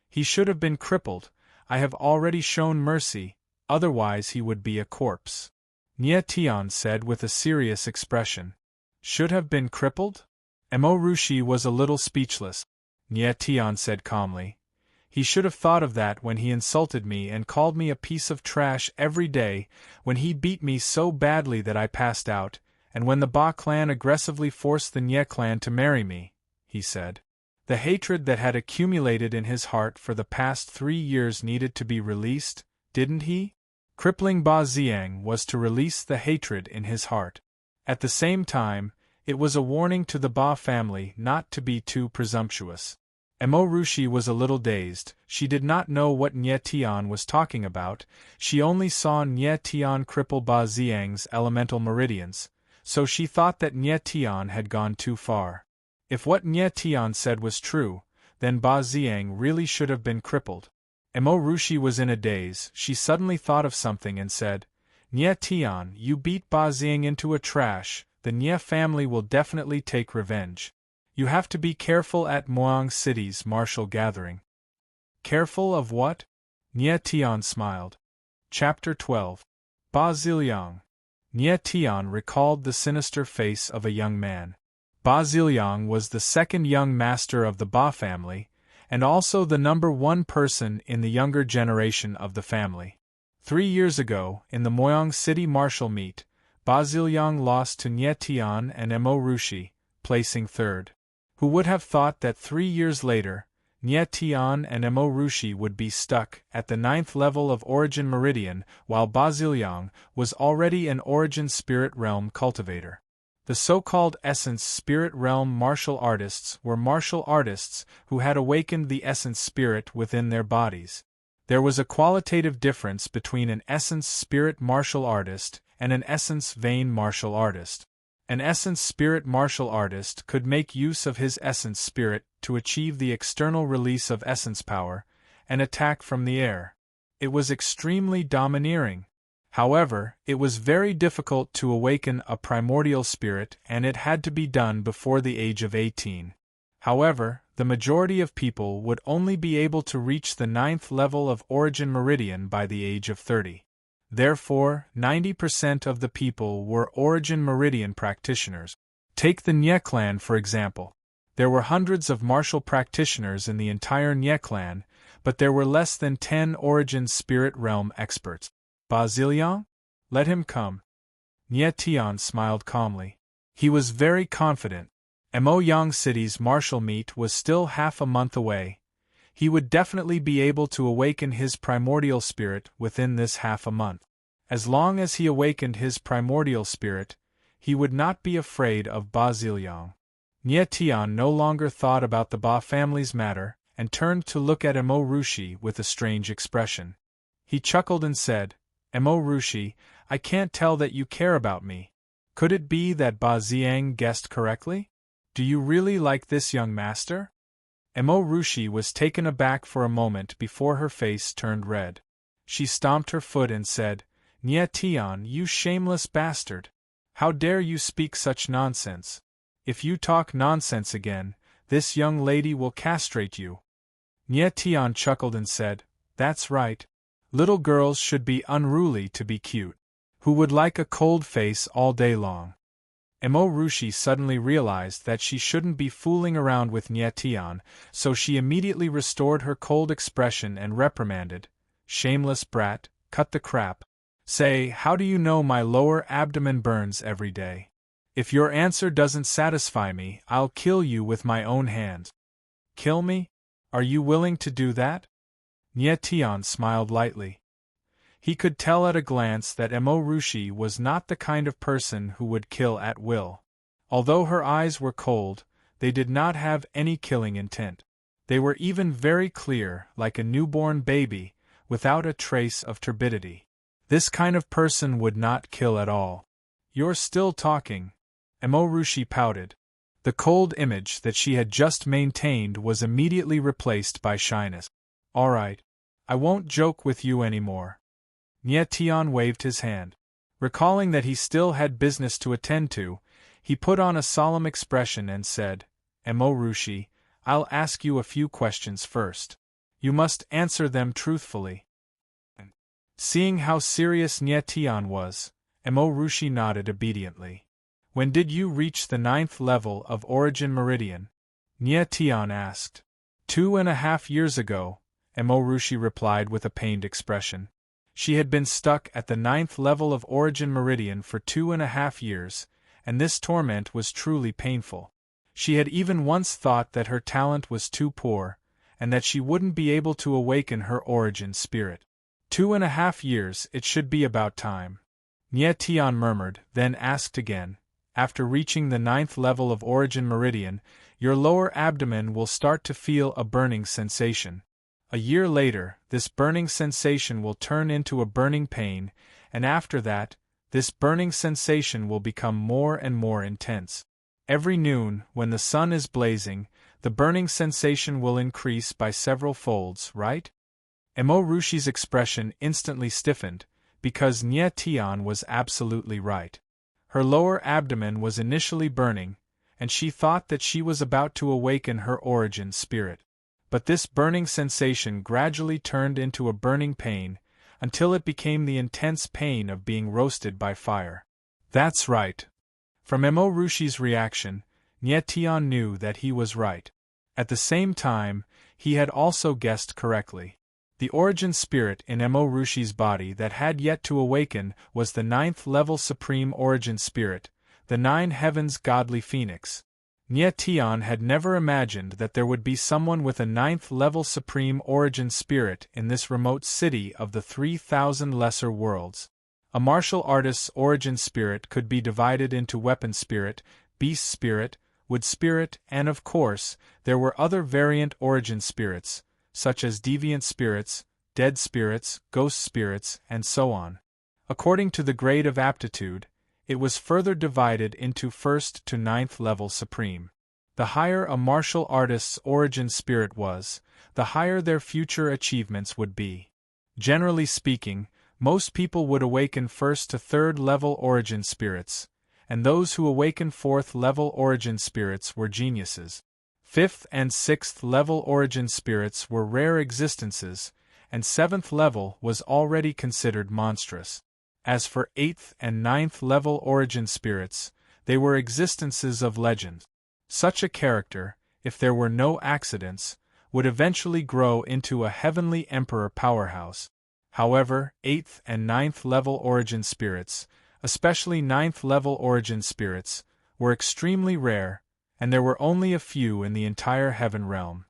He should have been crippled. I have already shown mercy, otherwise he would be a corpse. Nie Tian said with a serious expression. Should have been crippled? Mo Rushi was a little speechless. Nie Tian said calmly. He should have thought of that when he insulted me and called me a piece of trash every day, when he beat me so badly that I passed out, and when the Ba clan aggressively forced the Nie clan to marry me, he said. The hatred that had accumulated in his heart for the past 3 years needed to be released, didn't he? Crippling Ba Xiang was to release the hatred in his heart. At the same time, it was a warning to the Ba family not to be too presumptuous. Mo Rushi was a little dazed. She did not know what Nie Tian was talking about. She only saw Nie Tian cripple Ba Xiang's elemental meridians, so she thought that Nie Tian had gone too far. If what Nie Tian said was true, then Ba Xiang really should have been crippled. Mo Rushi was in a daze. She suddenly thought of something and said, Nie Tian, you beat Ba Xiang into a trash. The Nie family will definitely take revenge. You have to be careful at Moyang City's martial gathering. Careful of what? Nie Tian smiled. Chapter 12. Ba Ziliang. Nie Tian recalled the sinister face of a young man. Ba Ziliang was the second young master of the Ba family, and also the number 1 person in the younger generation of the family. 3 years ago, in the Moyang City martial meet, Ba Ziliang lost to Nie Tian and Mo Rushi, placing third. Who would have thought that 3 years later, Nie Tian and Mo Rushi would be stuck at the 9th level of Origin Meridian, while Ba Ziliang was already an Origin Spirit Realm cultivator. The so-called Essence Spirit Realm martial artists were martial artists who had awakened the Essence Spirit within their bodies. There was a qualitative difference between an Essence Spirit martial artist and an Essence Vein martial artist. An Essence Spirit martial artist could make use of his Essence Spirit to achieve the external release of Essence power and attack from the air. It was extremely domineering. However, it was very difficult to awaken a primordial spirit, and it had to be done before the age of 18. However, the majority of people would only be able to reach the 9th level of Origin Meridian by the age of 30. Therefore, 90% of the people were Origin Meridian practitioners. Take the Nie clan for example. There were hundreds of martial practitioners in the entire Nie clan, but there were less than 10 Origin Spirit Realm experts. Ba Ziliang? Let him come. Nie Tian smiled calmly. He was very confident. Moyang City's martial meet was still half a month away. He would definitely be able to awaken his primordial spirit within this half a month. As long as he awakened his primordial spirit, he would not be afraid of Ba Ziliang. Nie Tian no longer thought about the Ba family's matter, and turned to look at Mo Rushi with a strange expression. He chuckled and said, Mo Rushi, I can't tell that you care about me. Could it be that Ba Xiang guessed correctly? Do you really like this young master? Mo Rushi was taken aback for a moment before her face turned red. She stomped her foot and said, Nie Tian, you shameless bastard! How dare you speak such nonsense? If you talk nonsense again, this young lady will castrate you. Nie Tian chuckled and said, That's right. Little girls should be unruly to be cute. Who would like a cold face all day long? Rushi suddenly realized that she shouldn't be fooling around with Nyetian, so she immediately restored her cold expression and reprimanded, "Shameless brat, cut the crap. Say, how do you know my lower abdomen burns every day? If your answer doesn't satisfy me, I'll kill you with my own hands." "Kill me? Are you willing to do that?" Nyetian smiled lightly. He could tell at a glance that Rushi was not the kind of person who would kill at will. Although her eyes were cold, they did not have any killing intent. They were even very clear, like a newborn baby, without a trace of turbidity. This kind of person would not kill at all. "You're still talking." Rushi pouted. The cold image that she had just maintained was immediately replaced by shyness. "All right. I won't joke with you anymore." Nyetian waved his hand. Recalling that he still had business to attend to, he put on a solemn expression and said, "Rushi, I'll ask you a few questions first. You must answer them truthfully." Seeing how serious Nyetian was, Rushi nodded obediently. "When did you reach the 9th level of Origin Meridian?" Nyetian asked. 2.5 years ago, Rushi replied with a pained expression. She had been stuck at the 9th level of Origin Meridian for 2.5 years, and this torment was truly painful. She had even once thought that her talent was too poor, and that she wouldn't be able to awaken her origin spirit. 2.5 years, it should be about time. Nyetian murmured, then asked again, "After reaching the 9th level of Origin Meridian, your lower abdomen will start to feel a burning sensation. A year later, this burning sensation will turn into a burning pain, and after that, this burning sensation will become more and more intense. Every noon, when the sun is blazing, the burning sensation will increase by several folds, right?" Rushi's expression instantly stiffened, because Nyetian was absolutely right. Her lower abdomen was initially burning, and she thought that she was about to awaken her origin spirit. But this burning sensation gradually turned into a burning pain, until it became the intense pain of being roasted by fire. "That's right." From Rushi's reaction, Nyetian knew that he was right. At the same time, he had also guessed correctly. The origin spirit in Rushi's body that had yet to awaken was the 9th level supreme origin spirit, the 9 heavens godly phoenix. Nyetian had never imagined that there would be someone with a 9th level supreme origin spirit in this remote city of the 3,000 lesser worlds. A martial artist's origin spirit could be divided into weapon spirit, beast spirit, wood spirit, and of course, there were other variant origin spirits, such as deviant spirits, dead spirits, ghost spirits, and so on. According to the grade of aptitude, it was further divided into 1st to 9th level supreme. The higher a martial artist's origin spirit was, the higher their future achievements would be. Generally speaking, most people would awaken 1st to 3rd level origin spirits, and those who awaken 4th level origin spirits were geniuses. 5th and 6th level origin spirits were rare existences, and 7th level was already considered monstrous. As for 8th and 9th level origin spirits, they were existences of legend. Such a character, if there were no accidents, would eventually grow into a heavenly emperor powerhouse. However, 8th and 9th level origin spirits, especially 9th level origin spirits, were extremely rare, and there were only a few in the entire heaven realm.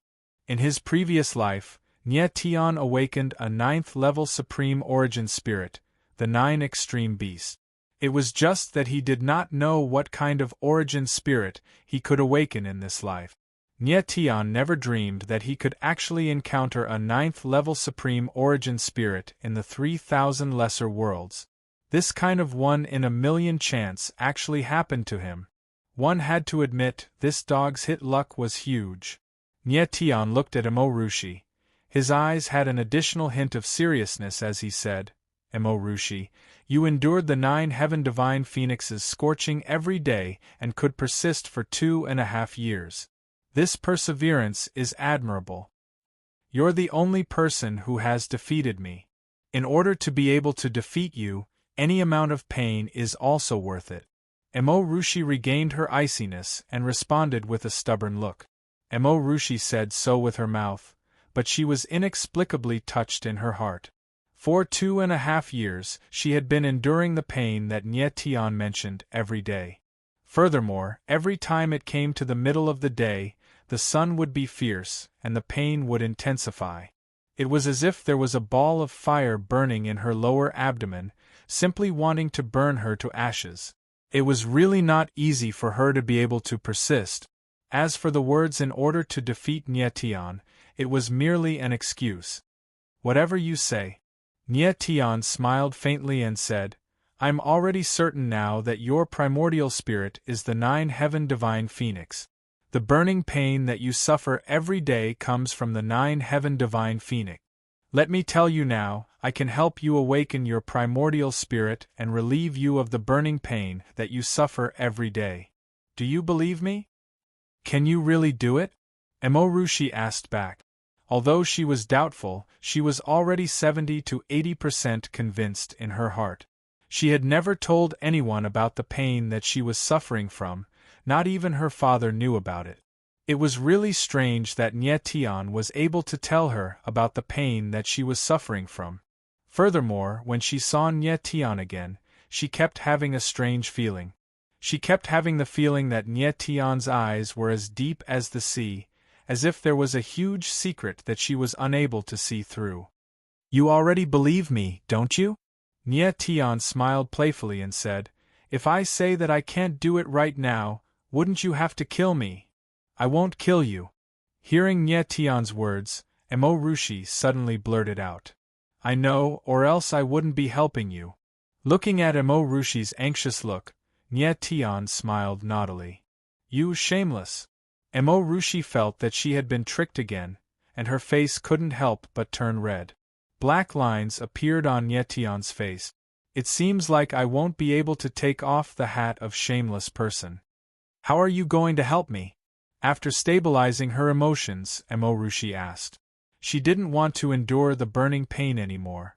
In his previous life, Nyetian awakened a 9th level supreme origin spirit, the 9 extreme beast. It was just that he did not know what kind of origin spirit he could awaken in this life. Nyetian never dreamed that he could actually encounter a 9th level supreme origin spirit in the 3,000 lesser worlds. This kind of 1-in-a-million chance actually happened to him. One had to admit this dog's hit luck was huge. Nyetian looked at Rushi. His eyes had an additional hint of seriousness as he said, "Rushi, you endured the 9 heaven divine phoenixes scorching every day and could persist for 2.5 years. This perseverance is admirable. You're the only person who has defeated me. In order to be able to defeat you, any amount of pain is also worth it. Rushi regained her iciness and responded with a stubborn look. Rushi said so with her mouth, but she was inexplicably touched in her heart. For 2.5 years, she had been enduring the pain that Nye Tian mentioned every day. Furthermore, every time it came to the middle of the day, the sun would be fierce, and the pain would intensify. It was as if there was a ball of fire burning in her lower abdomen, simply wanting to burn her to ashes. It was really not easy for her to be able to persist. As for the words in order to defeat Nye Tian, it was merely an excuse. Whatever you say. Nye Tian smiled faintly and said, I'm already certain now that your primordial spirit is the 9-heaven divine phoenix. The burning pain that you suffer every day comes from the 9-heaven divine phoenix. Let me tell you now, I can help you awaken your primordial spirit and relieve you of the burning pain that you suffer every day. Do you believe me? Can you really do it? Rushi asked back. Although she was doubtful, she was already 70 to 80% convinced in her heart. She had never told anyone about the pain that she was suffering from, not even her father knew about it. It was really strange that Nye Tian was able to tell her about the pain that she was suffering from. Furthermore, when she saw Nye Tian again, she kept having a strange feeling. She kept having the feeling that Nye Tian's eyes were as deep as the sea, as if there was a huge secret that she was unable to see through. You already believe me, don't you? Nye Tian smiled playfully and said, If I say that I can't do it right now, wouldn't you have to kill me? I won't kill you. Hearing Nye Tian's words, Rushi suddenly blurted out. I know, or else I wouldn't be helping you. Looking at Rushi's anxious look, Nye Tian smiled naughtily. You shameless. Rushi felt that she had been tricked again, and her face couldn't help but turn red. Black lines appeared on Nye Tian's face. It seems like I won't be able to take off the hat of shameless person. How are you going to help me? After stabilizing her emotions, Rushi asked. She didn't want to endure the burning pain anymore.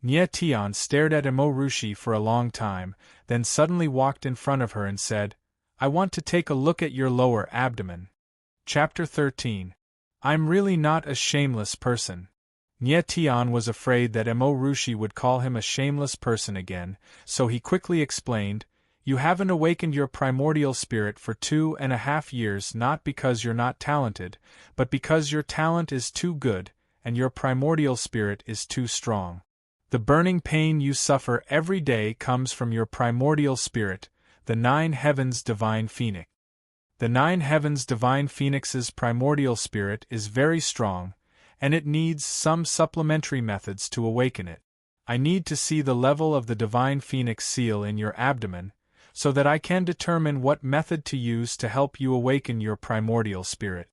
Nye Tian stared at Rushi for a long time, then suddenly walked in front of her and said, I want to take a look at your lower abdomen. Chapter 13. I'm really not a shameless person. Nye Tian was afraid that Rushi would call him a shameless person again, so he quickly explained, You haven't awakened your primordial spirit for 2.5 years not because you're not talented, but because your talent is too good, and your primordial spirit is too strong. The burning pain you suffer every day comes from your primordial spirit, the 9 heavens divine phoenix. The 9 heavens divine phoenix's primordial spirit is very strong, and it needs some supplementary methods to awaken it. I need to see the level of the divine phoenix seal in your abdomen, so that I can determine what method to use to help you awaken your primordial spirit.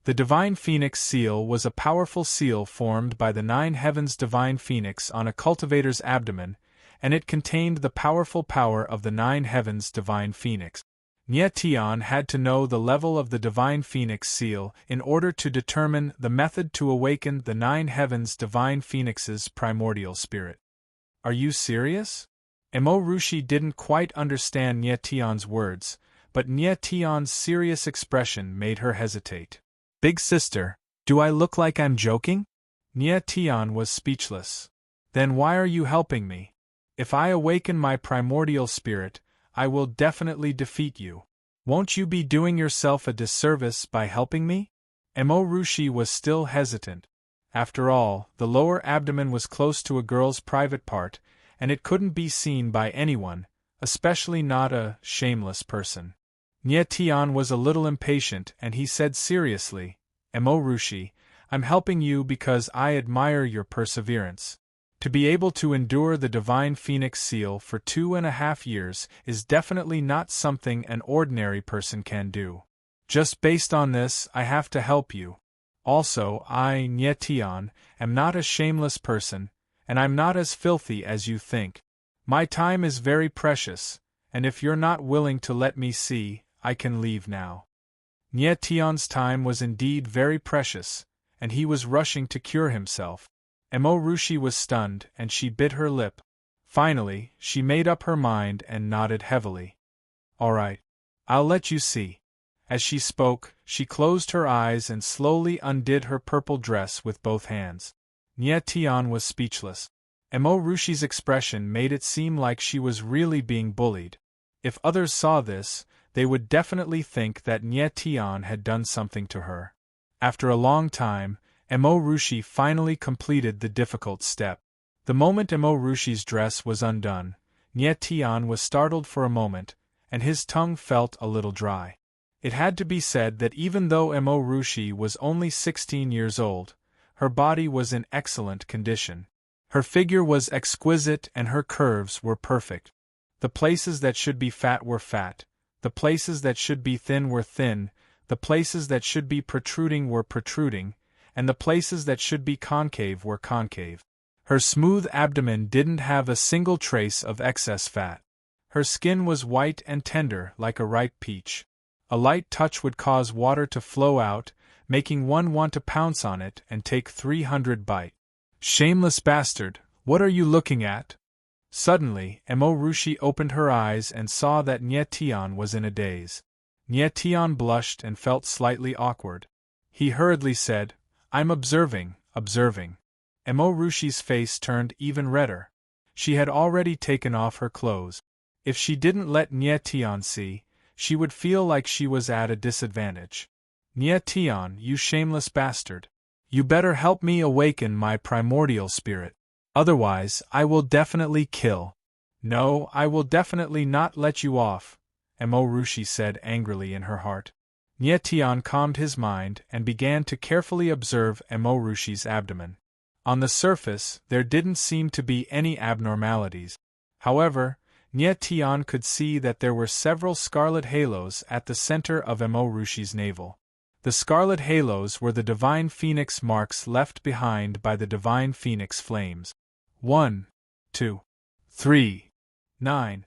The divine phoenix seal was a powerful seal formed by the 9 heavens divine phoenix on a cultivator's abdomen, and it contained the powerful power of the 9 heavens divine phoenix. Nye Tian had to know the level of the divine phoenix seal in order to determine the method to awaken the 9 heavens divine phoenix's primordial spirit. Are you serious? Rushi didn't quite understand Nye Tian's words, but Nye Tian's serious expression made her hesitate. Big sister, do I look like I'm joking? Nye Tian was speechless. Then why are you helping me? If I awaken my primordial spirit, I will definitely defeat you. Won't you be doing yourself a disservice by helping me? Rushi was still hesitant. After all, the lower abdomen was close to a girl's private part, and it couldn't be seen by anyone, especially not a shameless person. Nye Tian was a little impatient and he said seriously, Rushi, I'm helping you because I admire your perseverance. To be able to endure the divine phoenix seal for 2.5 years is definitely not something an ordinary person can do. Just based on this, I have to help you. Also, I, Nye Tian, am not a shameless person, and I'm not as filthy as you think. My time is very precious, and if you're not willing to let me see, I can leave now. Nye Tian's time was indeed very precious, and he was rushing to cure himself. Rushi was stunned, and she bit her lip. Finally, she made up her mind and nodded heavily. All right. I'll let you see. As she spoke, she closed her eyes and slowly undid her purple dress with both hands. Nye Tian was speechless. Mo Rushi's expression made it seem like she was really being bullied. If others saw this, they would definitely think that Nye Tian had done something to her. After a long time, Mo Rushi finally completed the difficult step. The moment Mo Rushi's dress was undone, Nye Tian was startled for a moment, and his tongue felt a little dry. It had to be said that even though Mo Rushi was only 16 years old, her body was in excellent condition. Her figure was exquisite and her curves were perfect. The places that should be fat were fat, the places that should be thin were thin, the places that should be protruding were protruding, and the places that should be concave were concave. Her smooth abdomen didn't have a single trace of excess fat. Her skin was white and tender like a ripe peach. A light touch would cause water to flow out, making one want to pounce on it and take 300 bites. Shameless bastard, what are you looking at? Suddenly, Mo Rushi opened her eyes and saw that Nye Tian was in a daze. Nye Tian blushed and felt slightly awkward. He hurriedly said, I'm observing. Mo Rushi's face turned even redder. She had already taken off her clothes. If she didn't let Nye Tian see, she would feel like she was at a disadvantage. Nye Tian, you shameless bastard. You better help me awaken my primordial spirit. Otherwise, I will definitely kill. No, I will definitely not let you off, Mo Rushi said angrily in her heart. Nye Tian calmed his mind and began to carefully observe Mo Rushi's abdomen. On the surface, there didn't seem to be any abnormalities. However, Nye Tian could see that there were several scarlet halos at the center of Mo Rushi's navel. The scarlet halos were the divine phoenix marks left behind by the divine phoenix flames. 1, 2, 3, 9.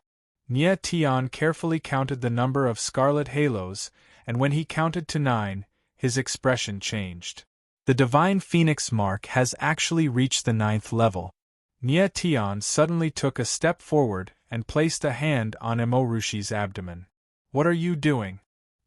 Nye Tian carefully counted the number of scarlet halos, and when he counted to 9, his expression changed. The divine phoenix mark has actually reached the 9th level. Nye Tian suddenly took a step forward and placed a hand on Mo Rushi's abdomen. What are you doing?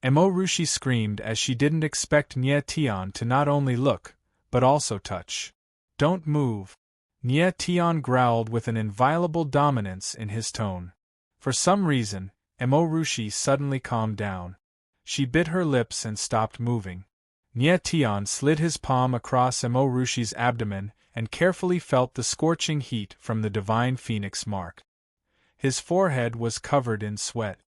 Mo Rushi screamed as she didn't expect Nye Tian to not only look, but also touch. Don't move. Nye Tian growled with an inviolable dominance in his tone. For some reason, Mo Rushi suddenly calmed down. She bit her lips and stopped moving. Nye Tian slid his palm across Mo Rushi's abdomen and carefully felt the scorching heat from the divine phoenix mark. His forehead was covered in sweat.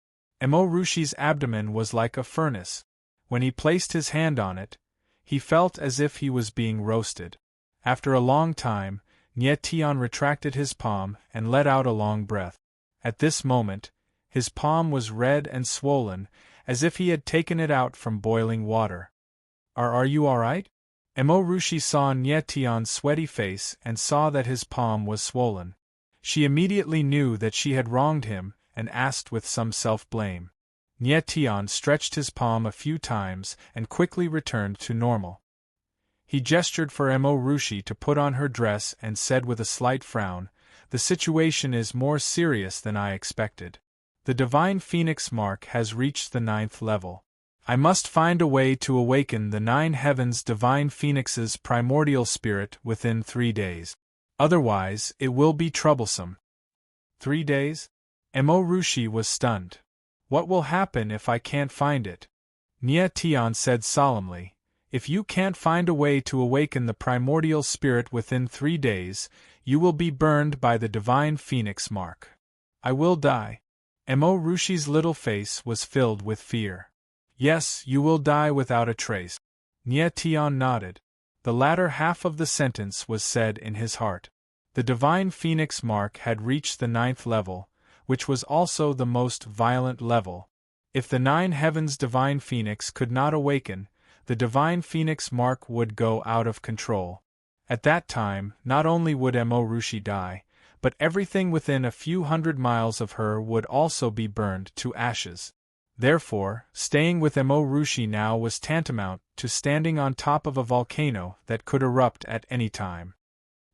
Mo Rushi's abdomen was like a furnace. When he placed his hand on it, he felt as if he was being roasted. After a long time, Nye Tian retracted his palm and let out a long breath. At this moment, his palm was red and swollen, as if he had taken it out from boiling water. Are you all right? Mo Rushi saw Nye Tian's sweaty face and saw that his palm was swollen. She immediately knew that she had wronged him and asked with some self-blame. Nye Tian stretched his palm a few times and quickly returned to normal. He gestured for Mo Rushi to put on her dress and said with a slight frown, The situation is more serious than I expected. The divine phoenix mark has reached the 9th level. I must find a way to awaken the 9 heavens' divine phoenix's primordial spirit within 3 days. Otherwise, it will be troublesome. 3 days? Mo Rushi was stunned. What will happen if I can't find it? Nye Tian said solemnly, If you can't find a way to awaken the primordial spirit within 3 days, you will be burned by the divine phoenix mark. I will die. Mo Rushi's little face was filled with fear. Yes, you will die without a trace. Nye Tian nodded. The latter half of the sentence was said in his heart. The divine phoenix mark had reached the 9th level, which was also the most violent level. If the 9 heavens' divine phoenix could not awaken, the divine phoenix mark would go out of control. At that time, not only would Mo Rushi die, but everything within a few hundred miles of her would also be burned to ashes. Therefore, staying with Mo Rushi now was tantamount to standing on top of a volcano that could erupt at any time.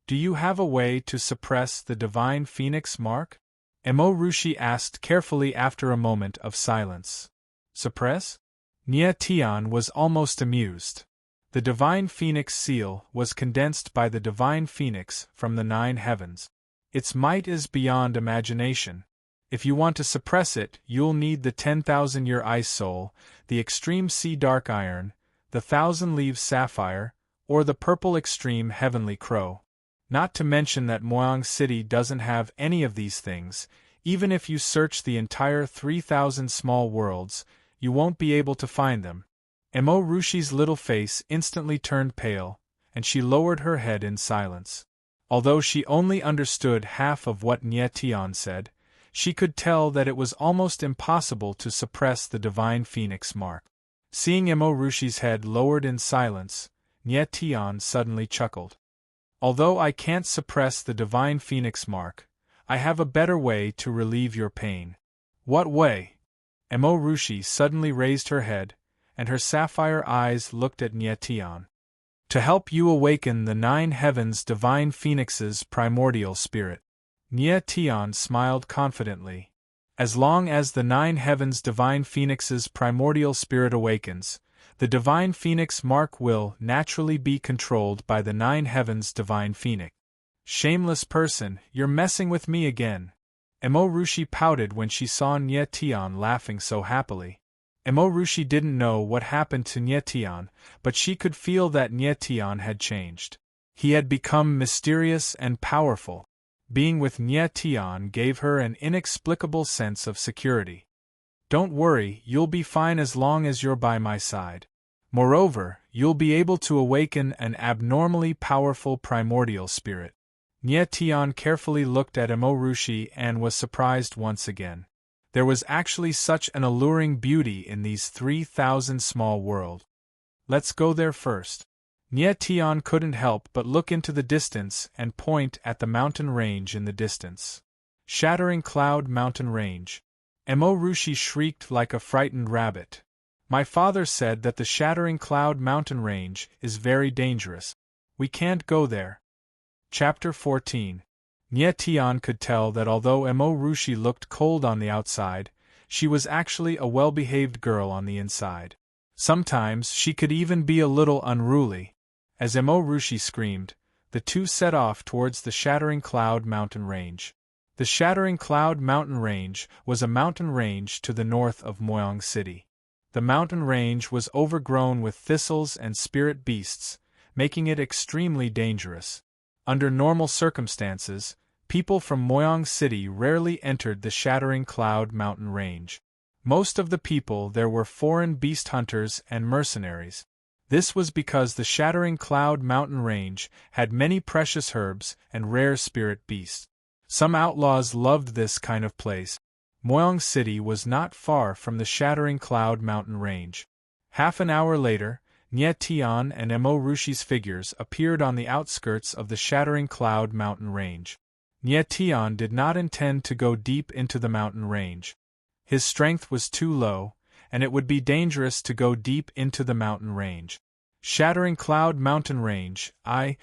Do you have a way to suppress the divine phoenix mark? Emorushi asked carefully after a moment of silence. Suppress? Nye Tian was almost amused. The divine phoenix seal was condensed by the divine phoenix from the 9 heavens. Its might is beyond imagination. If you want to suppress it, you'll need the 10,000-year ice soul, the extreme sea dark iron, the 1,000-leaves sapphire, or the purple extreme heavenly crow. Not to mention that Moyang City doesn't have any of these things. Even if you search the entire 3,000 small worlds, you won't be able to find them. Emorushi's little face instantly turned pale, and she lowered her head in silence. Although she only understood half of what Nye Tian said, she could tell that it was almost impossible to suppress the divine phoenix mark. Seeing Emorushi's head lowered in silence, Nye Tian suddenly chuckled. Although I can't suppress the divine phoenix mark, I have a better way to relieve your pain. What way? Emorushi suddenly raised her head, and her sapphire eyes looked at Nye Tian. To help you awaken the 9 heavens' divine phoenix's primordial spirit. Nye Tian smiled confidently. As long as the 9 heavens' divine phoenix's primordial spirit awakens, the divine phoenix mark will naturally be controlled by the 9 heavens' divine phoenix. Shameless person, you're messing with me again. Emorushi pouted when she saw Nye Tian laughing so happily. Emorushi didn't know what happened to Nye Tian, but she could feel that Nye Tian had changed. He had become mysterious and powerful. Being with Nye Tian gave her an inexplicable sense of security. Don't worry, you'll be fine as long as you're by my side. Moreover, you'll be able to awaken an abnormally powerful primordial spirit. Nye Tian carefully looked at Emorushi and was surprised once again. There was actually such an alluring beauty in these 3,000 small worlds. Let's go there first. Nye Tian couldn't help but look into the distance and point at the mountain range in the distance. Shattering Cloud Mountain Range. Emorushi shrieked like a frightened rabbit. My father said that the Shattering Cloud Mountain Range is very dangerous. We can't go there. Chapter 14. Nye Tian could tell that although Emorushi looked cold on the outside, she was actually a well-behaved girl on the inside. Sometimes she could even be a little unruly. As Emorushi screamed, the two set off towards the Shattering Cloud Mountain Range. The Shattering Cloud Mountain Range was a mountain range to the north of Moyang City. The mountain range was overgrown with thistles and spirit beasts, making it extremely dangerous. Under normal circumstances, people from Moyang City rarely entered the Shattering Cloud Mountain Range. Most of the people there were foreign beast hunters and mercenaries. This was because the Shattering Cloud Mountain Range had many precious herbs and rare spirit beasts. Some outlaws loved this kind of place. Moyang City was not far from the Shattering Cloud Mountain Range. Half an hour later, Nye Tian and Emorushi's figures appeared on the outskirts of the Shattering Cloud Mountain Range. Nye Tian did not intend to go deep into the mountain range. His strength was too low, and it would be dangerous to go deep into the mountain range. Shattering Cloud Mountain Range, Nye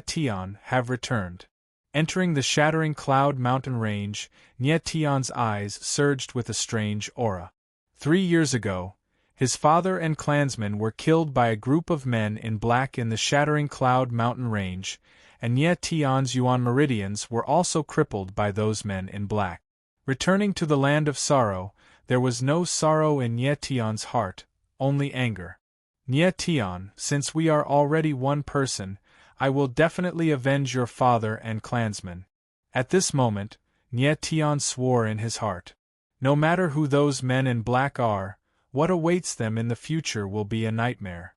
Tian, have returned. Entering the Shattering Cloud Mountain Range, Nye Tian's eyes surged with a strange aura. 3 years ago, his father and clansmen were killed by a group of men in black in the Shattering Cloud Mountain Range, and Nye Tian's Yuan meridians were also crippled by those men in black. Returning to the land of sorrow, there was no sorrow in Nye Tian's heart, only anger. Nye Tian, since we are already one person, I will definitely avenge your father and clansmen. At this moment, Nye Tian swore in his heart. No matter who those men in black are, what awaits them in the future will be a nightmare.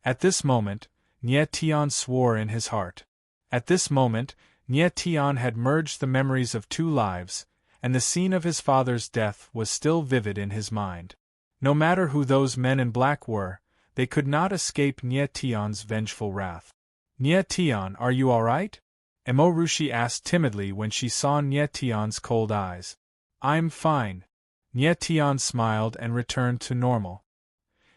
At this moment, Nye Tian swore in his heart. At this moment, Nye Tian had merged the memories of 2 lives, and the scene of his father's death was still vivid in his mind. No matter who those men in black were, they could not escape Nye Tian's vengeful wrath. Nye Tian, are you all right? Emorushi asked timidly when she saw Nye Tian's cold eyes. I'm fine. Nye Tian smiled and returned to normal.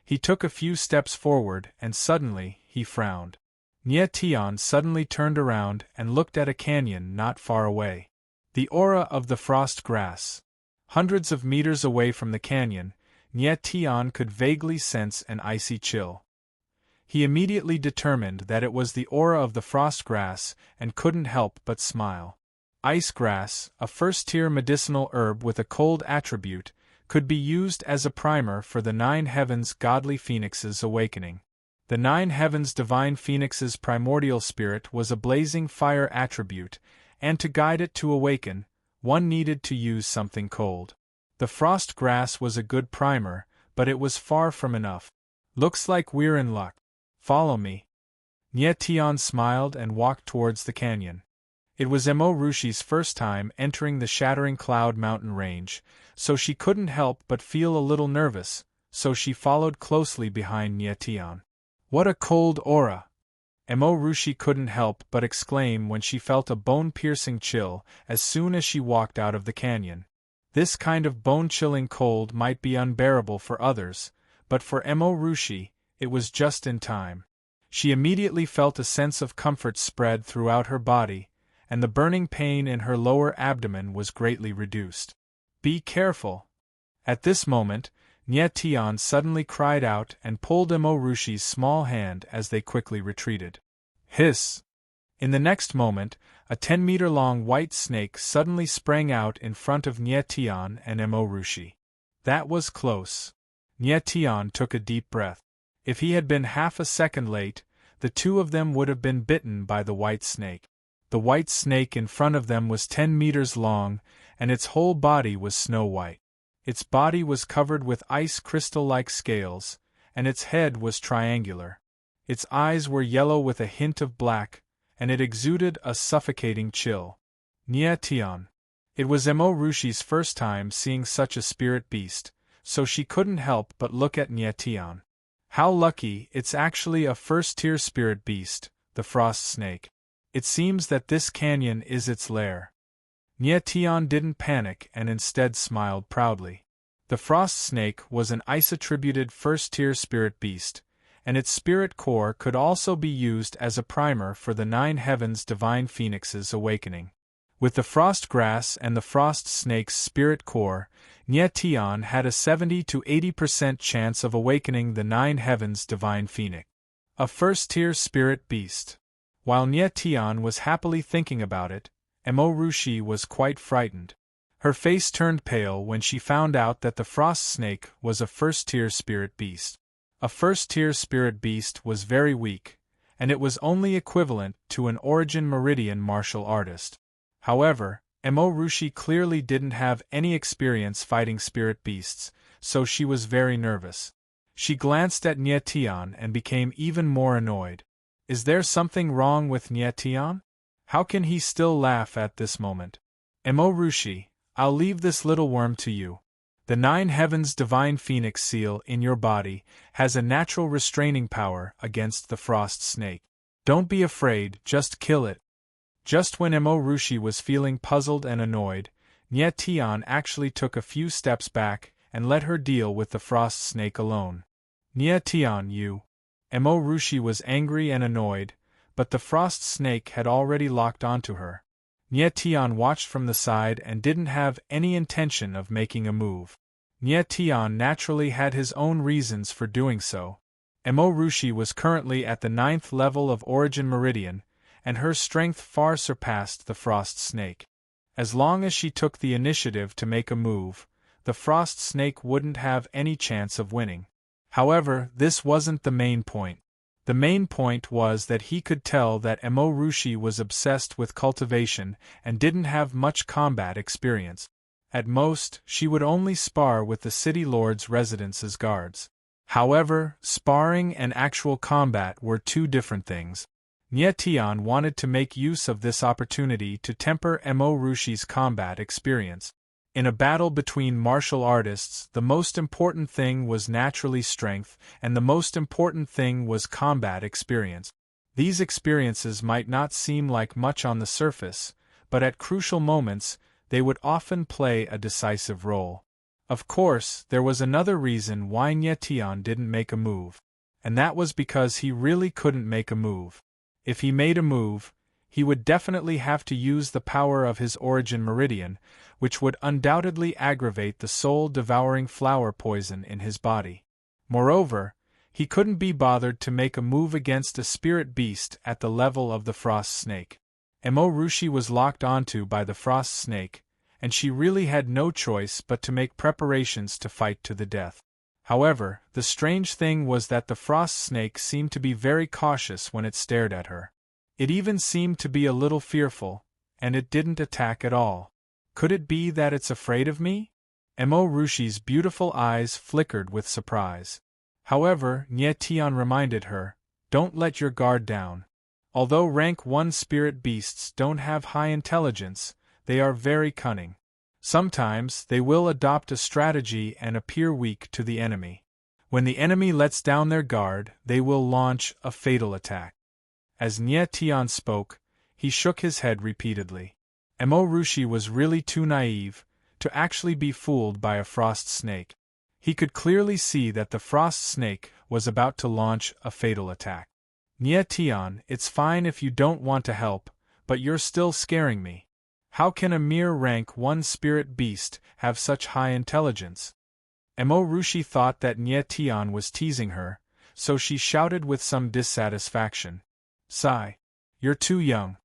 He took a few steps forward and suddenly, he frowned. Nye Tian suddenly turned around and looked at a canyon not far away. The aura of the frost grass. Hundreds of meters away from the canyon, Nye Tian could vaguely sense an icy chill. He immediately determined that it was the aura of the frost grass and couldn't help but smile. Ice grass, a first-tier medicinal herb with a cold attribute, could be used as a primer for the Nine Heavens Godly Phoenix's awakening. The Nine Heavens Divine Phoenix's primordial spirit was a blazing fire attribute, and to guide it to awaken, one needed to use something cold. The frost grass was a good primer, but it was far from enough. Looks like we're in luck. Follow me. Nye Tian smiled and walked towards the canyon. It was Emo Rushi's first time entering the Shattering Cloud mountain range, so she couldn't help but feel a little nervous, so she followed closely behind Nye Tian. What a cold aura! Emo Rushi couldn't help but exclaim when she felt a bone-piercing chill as soon as she walked out of the canyon. This kind of bone-chilling cold might be unbearable for others, but for Emo Rushi, it was just in time. She immediately felt a sense of comfort spread throughout her body, and the burning pain in her lower abdomen was greatly reduced. Be careful! At this moment, Nye Tian suddenly cried out and pulled Emo Rushi's small hand as they quickly retreated. Hiss! In the next moment, a 10-meter-long white snake suddenly sprang out in front of Nye Tian and Emo Rushi. That was close. Nye Tian took a deep breath. If he had been half a second late, the two of them would have been bitten by the white snake. The white snake in front of them was 10 meters long, and its whole body was snow-white. Its body was covered with ice crystal-like scales, and its head was triangular. Its eyes were yellow with a hint of black, and it exuded a suffocating chill. Nye Tian. It was Emo Rushi's first time seeing such a spirit beast, so she couldn't help but look at Nye Tian. How lucky, it's actually a first-tier spirit beast, the frost snake. It seems that this canyon is its lair. Nye Tian didn't panic and instead smiled proudly. The frost snake was an ice-attributed first-tier spirit beast, and its spirit core could also be used as a primer for the Nine Heavens Divine Phoenix's awakening. With the frost grass and the frost snake's spirit core, Nye Tian had a 70 to 80% chance of awakening the Nine Heavens Divine Phoenix. A first-tier spirit beast. While Nye Tian was happily thinking about it, Emo Rushi was quite frightened. Her face turned pale when she found out that the frost snake was a first-tier spirit beast. A first-tier spirit beast was very weak, and it was only equivalent to an Origin Meridian martial artist. However, Emo Rushi clearly didn't have any experience fighting spirit beasts, so she was very nervous. She glanced at Nye Tian and became even more annoyed. Is there something wrong with Nye Tian? How can he still laugh at this moment? Emo Rushi, I'll leave this little worm to you. The Nine Heavens Divine Phoenix seal in your body has a natural restraining power against the frost snake. Don't be afraid, just kill it. Just when Emo Rushi was feeling puzzled and annoyed, Nye Tian actually took a few steps back and let her deal with the frost snake alone. Nye Tian, you. Emo Rushi was angry and annoyed, but the frost snake had already locked onto her. Nye Tian watched from the side and didn't have any intention of making a move. Nye Tian naturally had his own reasons for doing so. Emo Rushi was currently at the 9th level of Origin Meridian, and her strength far surpassed the frost snake. As long as she took the initiative to make a move, the frost snake wouldn't have any chance of winning. However, this wasn't the main point. The main point was that he could tell that Emo Rushi was obsessed with cultivation and didn't have much combat experience. At most, she would only spar with the city lord's residence's guards. However, sparring and actual combat were two different things. Nye Tian wanted to make use of this opportunity to temper Emo Rushi's combat experience. In a battle between martial artists, the most important thing was naturally strength, and the most important thing was combat experience. These experiences might not seem like much on the surface, but at crucial moments, they would often play a decisive role. Of course, there was another reason why Nye Tian didn't make a move, and that was because he really couldn't make a move. If he made a move, he would definitely have to use the power of his origin meridian, which would undoubtedly aggravate the soul-devouring flower poison in his body. Moreover, he couldn't be bothered to make a move against a spirit beast at the level of the frost snake. Emorushi was locked onto by the frost snake, and she really had no choice but to make preparations to fight to the death. However, the strange thing was that the frost snake seemed to be very cautious when it stared at her. It even seemed to be a little fearful, and it didn't attack at all. Could it be that it's afraid of me? Emorushi's beautiful eyes flickered with surprise. However, Nye Tian reminded her, "Don't let your guard down. Although rank 1 spirit beasts don't have high intelligence, they are very cunning. Sometimes they will adopt a strategy and appear weak to the enemy. When the enemy lets down their guard, they will launch a fatal attack." As Nye Tian spoke, he shook his head repeatedly. Emorushi was really too naive to actually be fooled by a frost snake. He could clearly see that the frost snake was about to launch a fatal attack. "Nye Tian, it's fine if you don't want to help, but you're still scaring me. How can a mere rank 1 spirit beast have such high intelligence?" Emorushi thought that Nye Tian was teasing her, so she shouted with some dissatisfaction, "Sigh. You're too young."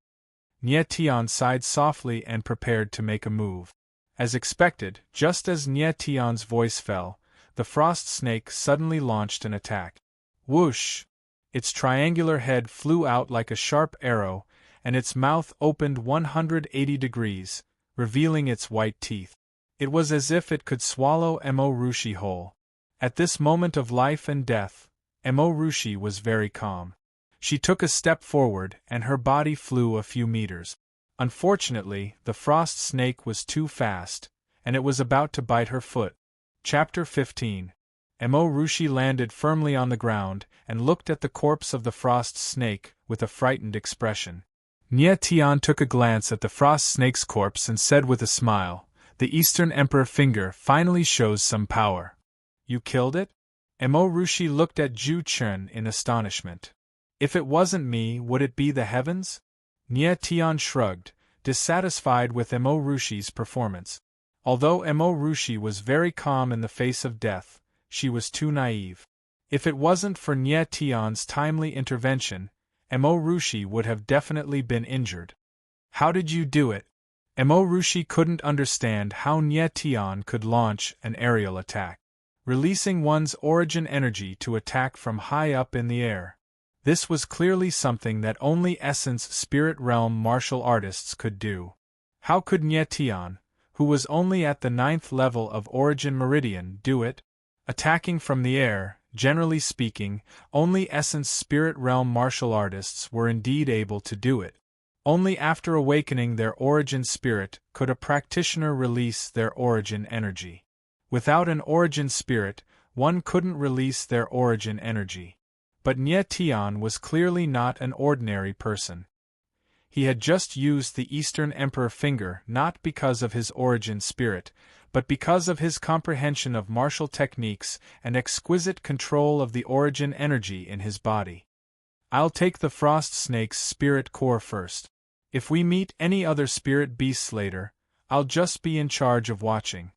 Nye Tian sighed softly and prepared to make a move. As expected, just as Nye Tian's voice fell, the frost snake suddenly launched an attack. Whoosh! Its triangular head flew out like a sharp arrow, and its mouth opened 180 degrees, revealing its white teeth. It was as if it could swallow Emorushi whole. At this moment of life and death, Emorushi was very calm. She took a step forward and her body flew a few meters. Unfortunately, the frost snake was too fast, and it was about to bite her foot. Chapter 15. Emorushi landed firmly on the ground and looked at the corpse of the frost snake with a frightened expression. Nye Tian took a glance at the frost snake's corpse and said with a smile, "The Eastern Emperor finger finally shows some power." "You killed it?" Emorushi looked at Zhu Chen in astonishment. "If it wasn't me, would it be the heavens?" Nye Tian shrugged, dissatisfied with Emorushi's performance. Although Emorushi was very calm in the face of death, she was too naive. If it wasn't for Nye Tian's timely intervention, Emorushi would have definitely been injured. "How did you do it?" Emorushi couldn't understand how Nye Tian could launch an aerial attack, releasing one's origin energy to attack from high up in the air. This was clearly something that only Essence Spirit Realm martial artists could do. How could Nye Tian, who was only at the 9th level of Origin Meridian, do it? Attacking from the air, generally speaking, only Essence Spirit Realm martial artists were indeed able to do it. Only after awakening their origin spirit could a practitioner release their origin energy. Without an origin spirit, one couldn't release their origin energy. But Nye Tian was clearly not an ordinary person. He had just used the Eastern Emperor finger not because of his origin spirit, but because of his comprehension of martial techniques and exquisite control of the origin energy in his body. "I'll take the frost snake's spirit core first. If we meet any other spirit beasts later, I'll just be in charge of watching."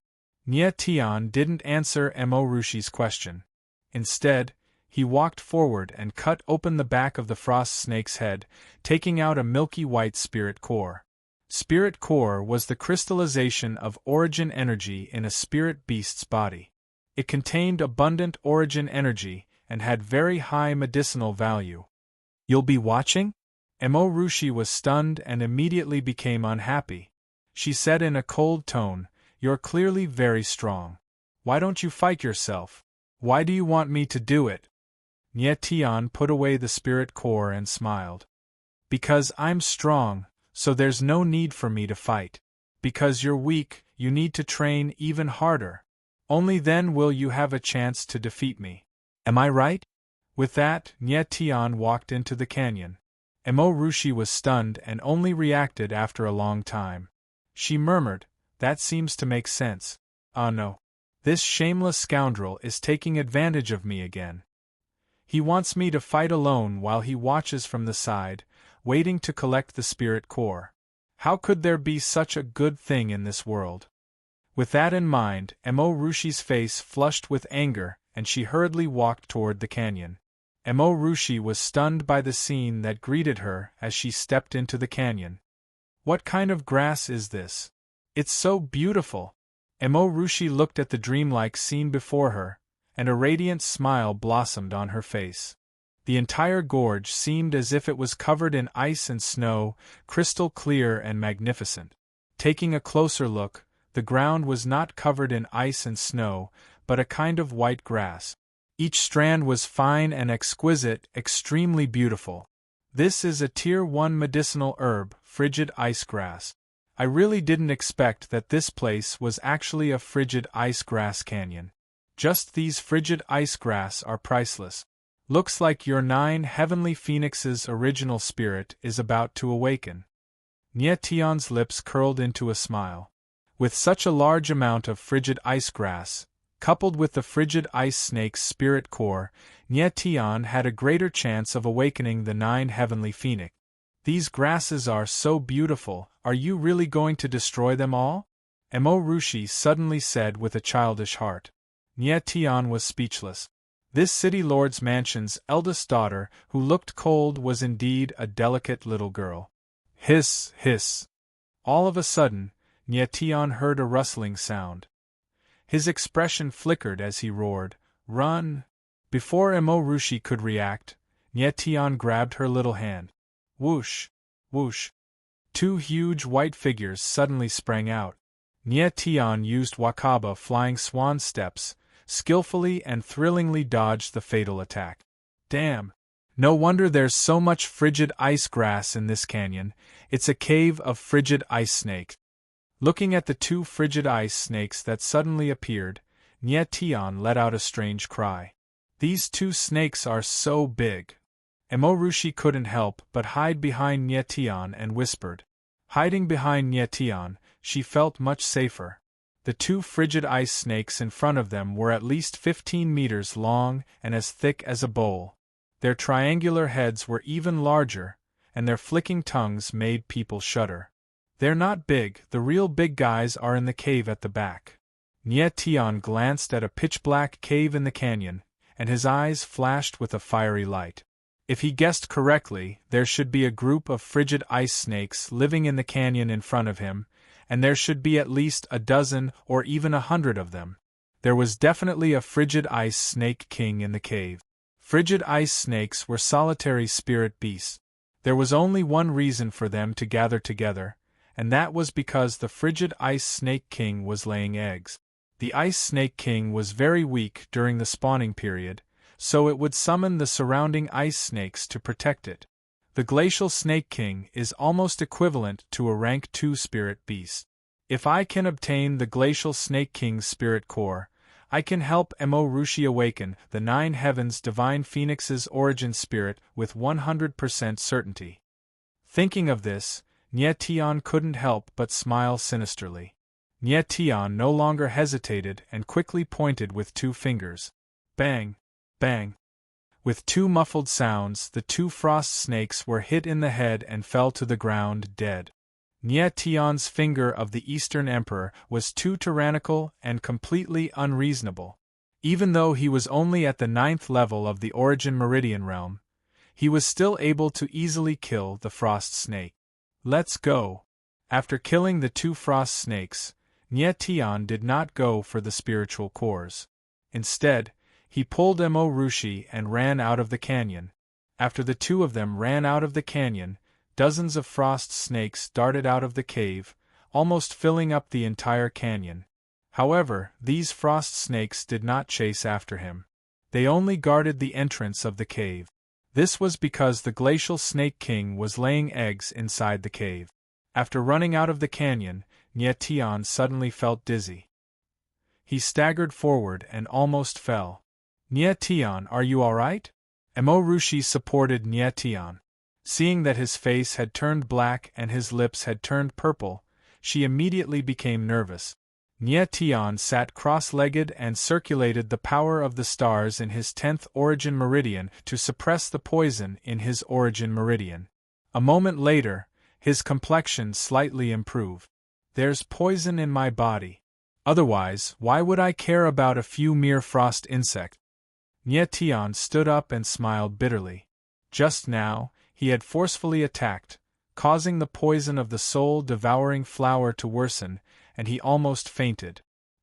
Nye Tian didn't answer Emorushi's question. Instead, he walked forward and cut open the back of the frost snake's head, taking out a milky white spirit core. Spirit core was the crystallization of origin energy in a spirit beast's body. It contained abundant origin energy and had very high medicinal value. "You'll be watching?" Emorushi was stunned and immediately became unhappy. She said in a cold tone, "You're clearly very strong. Why don't you fight yourself? Why do you want me to do it?" Nye Tian put away the spirit core and smiled. "Because I'm strong, so there's no need for me to fight. Because you're weak, you need to train even harder. Only then will you have a chance to defeat me. Am I right?" With that, Nye Tian walked into the canyon. Emorushi was stunned and only reacted after a long time. She murmured, "That seems to make sense. Ah no. This shameless scoundrel is taking advantage of me again." He wants me to fight alone while he watches from the side, waiting to collect the spirit core. How could there be such a good thing in this world? With that in mind, Rushi's face flushed with anger, and she hurriedly walked toward the canyon. Rushi was stunned by the scene that greeted her as she stepped into the canyon. What kind of grass is this? It's so beautiful! Rushi looked at the dreamlike scene before her, and a radiant smile blossomed on her face. The entire gorge seemed as if it was covered in ice and snow, crystal clear and magnificent. Taking a closer look, the ground was not covered in ice and snow, but a kind of white grass. Each strand was fine and exquisite, extremely beautiful. This is a Tier 1 medicinal herb, frigid ice grass. I really didn't expect that this place was actually a frigid ice grass canyon. Just these frigid ice grass are priceless. Looks like your 9 heavenly phoenixes' original spirit is about to awaken. Nietion's lips curled into a smile. With such a large amount of frigid ice grass, coupled with the frigid ice snake's spirit core, Nietion had a greater chance of awakening the 9 heavenly phoenix. These grasses are so beautiful, are you really going to destroy them all? Rushi suddenly said with a childish heart. Nietion was speechless. This city lord's mansion's eldest daughter, who looked cold, was indeed a delicate little girl. Hiss, hiss. All of a sudden, Nietion heard a rustling sound. His expression flickered as he roared, "Run!" Before Rushi could react, Nietion grabbed her little hand. Whoosh! Whoosh! 2 huge white figures suddenly sprang out. Nietion used Wakaba flying swan steps, skillfully and thrillingly dodged the fatal attack. Damn! No wonder there's so much frigid ice grass in this canyon, it's a cave of frigid ice snakes. Looking at the 2 frigid ice snakes that suddenly appeared, Nietion let out a strange cry. These 2 snakes are so big. Rushi couldn't help but hide behind Nietion and whispered. Hiding behind Nietion, she felt much safer. The 2 frigid ice snakes in front of them were at least 15 meters long and as thick as a bowl. Their triangular heads were even larger, and their flicking tongues made people shudder. They're not big, the real big guys are in the cave at the back. Nietion glanced at a pitch-black cave in the canyon, and his eyes flashed with a fiery light. If he guessed correctly, there should be a group of frigid ice snakes living in the canyon in front of him, and there should be at least a dozen or even 100 of them. There was definitely a frigid ice snake king in the cave. Frigid ice snakes were solitary spirit beasts. There was only one reason for them to gather together, and that was because the frigid ice snake king was laying eggs. The ice snake king was very weak during the spawning period, so it would summon the surrounding ice snakes to protect it. The glacial snake king is almost equivalent to a rank 2 spirit beast. If I can obtain the glacial snake king's spirit core, I can help Rushi awaken the 9 heavens divine phoenix's origin spirit with 100% certainty. Thinking of this, Nietion couldn't help but smile sinisterly. Nietion no longer hesitated and quickly pointed with 2 fingers. Bang! Bang! With 2 muffled sounds, the 2 frost snakes were hit in the head and fell to the ground dead. Nietion's finger of the Eastern Emperor was too tyrannical and completely unreasonable. Even though he was only at the 9th level of the Origin Meridian realm, he was still able to easily kill the frost snake. Let's go! After killing the 2 frost snakes, Nietion did not go for the spiritual cores. Instead, he pulled Rushi and ran out of the canyon. After the 2 of them ran out of the canyon, dozens of frost snakes darted out of the cave, almost filling up the entire canyon. However, these frost snakes did not chase after him. They only guarded the entrance of the cave. This was because the glacial snake king was laying eggs inside the cave. After running out of the canyon, Nietion suddenly felt dizzy. He staggered forward and almost fell. Nietion, are you alright? Rushi supported Nietion. Seeing that his face had turned black and his lips had turned purple, she immediately became nervous. Nie Tian sat cross-legged and circulated the power of the stars in his 10th origin meridian to suppress the poison in his origin meridian. A moment later, his complexion slightly improved. There's poison in my body. Otherwise, why would I care about a few mere frost insects? Nie Tian stood up and smiled bitterly. Just now, he had forcefully attacked, causing the poison of the soul-devouring flower to worsen, and he almost fainted.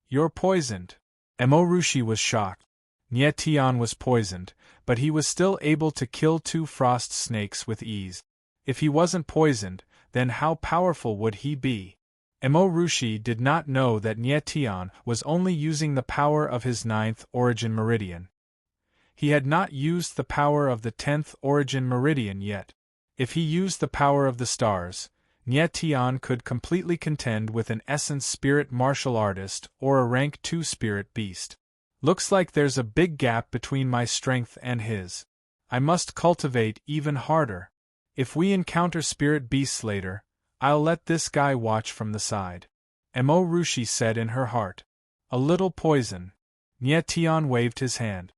You're poisoned. Emorushi was shocked. Nie Tian was poisoned, but he was still able to kill 2 frost snakes with ease. If he wasn't poisoned, then how powerful would he be? Emorushi did not know that Nie Tian was only using the power of his 9th origin meridian. He had not used the power of the 10th origin meridian yet. If he used the power of the stars, Nie Tian could completely contend with an essence spirit martial artist or a rank 2 spirit beast. Looks like there's a big gap between my strength and his. I must cultivate even harder. If we encounter spirit beasts later, I'll let this guy watch from the side. Emorushi said in her heart. A little poison. Nie Tian waved his hand.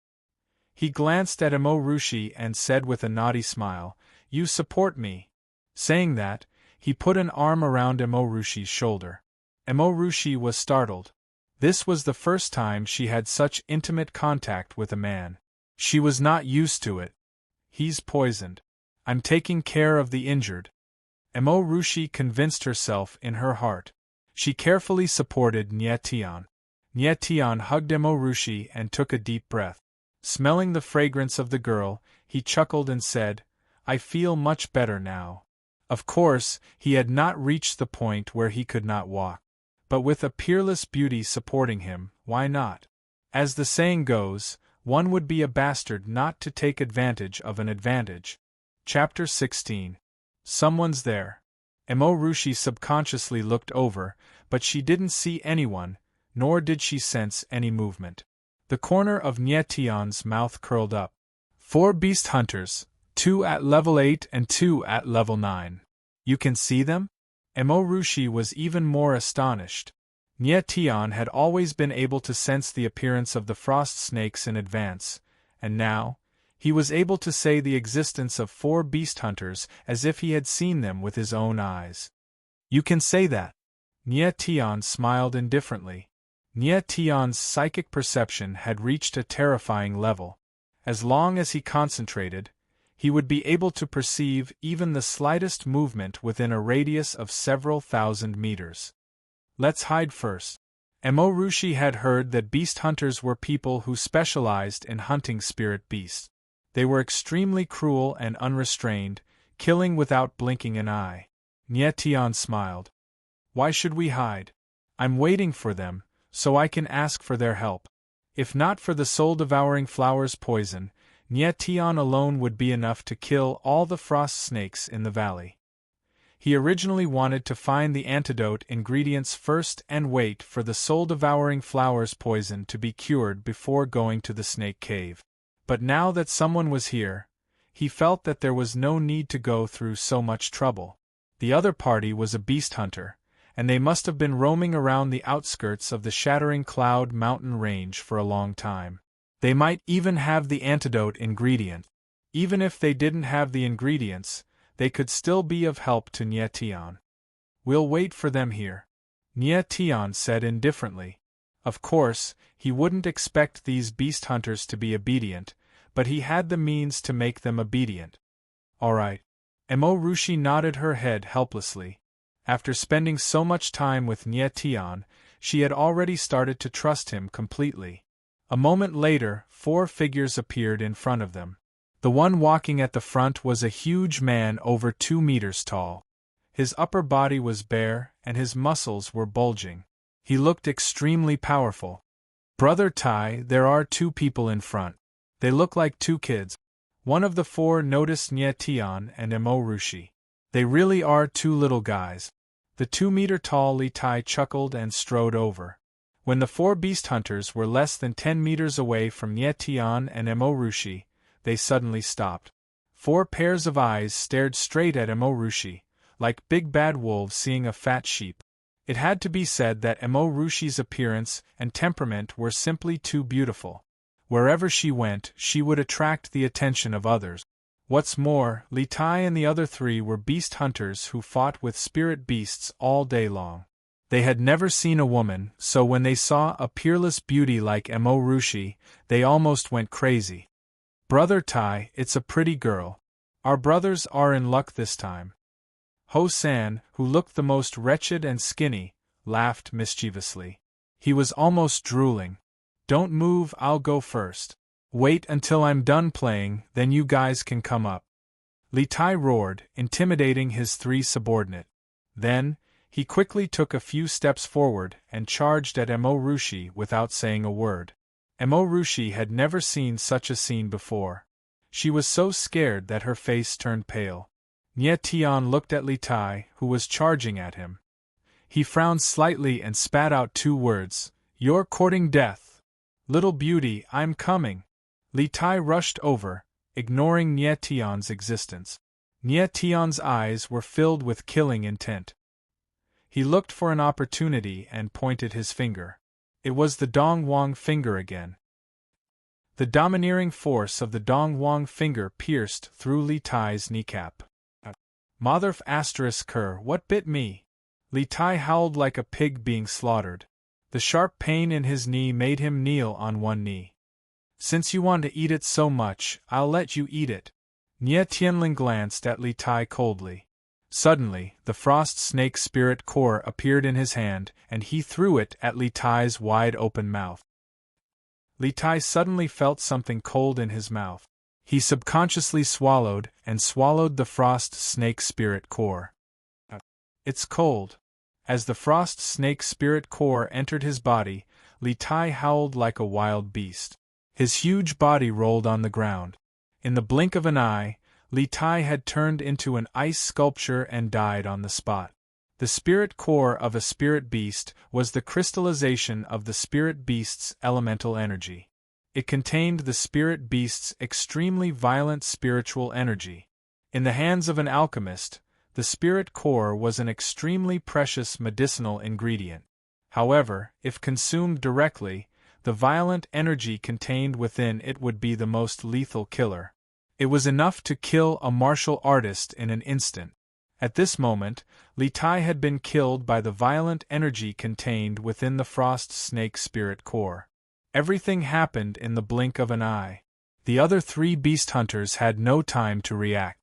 He glanced at Emorushi and said with a naughty smile, You support me. Saying that, he put an arm around Emorushi's shoulder. Emorushi was startled. This was the first time she had such intimate contact with a man. She was not used to it. He's poisoned. I'm taking care of the injured. Emorushi convinced herself in her heart. She carefully supported Nie Tian. Nie Tian hugged Emorushi and took a deep breath. Smelling the fragrance of the girl, he chuckled and said, I feel much better now. Of course, he had not reached the point where he could not walk. But with a peerless beauty supporting him, why not? As the saying goes, one would be a bastard not to take advantage of an advantage. Chapter 16. Someone's there. Emorushi subconsciously looked over, but she didn't see anyone, nor did she sense any movement. The corner of Nie Tian's mouth curled up. 4 beast hunters, 2 at level 8 and 2 at level 9. You can see them? Emorushi was even more astonished. Nie Tian had always been able to sense the appearance of the frost snakes in advance, and now, he was able to say the existence of 4 beast hunters as if he had seen them with his own eyes. You can say that. Nie Tian smiled indifferently. Nie Tian's psychic perception had reached a terrifying level. As long as he concentrated, he would be able to perceive even the slightest movement within a radius of several thousand meters. Let's hide first. Emorushi had heard that beast hunters were people who specialized in hunting spirit beasts. They were extremely cruel and unrestrained, killing without blinking an eye. Nie Tian smiled. Why should we hide? I'm waiting for them, so I can ask for their help. If not for the soul-devouring flower's poison, Nie Tian alone would be enough to kill all the frost snakes in the valley. He originally wanted to find the antidote ingredients first and wait for the soul-devouring flower's poison to be cured before going to the snake cave. But now that someone was here, he felt that there was no need to go through so much trouble. The other party was a beast hunter, and they must have been roaming around the outskirts of the Shattering Cloud mountain range for a long time. They might even have the antidote ingredient. Even if they didn't have the ingredients, they could still be of help to Nie Tian. We'll wait for them here. Nie Tian said indifferently. Of course, he wouldn't expect these beast hunters to be obedient, but he had the means to make them obedient. All right. Emorushi nodded her head helplessly. After spending so much time with Nie Tian, she had already started to trust him completely. A moment later, 4 figures appeared in front of them. The one walking at the front was a huge man over 2 meters tall. His upper body was bare, and his muscles were bulging. He looked extremely powerful. Brother Tai, there are 2 people in front. They look like 2 kids. One of the 4 noticed Nie Tian and Emorushi. They really are 2 little guys. The 2-meter-tall Li Tai chuckled and strode over. When the 4 beast hunters were less than 10 meters away from Nie Tian and Emorushi, they suddenly stopped. 4 pairs of eyes stared straight at Emorushi, like big bad wolves seeing a fat sheep. It had to be said that Emo Rushi's appearance and temperament were simply too beautiful. Wherever she went, she would attract the attention of others. What's more, Li Tai and the other three were beast hunters who fought with spirit beasts all day long. They had never seen a woman, so when they saw a peerless beauty like Emo Rushi, they almost went crazy. "Brother Tai, it's a pretty girl. Our brothers are in luck this time." Ho-san, who looked the most wretched and skinny, laughed mischievously. He was almost drooling. "Don't move, I'll go first. Wait until I'm done playing, then you guys can come up." Li Tai roared, intimidating his three subordinate. Then, he quickly took a few steps forward and charged at Emo Rushi without saying a word. Emo Rushi had never seen such a scene before. She was so scared that her face turned pale. Nye Tian looked at Li Tai, who was charging at him. He frowned slightly and spat out two words, "You're courting death. Little beauty, I'm coming." Li Tai rushed over, ignoring Nye Tian's existence. Nye Tian's eyes were filled with killing intent. He looked for an opportunity and pointed his finger. It was the Dong Wang finger again. The domineering force of the Dong Wang finger pierced through Li Tai's kneecap. "Motherf ***, what bit me?" Li Tai howled like a pig being slaughtered. The sharp pain in his knee made him kneel on one knee. "Since you want to eat it so much, I'll let you eat it." Nye Tianling glanced at Li Tai coldly. Suddenly, the frost snake spirit core appeared in his hand, and he threw it at Li Tai's wide-open mouth. Li Tai suddenly felt something cold in his mouth. He subconsciously swallowed the frost snake spirit core. "It's cold." As the frost snake spirit core entered his body, Li Tai howled like a wild beast. His huge body rolled on the ground. In the blink of an eye, Li Tai had turned into an ice sculpture and died on the spot. The spirit core of a spirit beast was the crystallization of the spirit beast's elemental energy. It contained the spirit beast's extremely violent spiritual energy. In the hands of an alchemist, the spirit core was an extremely precious medicinal ingredient. However, if consumed directly, the violent energy contained within it would be the most lethal killer. It was enough to kill a martial artist in an instant. At this moment, Li Tai had been killed by the violent energy contained within the frost snake spirit core. Everything happened in the blink of an eye. The other three beast hunters had no time to react.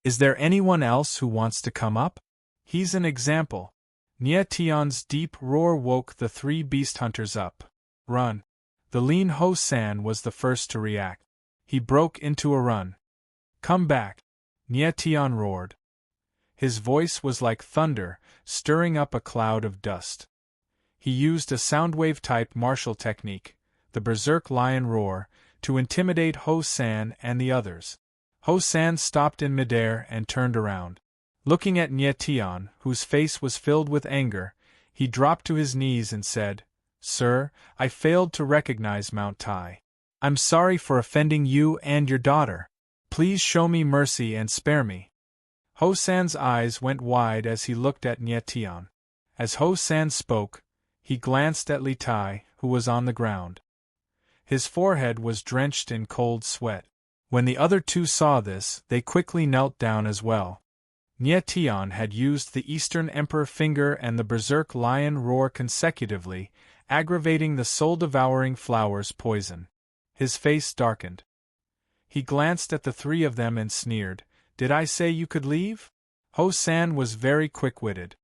"Is there anyone else who wants to come up? He's an example." Nye Tian's deep roar woke the three beast hunters up. "Run!" The lean Ho-san was the first to react. He broke into a run. "Come back!" Nye Tian roared. His voice was like thunder, stirring up a cloud of dust. He used a soundwave-type martial technique, the berserk lion roar, to intimidate Ho-san and the others. Ho-san stopped in midair and turned around. Looking at Nye Tian, whose face was filled with anger, he dropped to his knees and said, "Sir, I failed to recognize Mount Tai. I'm sorry for offending you and your daughter. Please show me mercy and spare me." Ho-san's eyes went wide as he looked at Nye Tian. As Ho-san spoke, he glanced at Li Tai, who was on the ground. His forehead was drenched in cold sweat. When the other two saw this, they quickly knelt down as well. Nye Tian had used the Eastern Emperor finger and the berserk lion roar consecutively, aggravating the soul-devouring flower's poison. His face darkened. He glanced at the three of them and sneered, "Did I say you could leave?" Ho-san was very quick-witted.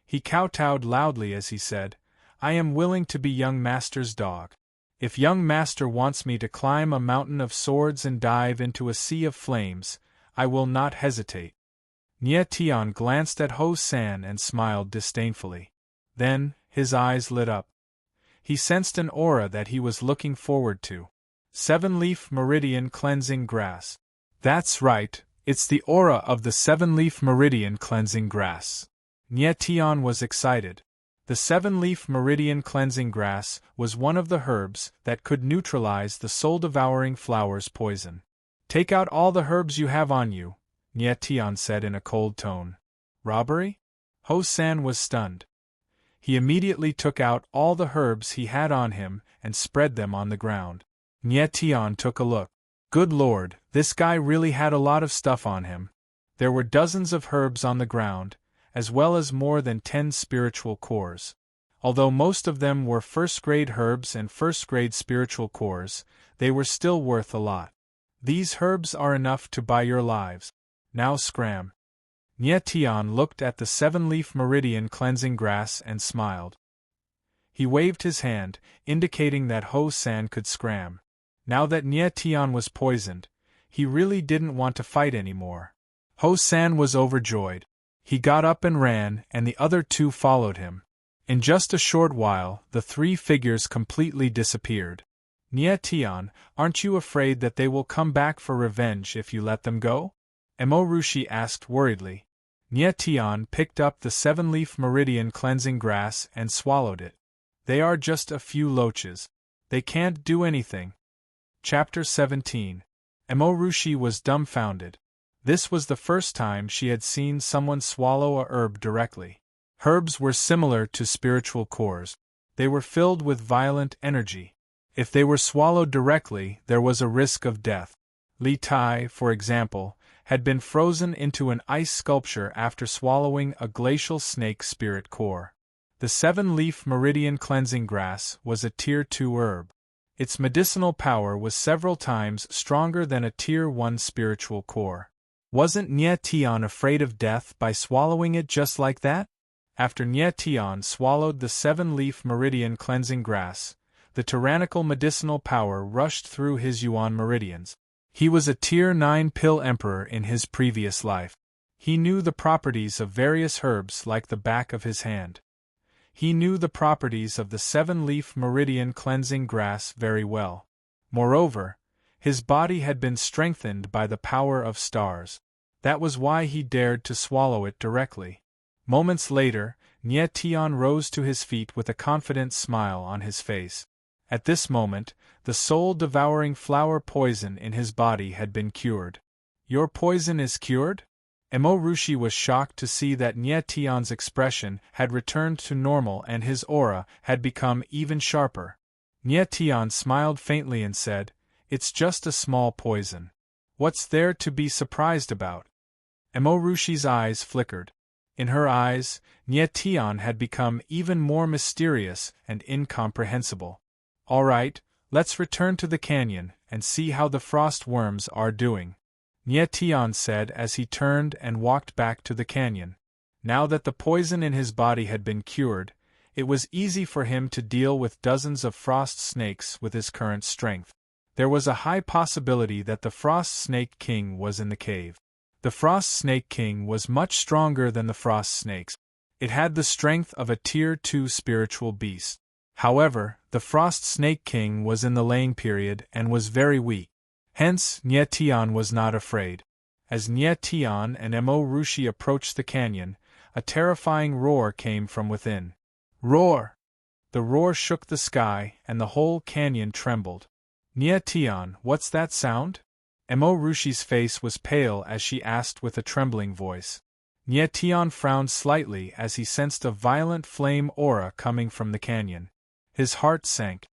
He kowtowed loudly as he said, "I am willing to be young master's dog. If young master wants me to climb a mountain of swords and dive into a sea of flames, I will not hesitate." Nye Tian glanced at Ho-san and smiled disdainfully. Then, his eyes lit up. He sensed an aura that he was looking forward to. 7-leaf meridian cleansing grass. That's right, it's the aura of the 7-leaf meridian cleansing grass. Nye Tian was excited. The 7-leaf meridian cleansing grass was one of the herbs that could neutralize the soul-devouring flower's poison. "Take out all the herbs you have on you," Nye Tian said in a cold tone. "Robbery?" Ho-san was stunned. He immediately took out all the herbs he had on him and spread them on the ground. Nye Tian took a look. Good lord, this guy really had a lot of stuff on him. There were dozens of herbs on the ground, as well as more than 10 spiritual cores. Although most of them were first-grade herbs and first-grade spiritual cores, they were still worth a lot. These herbs are enough to buy your lives. Now scram. Nye Tian looked at the 7-leaf meridian cleansing grass and smiled. He waved his hand, indicating that Ho San could scram. Now that Nye Tian was poisoned, he really didn't want to fight anymore. Ho San was overjoyed. He got up and ran, and the other two followed him. In just a short while, the 3 figures completely disappeared. Nye Tian, aren't you afraid that they will come back for revenge if you let them go? Emorushi asked worriedly. Nye Tian picked up the 7-leaf meridian cleansing grass and swallowed it. They are just a few loaches. They can't do anything. Chapter 17. Emorushi was dumbfounded. This was the first time she had seen someone swallow a herb directly. Herbs were similar to spiritual cores. They were filled with violent energy. If they were swallowed directly, there was a risk of death. Li Tai, for example, had been frozen into an ice sculpture after swallowing a glacial snake spirit core. The 7-leaf meridian cleansing grass was a Tier 2 herb. Its medicinal power was several times stronger than a Tier 1 spiritual core. Wasn't Nye Tian afraid of death by swallowing it just like that? After Nye Tian swallowed the 7-leaf meridian cleansing grass, the tyrannical medicinal power rushed through his Yuan meridians. He was a Tier 9 pill emperor in his previous life. He knew the properties of various herbs like the back of his hand. He knew the properties of the 7-leaf meridian cleansing grass very well. Moreover, his body had been strengthened by the power of stars. That was why he dared to swallow it directly. Moments later, Nye Tian rose to his feet with a confident smile on his face. At this moment, the soul-devouring flower poison in his body had been cured. Your poison is cured? Emorushi was shocked to see that Nye Tian's expression had returned to normal and his aura had become even sharper. Nye Tian smiled faintly and said, "It's just a small poison. What's there to be surprised about?" Emorushi's eyes flickered. In her eyes, Nye Tian had become even more mysterious and incomprehensible. "All right, let's return to the canyon and see how the frost worms are doing," Nye Tian said as he turned and walked back to the canyon. Now that the poison in his body had been cured, it was easy for him to deal with dozens of frost snakes with his current strength. There was a high possibility that the Frost Snake King was in the cave. The Frost Snake King was much stronger than the frost snakes. It had the strength of a Tier 2 spiritual beast. However, the Frost Snake King was in the laying period and was very weak. Hence, Nye Tian was not afraid. As Nye Tian and Emorushi approached the canyon, a terrifying roar came from within. Roar! The roar shook the sky, and the whole canyon trembled. Nye Tian, what's that sound? Emorushi's face was pale as she asked with a trembling voice. Nye Tian frowned slightly as he sensed a violent flame aura coming from the canyon. His heart sank.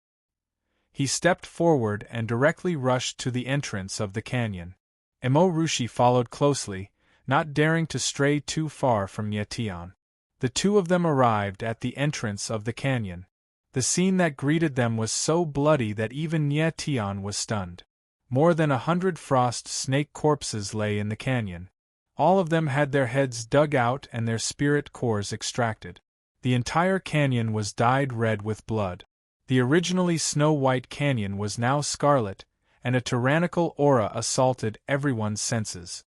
He stepped forward and directly rushed to the entrance of the canyon. Emorushi followed closely, not daring to stray too far from Nye Tian. The two of them arrived at the entrance of the canyon. The scene that greeted them was so bloody that even Nye Tian was stunned. More than 100 frost snake corpses lay in the canyon. All of them had their heads dug out and their spirit cores extracted. The entire canyon was dyed red with blood. The originally snow-white canyon was now scarlet, and a tyrannical aura assaulted everyone's senses.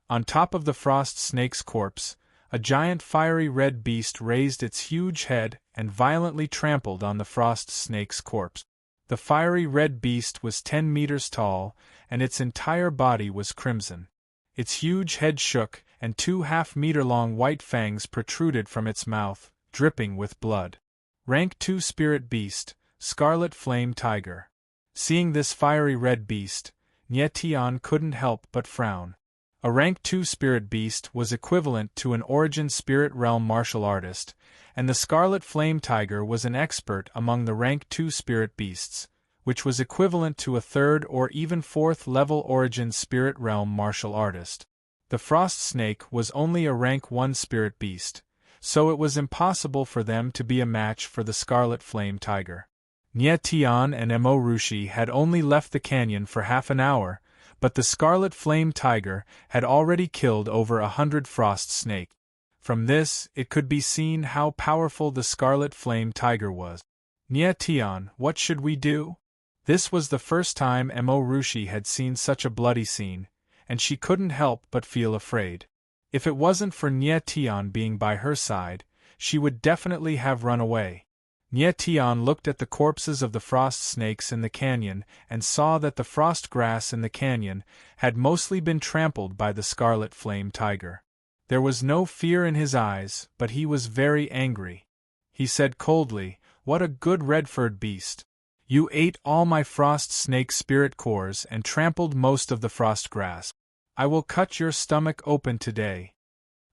On top of the frost snake's corpse, a giant fiery red beast raised its huge head and violently trampled on the frost snake's corpse. The fiery red beast was 10 meters tall, and its entire body was crimson. Its huge head shook, and 2 half-meter-long white fangs protruded from its mouth, dripping with blood. Rank 2 Spirit Beast, Scarlet Flame Tiger. Seeing this fiery red beast, Nye Tian couldn't help but frown. A rank 2 spirit beast was equivalent to an origin spirit realm martial artist, and the Scarlet Flame Tiger was an expert among the rank 2 spirit beasts, which was equivalent to a 3rd or even 4th level origin spirit realm martial artist. The Frost Snake was only a rank 1 spirit beast, so it was impossible for them to be a match for the Scarlet Flame Tiger. Nye Tian and Emo Rushi had only left the canyon for half an hour, but the Scarlet Flame Tiger had already killed over 100 frost snakes. From this, it could be seen how powerful the Scarlet Flame Tiger was. Nye Tian, what should we do? This was the first time Emo Rushi had seen such a bloody scene, and she couldn't help but feel afraid. If it wasn't for Nye Tian being by her side, she would definitely have run away. Nye Tian looked at the corpses of the frost snakes in the canyon and saw that the frost grass in the canyon had mostly been trampled by the Scarlet Flame Tiger. There was no fear in his eyes, but he was very angry. He said coldly, "What a good red-furred beast! You ate all my frost snake spirit cores and trampled most of the frost grass. I will cut your stomach open today."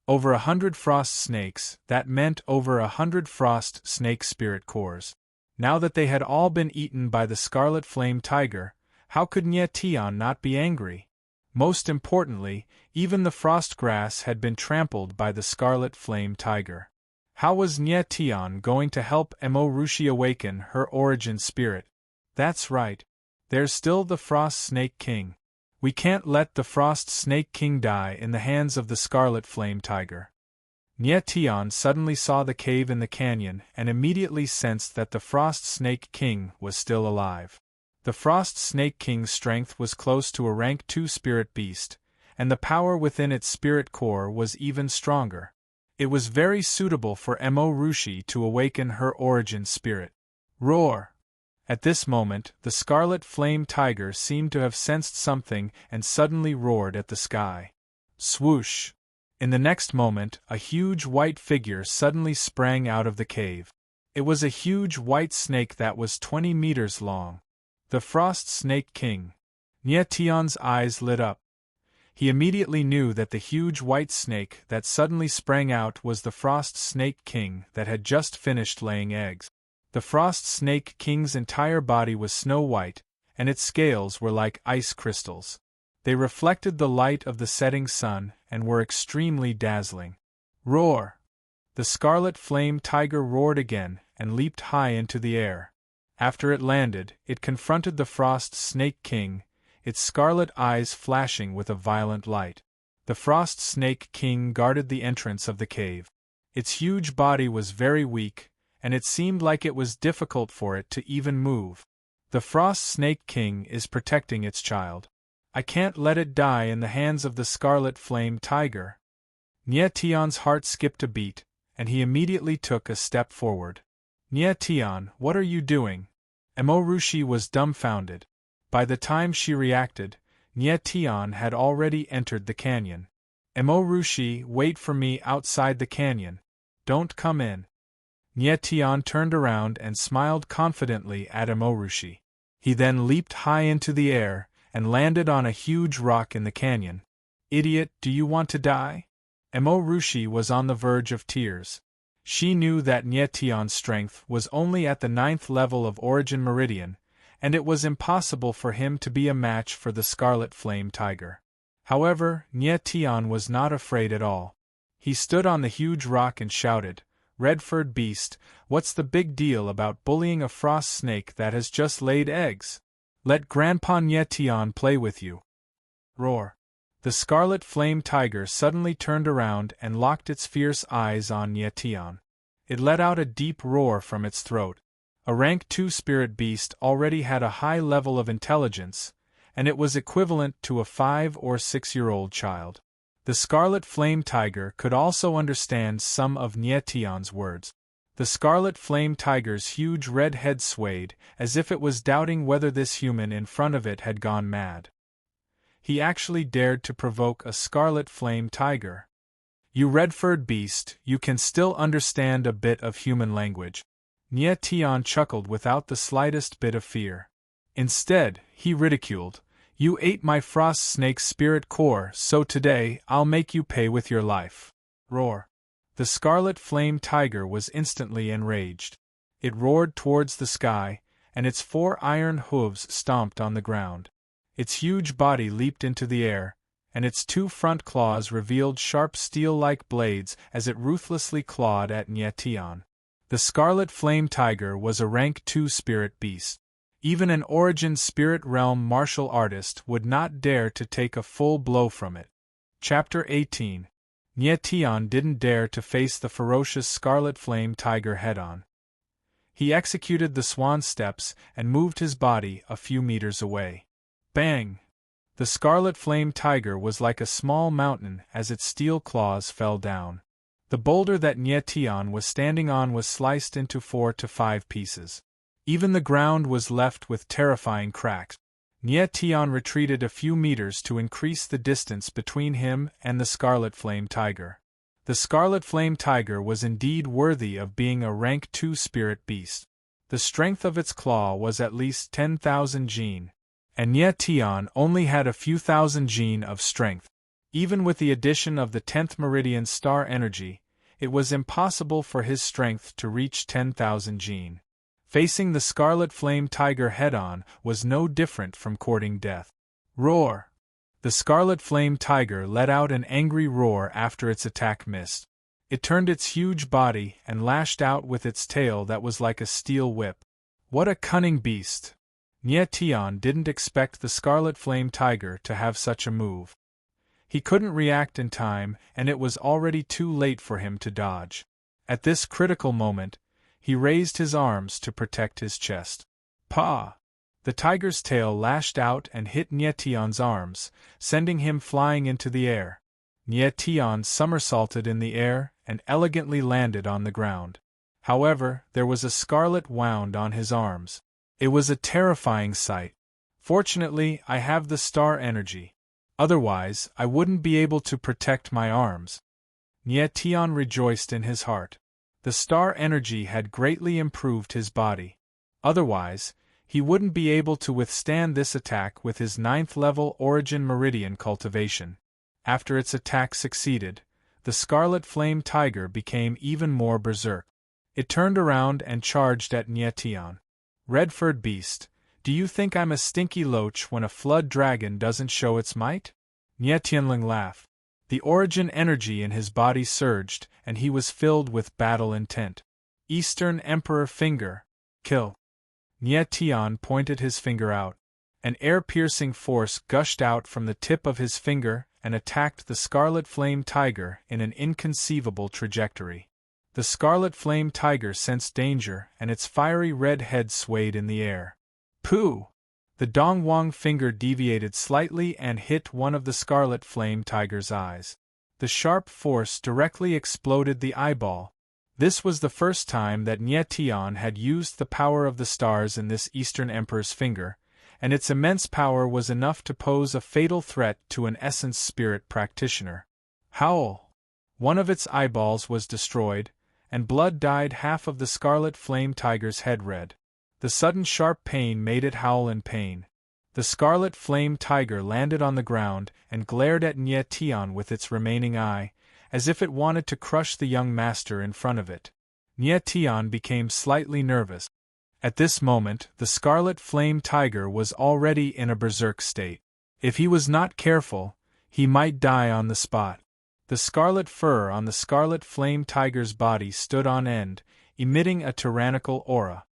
Over 100 frost snakes, that meant over 100 frost snake spirit cores. Now that they had all been eaten by the Scarlet Flame Tiger, how could Nye Tian not be angry? Most importantly, even the frost grass had been trampled by the Scarlet Flame Tiger. How was Nye Tian going to help Emo Rushi awaken her origin spirit? That's right. There's still the Frost Snake King. We can't let the Frost Snake King die in the hands of the Scarlet Flame Tiger. Nye Tian suddenly saw the cave in the canyon and immediately sensed that the Frost Snake King was still alive. The Frost Snake King's strength was close to a rank 2 spirit beast, and the power within its spirit core was even stronger. It was very suitable for Emo Rushi to awaken her origin spirit. Roar! At this moment, the Scarlet Flame Tiger seemed to have sensed something and suddenly roared at the sky. Swoosh! In the next moment, a huge white figure suddenly sprang out of the cave. It was a huge white snake that was 20 meters long. The Frost Snake King. Nye Tian's eyes lit up. He immediately knew that the huge white snake that suddenly sprang out was the Frost Snake King that had just finished laying eggs. The Frost Snake King's entire body was snow white, and its scales were like ice crystals. They reflected the light of the setting sun and were extremely dazzling. Roar! The Scarlet Flame Tiger roared again and leaped high into the air. After it landed, it confronted the Frost Snake King, its scarlet eyes flashing with a violent light. The Frost Snake King guarded the entrance of the cave. Its huge body was very weak, and it seemed like it was difficult for it to even move. The Frost Snake King is protecting its child. I can't let it die in the hands of the Scarlet Flame Tiger. Nye Tian's heart skipped a beat, and he immediately took a step forward. Nye Tian, what are you doing? Emo Rushi was dumbfounded. By the time she reacted, Nye Tian had already entered the canyon. Emo Rushi, wait for me outside the canyon. Don't come in. Nye Tian turned around and smiled confidently at Emo Rushi. He then leaped high into the air and landed on a huge rock in the canyon. Idiot, do you want to die? Emo Rushi was on the verge of tears. She knew that Nye Tian's strength was only at the 9th level of Origin Meridian, and it was impossible for him to be a match for the Scarlet Flame Tiger. However, Nye Tian was not afraid at all. He stood on the huge rock and shouted, "Red-furred beast, what's the big deal about bullying a frost snake that has just laid eggs? Let Grandpa Nye Tian play with you." Roar! The Scarlet Flame Tiger suddenly turned around and locked its fierce eyes on Nye Tian. It let out a deep roar from its throat. A rank 2 spirit beast already had a high level of intelligence, and it was equivalent to a 5 or 6-year-old child. The Scarlet Flame Tiger could also understand some of Nye Tian's words. The Scarlet Flame Tiger's huge red head swayed, as if it was doubting whether this human in front of it had gone mad. He actually dared to provoke a Scarlet Flame Tiger. You red-furred beast, you can still understand a bit of human language. Nye Tian chuckled without the slightest bit of fear. Instead, he ridiculed, You ate my frost snake's spirit core, so today I'll make you pay with your life. Roar. The scarlet flame tiger was instantly enraged. It roared towards the sky, and its 4 iron hooves stomped on the ground. Its huge body leaped into the air, and its 2 front claws revealed sharp steel-like blades as it ruthlessly clawed at Nyetian. The scarlet flame tiger was a rank 2 spirit beast. Even an origin spirit realm martial artist would not dare to take a full blow from it. Chapter 18. Nyetian didn't dare to face the ferocious scarlet flame tiger head-on. He executed the swan steps and moved his body a few meters away. Bang! The scarlet flame tiger was like a small mountain as its steel claws fell down. The boulder that Nyetian was standing on was sliced into 4 to 5 pieces. Even the ground was left with terrifying cracks. Nyetian retreated a few meters to increase the distance between him and the scarlet flame tiger. The scarlet flame tiger was indeed worthy of being a rank 2 spirit beast. The strength of its claw was at least 10,000 jin, and Nyetian only had a few thousand jin of strength. Even with the addition of the 10th meridian star energy, it was impossible for his strength to reach 10,000 jin. Facing the scarlet flame tiger head-on was no different from courting death. Roar! The scarlet flame tiger let out an angry roar after its attack missed. It turned its huge body and lashed out with its tail that was like a steel whip. What a cunning beast! Nyetian didn't expect the scarlet flame tiger to have such a move. He couldn't react in time, and it was already too late for him to dodge. At this critical moment, he raised his arms to protect his chest. Paw! The tiger's tail lashed out and hit Nyetian's arms, sending him flying into the air. Nyetian somersaulted in the air and elegantly landed on the ground. However, there was a scarlet wound on his arms. It was a terrifying sight. Fortunately, I have the star energy. Otherwise, I wouldn't be able to protect my arms. Nyetian rejoiced in his heart. The star energy had greatly improved his body. Otherwise, he wouldn't be able to withstand this attack with his 9th level origin meridian cultivation. After its attack succeeded, the scarlet flame tiger became even more berserk. It turned around and charged at Nyetian. Red-furred beast, do you think I'm a stinky loach when a flood dragon doesn't show its might? Nyetianling laughed. The origin energy in his body surged, and he was filled with battle intent. Eastern Emperor Finger, kill. Nyetian pointed his finger out. An air-piercing force gushed out from the tip of his finger and attacked the scarlet flame tiger in an inconceivable trajectory. The scarlet flame tiger sensed danger, and its fiery red head swayed in the air. Pooh! The Dongwang finger deviated slightly and hit one of the scarlet flame tiger's eyes. The sharp force directly exploded the eyeball. This was the first time that Nyetian had used the power of the stars in this Eastern Emperor's finger, and its immense power was enough to pose a fatal threat to an essence spirit practitioner. Howl! One of its eyeballs was destroyed, and blood dyed half of the scarlet flame tiger's head red. The sudden sharp pain made it howl in pain. The scarlet flame tiger landed on the ground and glared at Nyetian with its remaining eye, as if it wanted to crush the young master in front of it. Nyetian became slightly nervous. At this moment, the scarlet flame tiger was already in a berserk state. If he was not careful, he might die on the spot. The scarlet fur on the scarlet flame tiger's body stood on end, emitting a tyrannical aura.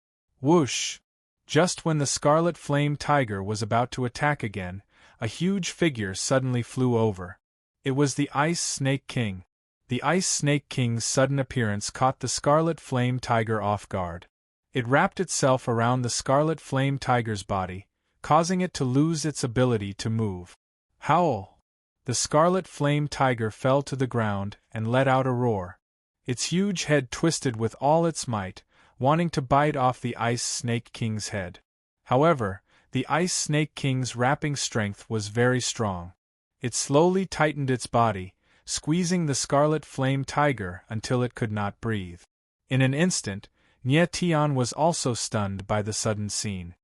Whoosh! Just when the scarlet flame tiger was about to attack again, a huge figure suddenly flew over. It was the Ice Snake King. The Ice Snake King's sudden appearance caught the scarlet flame tiger off guard. It wrapped itself around the scarlet flame tiger's body, causing it to lose its ability to move. Howl! The scarlet flame tiger fell to the ground and let out a roar. Its huge head twisted with all its might, wanting to bite off the Ice Snake King's head. However, the Ice Snake King's wrapping strength was very strong. It slowly tightened its body, squeezing the scarlet flame tiger until it could not breathe. In an instant, Nyetian was also stunned by the sudden scene.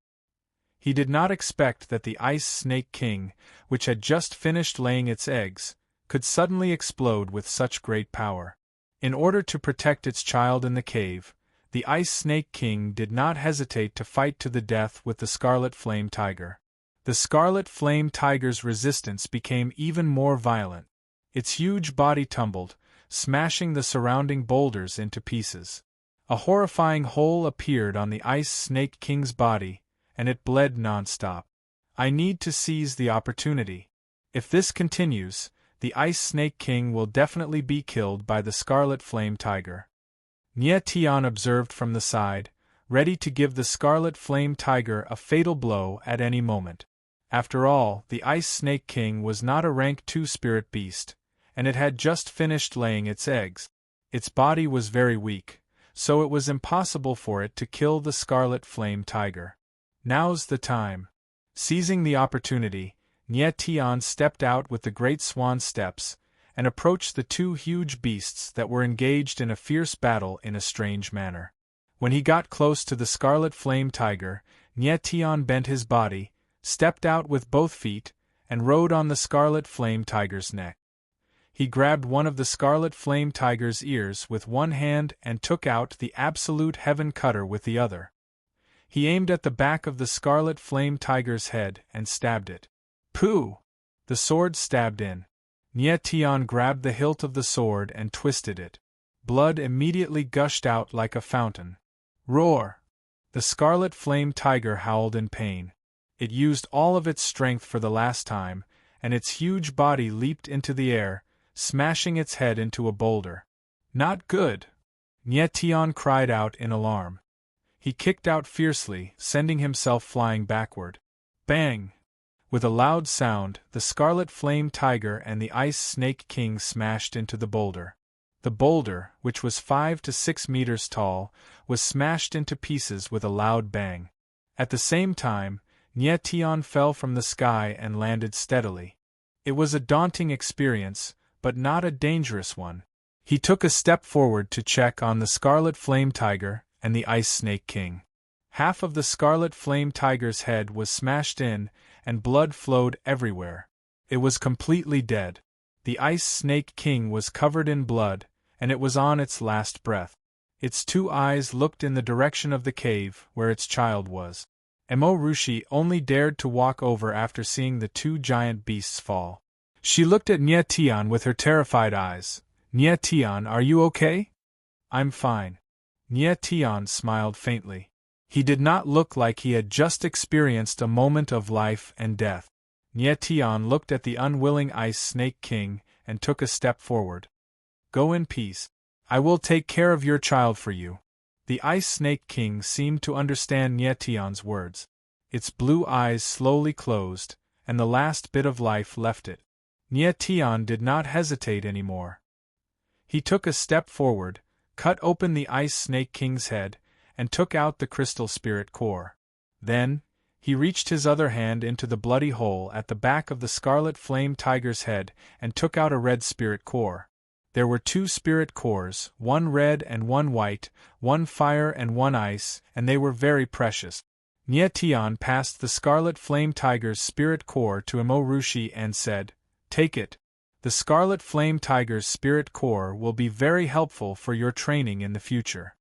He did not expect that the Ice Snake King, which had just finished laying its eggs, could suddenly explode with such great power. In order to protect its child in the cave, the Ice Snake King did not hesitate to fight to the death with the Scarlet Flame Tiger. The Scarlet Flame Tiger's resistance became even more violent. Its huge body tumbled, smashing the surrounding boulders into pieces. A horrifying hole appeared on the Ice Snake King's body, and it bled non-stop. I need to seize the opportunity. If this continues, the Ice Snake King will definitely be killed by the Scarlet Flame Tiger. Nie Tian observed from the side, ready to give the Scarlet Flame Tiger a fatal blow at any moment. After all, the Ice Snake King was not a rank 2 spirit beast, and it had just finished laying its eggs. Its body was very weak, so it was impossible for it to kill the Scarlet Flame Tiger. Now's the time. Seizing the opportunity, Nie Tian stepped out with the great swan steps, and approached the two huge beasts that were engaged in a fierce battle in a strange manner. When he got close to the Scarlet Flame Tiger, Nie Tian bent his body, stepped out with both feet, and rode on the Scarlet Flame Tiger's neck. He grabbed one of the Scarlet Flame Tiger's ears with one hand and took out the absolute heaven cutter with the other. He aimed at the back of the Scarlet Flame Tiger's head and stabbed it. Pooh! The sword stabbed in. Nie Tian grabbed the hilt of the sword and twisted it. Blood immediately gushed out like a fountain. Roar! The Scarlet Flame Tiger howled in pain. It used all of its strength for the last time, and its huge body leaped into the air, smashing its head into a boulder. Not good! Nie Tian cried out in alarm. He kicked out fiercely, sending himself flying backward. Bang! With a loud sound, the Scarlet Flame Tiger and the Ice Snake King smashed into the boulder. The boulder, which was 5 to 6 meters tall, was smashed into pieces with a loud bang. At the same time, Nie Tian fell from the sky and landed steadily. It was a daunting experience, but not a dangerous one. He took a step forward to check on the Scarlet Flame Tiger and the Ice Snake King. Half of the Scarlet Flame Tiger's head was smashed in, and blood flowed everywhere. It was completely dead. The Ice Snake King was covered in blood, and it was on its last breath. Its two eyes looked in the direction of the cave where its child was. Emo Rushi only dared to walk over after seeing the two giant beasts fall. She looked at Nie Tian with her terrified eyes. Nie Tian, are you okay? I'm fine. Nie Tian smiled faintly. He did not look like he had just experienced a moment of life and death. Nie Tian looked at the unwilling Ice Snake King and took a step forward. Go in peace. I will take care of your child for you. The Ice Snake King seemed to understand Nie Tian's words. Its blue eyes slowly closed, and the last bit of life left it. Nie Tian did not hesitate anymore. He took a step forward, cut open the Ice Snake King's head, and took out the crystal spirit core. Then, he reached his other hand into the bloody hole at the back of the Scarlet Flame Tiger's head and took out a red spirit core. There were 2 spirit cores, one red and one white, one fire and one ice, and they were very precious. Nie Tian passed the Scarlet Flame Tiger's spirit core to Emo Rushi and said, Take it. The Scarlet Flame Tiger's spirit core will be very helpful for your training in the future.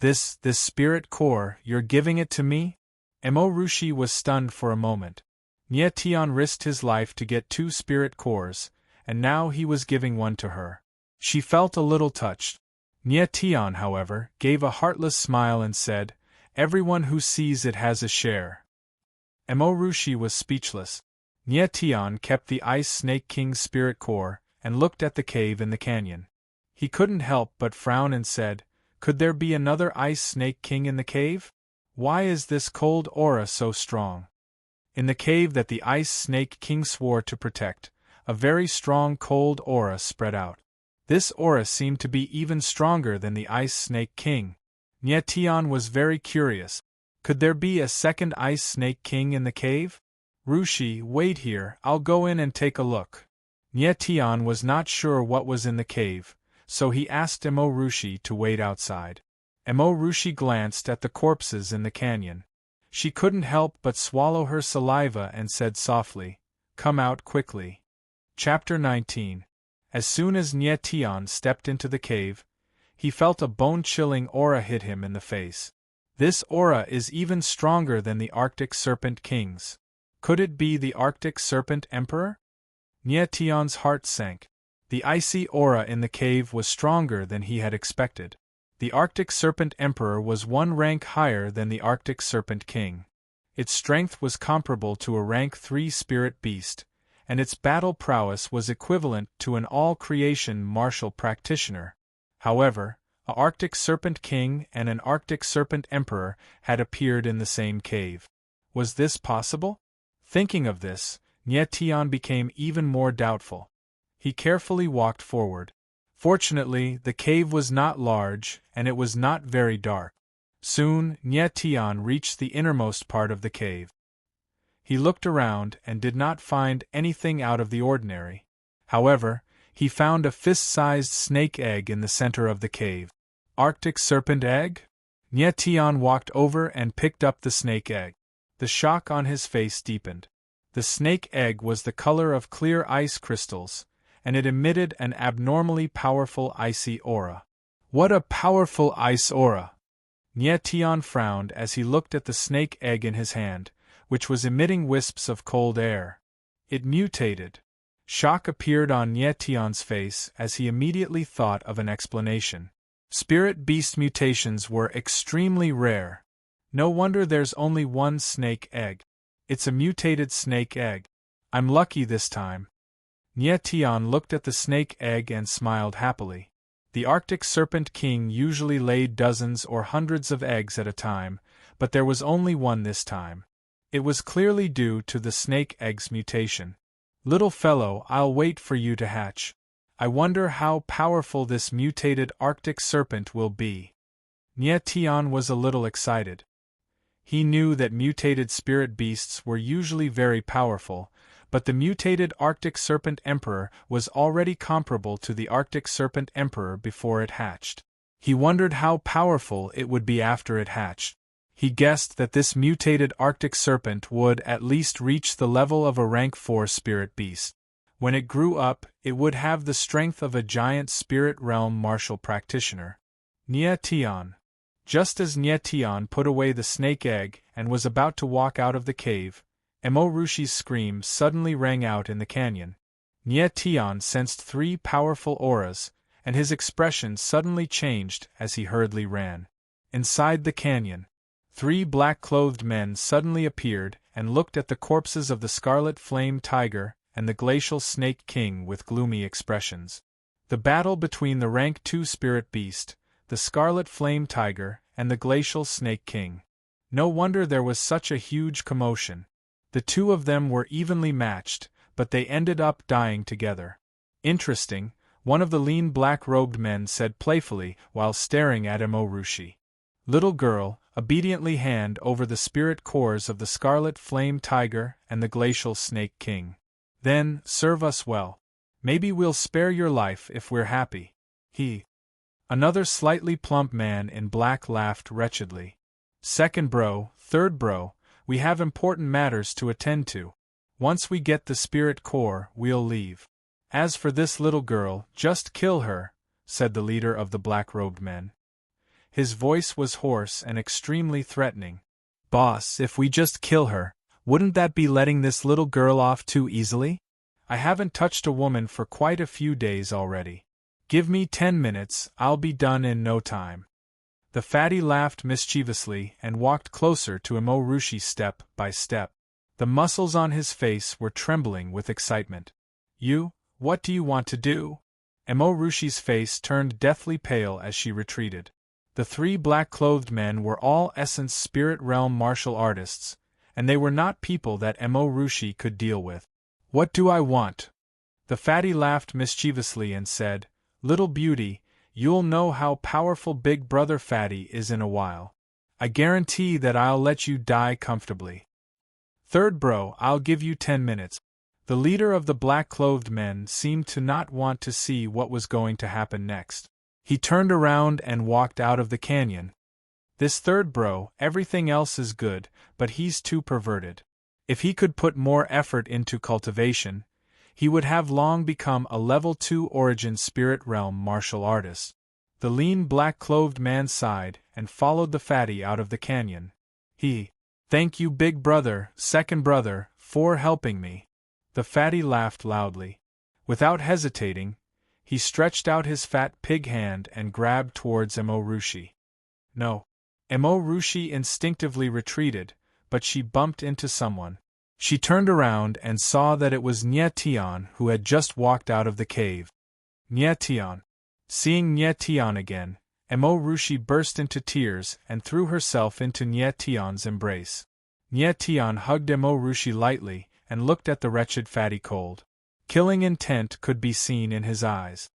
This spirit core, you're giving it to me? Emo Rushi was stunned for a moment. Nie Tian risked his life to get 2 spirit cores, and now he was giving one to her. She felt a little touched. Nie Tian, however, gave a heartless smile and said, Everyone who sees it has a share. Emo Rushi was speechless. Nie Tian kept the Ice Snake King's spirit core and looked at the cave in the canyon. He couldn't help but frown and said, Could there be another Ice Snake King in the cave? Why is this cold aura so strong? In the cave that the Ice Snake King swore to protect, a very strong cold aura spread out. This aura seemed to be even stronger than the Ice Snake King. Nie Tian was very curious. Could there be a second Ice Snake King in the cave? Rushi, wait here, I'll go in and take a look. Nie Tian was not sure what was in the cave, so he asked Emo Rushi to wait outside. Emo Rushi glanced at the corpses in the canyon. She couldn't help but swallow her saliva and said softly, "Come out quickly." Chapter 19. As soon as Nye Tian stepped into the cave, he felt a bone-chilling aura hit him in the face. This aura is even stronger than the Arctic Serpent King's. Could it be the Arctic Serpent Emperor? Nye Tian's heart sank. The icy aura in the cave was stronger than he had expected. The Arctic Serpent Emperor was one rank higher than the Arctic Serpent King. Its strength was comparable to a rank 3 spirit beast, and its battle prowess was equivalent to an all-creation martial practitioner. However, an Arctic Serpent King and an Arctic Serpent Emperor had appeared in the same cave. Was this possible? Thinking of this, Nye Tian became even more doubtful. He carefully walked forward. Fortunately, the cave was not large, and it was not very dark. Soon, Nye Tian reached the innermost part of the cave. He looked around and did not find anything out of the ordinary. However, he found a fist-sized snake egg in the center of the cave. Arctic serpent egg? Nye Tian walked over and picked up the snake egg. The shock on his face deepened. The snake egg was the color of clear ice crystals, and it emitted an abnormally powerful icy aura. What a powerful ice aura! Nye Tian frowned as he looked at the snake egg in his hand, which was emitting wisps of cold air. It mutated. Shock appeared on Nye Tian's face as he immediately thought of an explanation. Spirit beast mutations were extremely rare. No wonder there's only one snake egg. It's a mutated snake egg. I'm lucky this time. Nye Tian looked at the snake egg and smiled happily. The Arctic Serpent King usually laid dozens or hundreds of eggs at a time, but there was only one this time. It was clearly due to the snake egg's mutation. Little fellow, I'll wait for you to hatch. I wonder how powerful this mutated Arctic serpent will be. Nye Tian was a little excited. He knew that mutated spirit beasts were usually very powerful, but the mutated Arctic Serpent Emperor was already comparable to the Arctic Serpent Emperor before it hatched. He wondered how powerful it would be after it hatched. He guessed that this mutated Arctic serpent would at least reach the level of a rank 4 spirit beast. When it grew up, it would have the strength of a giant spirit realm martial practitioner. Nye Tian. Just as Nye Tian put away the snake egg and was about to walk out of the cave, Emo Rushi's scream suddenly rang out in the canyon. Nye Tian sensed 3 powerful auras, and his expression suddenly changed as he hurriedly ran. Inside the canyon, 3 black-clothed men suddenly appeared and looked at the corpses of the Scarlet Flame Tiger and the Glacial Snake King with gloomy expressions. The battle between the rank 2 spirit beast, the Scarlet Flame Tiger, and the Glacial Snake King. No wonder there was such a huge commotion. The 2 of them were evenly matched, but they ended up dying together. Interesting, one of the lean black-robed men said playfully while staring at Emo Rushi. Little girl, obediently hand over the spirit cores of the Scarlet Flame Tiger and the Glacial Snake King. Then, serve us well. Maybe we'll spare your life if we're happy. Another slightly plump man in black laughed wretchedly. Second bro, third bro, we have important matters to attend to. Once we get the spirit core, we'll leave. As for this little girl, just kill her, said the leader of the black-robed men. His voice was hoarse and extremely threatening. Boss, if we just kill her, wouldn't that be letting this little girl off too easily? I haven't touched a woman for quite a few days already. Give me 10 minutes, I'll be done in no time. The fatty laughed mischievously and walked closer to Emo Rushi step by step. The muscles on his face were trembling with excitement. What do you want to do? Emo Rushi's face turned deathly pale as she retreated. The 3 black-clothed men were all Essence Spirit Realm martial artists, and they were not people that Emo Rushi could deal with. What do I want? The fatty laughed mischievously and said, Little beauty, you'll know how powerful Big Brother Fatty is in a while. I guarantee that I'll let you die comfortably. Third bro, I'll give you 10 minutes. The leader of the black-clothed men seemed to not want to see what was going to happen next. He turned around and walked out of the canyon. This third bro, everything else is good, but he's too perverted. If he could put more effort into cultivation, he would have long become a level 2 origin spirit realm martial artist. The lean black-clothed man sighed and followed the fatty out of the canyon. Thank you, big brother, second brother, for helping me. The fatty laughed loudly. Without hesitating, he stretched out his fat pig hand and grabbed towards Emorushi. No. Emorushi instinctively retreated, but she bumped into someone. She turned around and saw that it was Nyetian who had just walked out of the cave. Nyetian. Seeing Nyetian again, Emorushi burst into tears and threw herself into Nyetian's embrace. Nyetian hugged Emorushi lightly and looked at the wretched fatty cold. Killing intent could be seen in his eyes.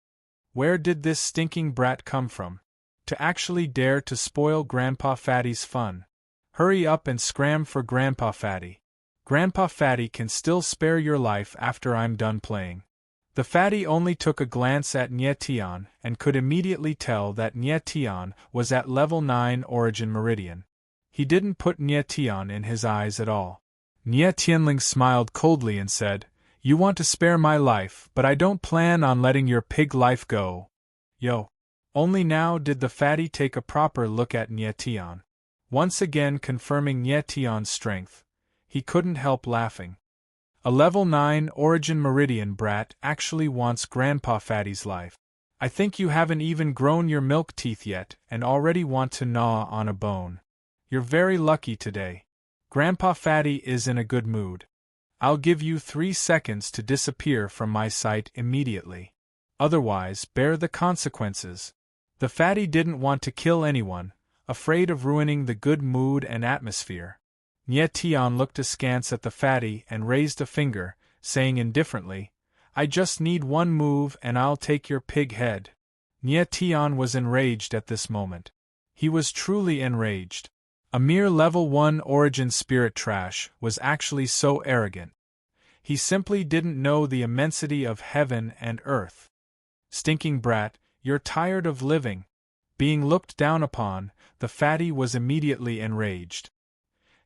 Where did this stinking brat come from? To actually dare to spoil Grandpa Fatty's fun. Hurry up and scram for Grandpa Fatty. Grandpa Fatty can still spare your life after I'm done playing. The fatty only took a glance at Nyetian and could immediately tell that Nyetian was at level 9 origin meridian. He didn't put Nyetian in his eyes at all. Nyetianling smiled coldly and said, "You want to spare my life, but I don't plan on letting your pig life go. Yo." Only now did the fatty take a proper look at Nyetian. Once again confirming Nyetian's strength, he couldn't help laughing. A level 9 origin meridian brat actually wants Grandpa Fatty's life. I think you haven't even grown your milk teeth yet and already want to gnaw on a bone. You're very lucky today. Grandpa Fatty is in a good mood. I'll give you 3 seconds to disappear from my sight immediately. Otherwise, bear the consequences. The fatty didn't want to kill anyone, afraid of ruining the good mood and atmosphere. Nyetian looked askance at the fatty and raised a finger, saying indifferently, "I just need one move and I'll take your pig head." Nyetian was enraged at this moment. He was truly enraged. A mere level 1 origin spirit trash was actually so arrogant. He simply didn't know the immensity of heaven and earth. Stinking brat, you're tired of living. Being looked down upon, the fatty was immediately enraged.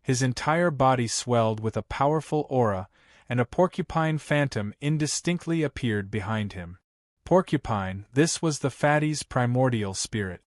His entire body swelled with a powerful aura, and a porcupine phantom indistinctly appeared behind him. Porcupine, this was the fatty's primordial spirit.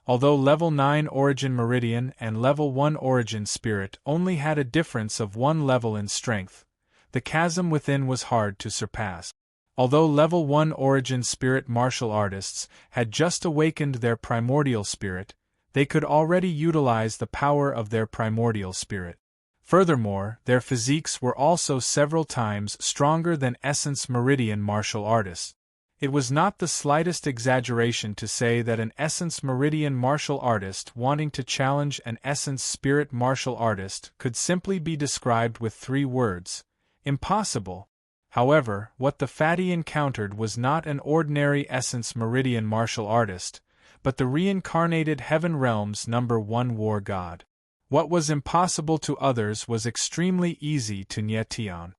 Although level 9 origin meridian and level 1 origin spirit only had a difference of 1 level in strength, the chasm within was hard to surpass. Although level 1 origin spirit martial artists had just awakened their primordial spirit, they could already utilize the power of their primordial spirit. Furthermore, their physiques were also several times stronger than Essence Meridian martial artists. It was not the slightest exaggeration to say that an Essence Meridian martial artist wanting to challenge an Essence Spirit martial artist could simply be described with 3 words: impossible. However, what the fatty encountered was not an ordinary Essence Meridian martial artist, but the reincarnated Heaven Realm's #1 war god. What was impossible to others was extremely easy to Nyetian.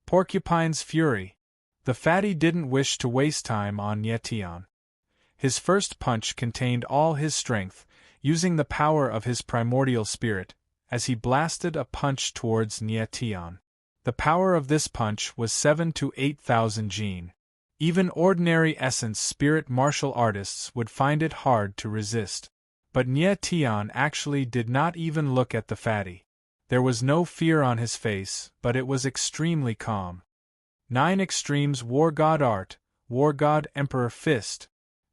Porcupine's fury. The fatty didn't wish to waste time on Nyetian. His first punch contained all his strength, using the power of his primordial spirit, as he blasted a punch towards Nyetian. The power of this punch was 7 to 8,000 Jin. Even ordinary Essence Spirit martial artists would find it hard to resist. But Nyetian actually did not even look at the fatty. There was no fear on his face, but it was extremely calm. 9 Extremes War God Art, War God Emperor Fist.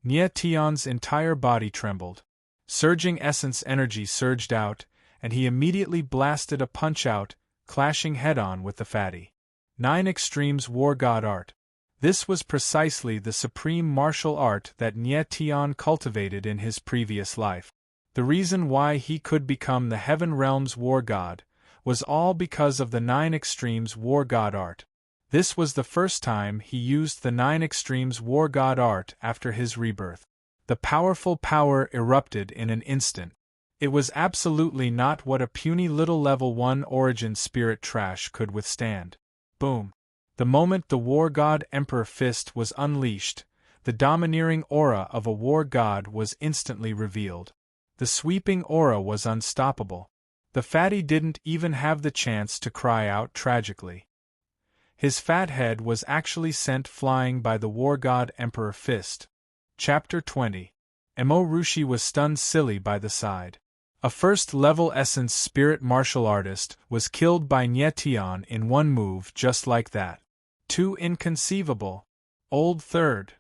Nyetian's entire body trembled. Surging essence energy surged out, and he immediately blasted a punch out, clashing head-on with the fatty. 9 Extremes War God Art. This was precisely the supreme martial art that Nyetian cultivated in his previous life. The reason why he could become the Heaven Realm's war god was all because of the 9 Extremes War God Art. This was the first time he used the 9 Extremes War God Art after his rebirth. The powerful power erupted in an instant. It was absolutely not what a puny little level 1 origin spirit trash could withstand. Boom. The moment the War God Emperor Fist was unleashed, the domineering aura of a war god was instantly revealed. The sweeping aura was unstoppable. The fatty didn't even have the chance to cry out tragically. His fat head was actually sent flying by the war god Emperor Fist. Chapter 20. Emo Rushi was stunned silly by the side. A first-level essence spirit martial artist was killed by Nyetian in one move just like that. Too inconceivable. Old third.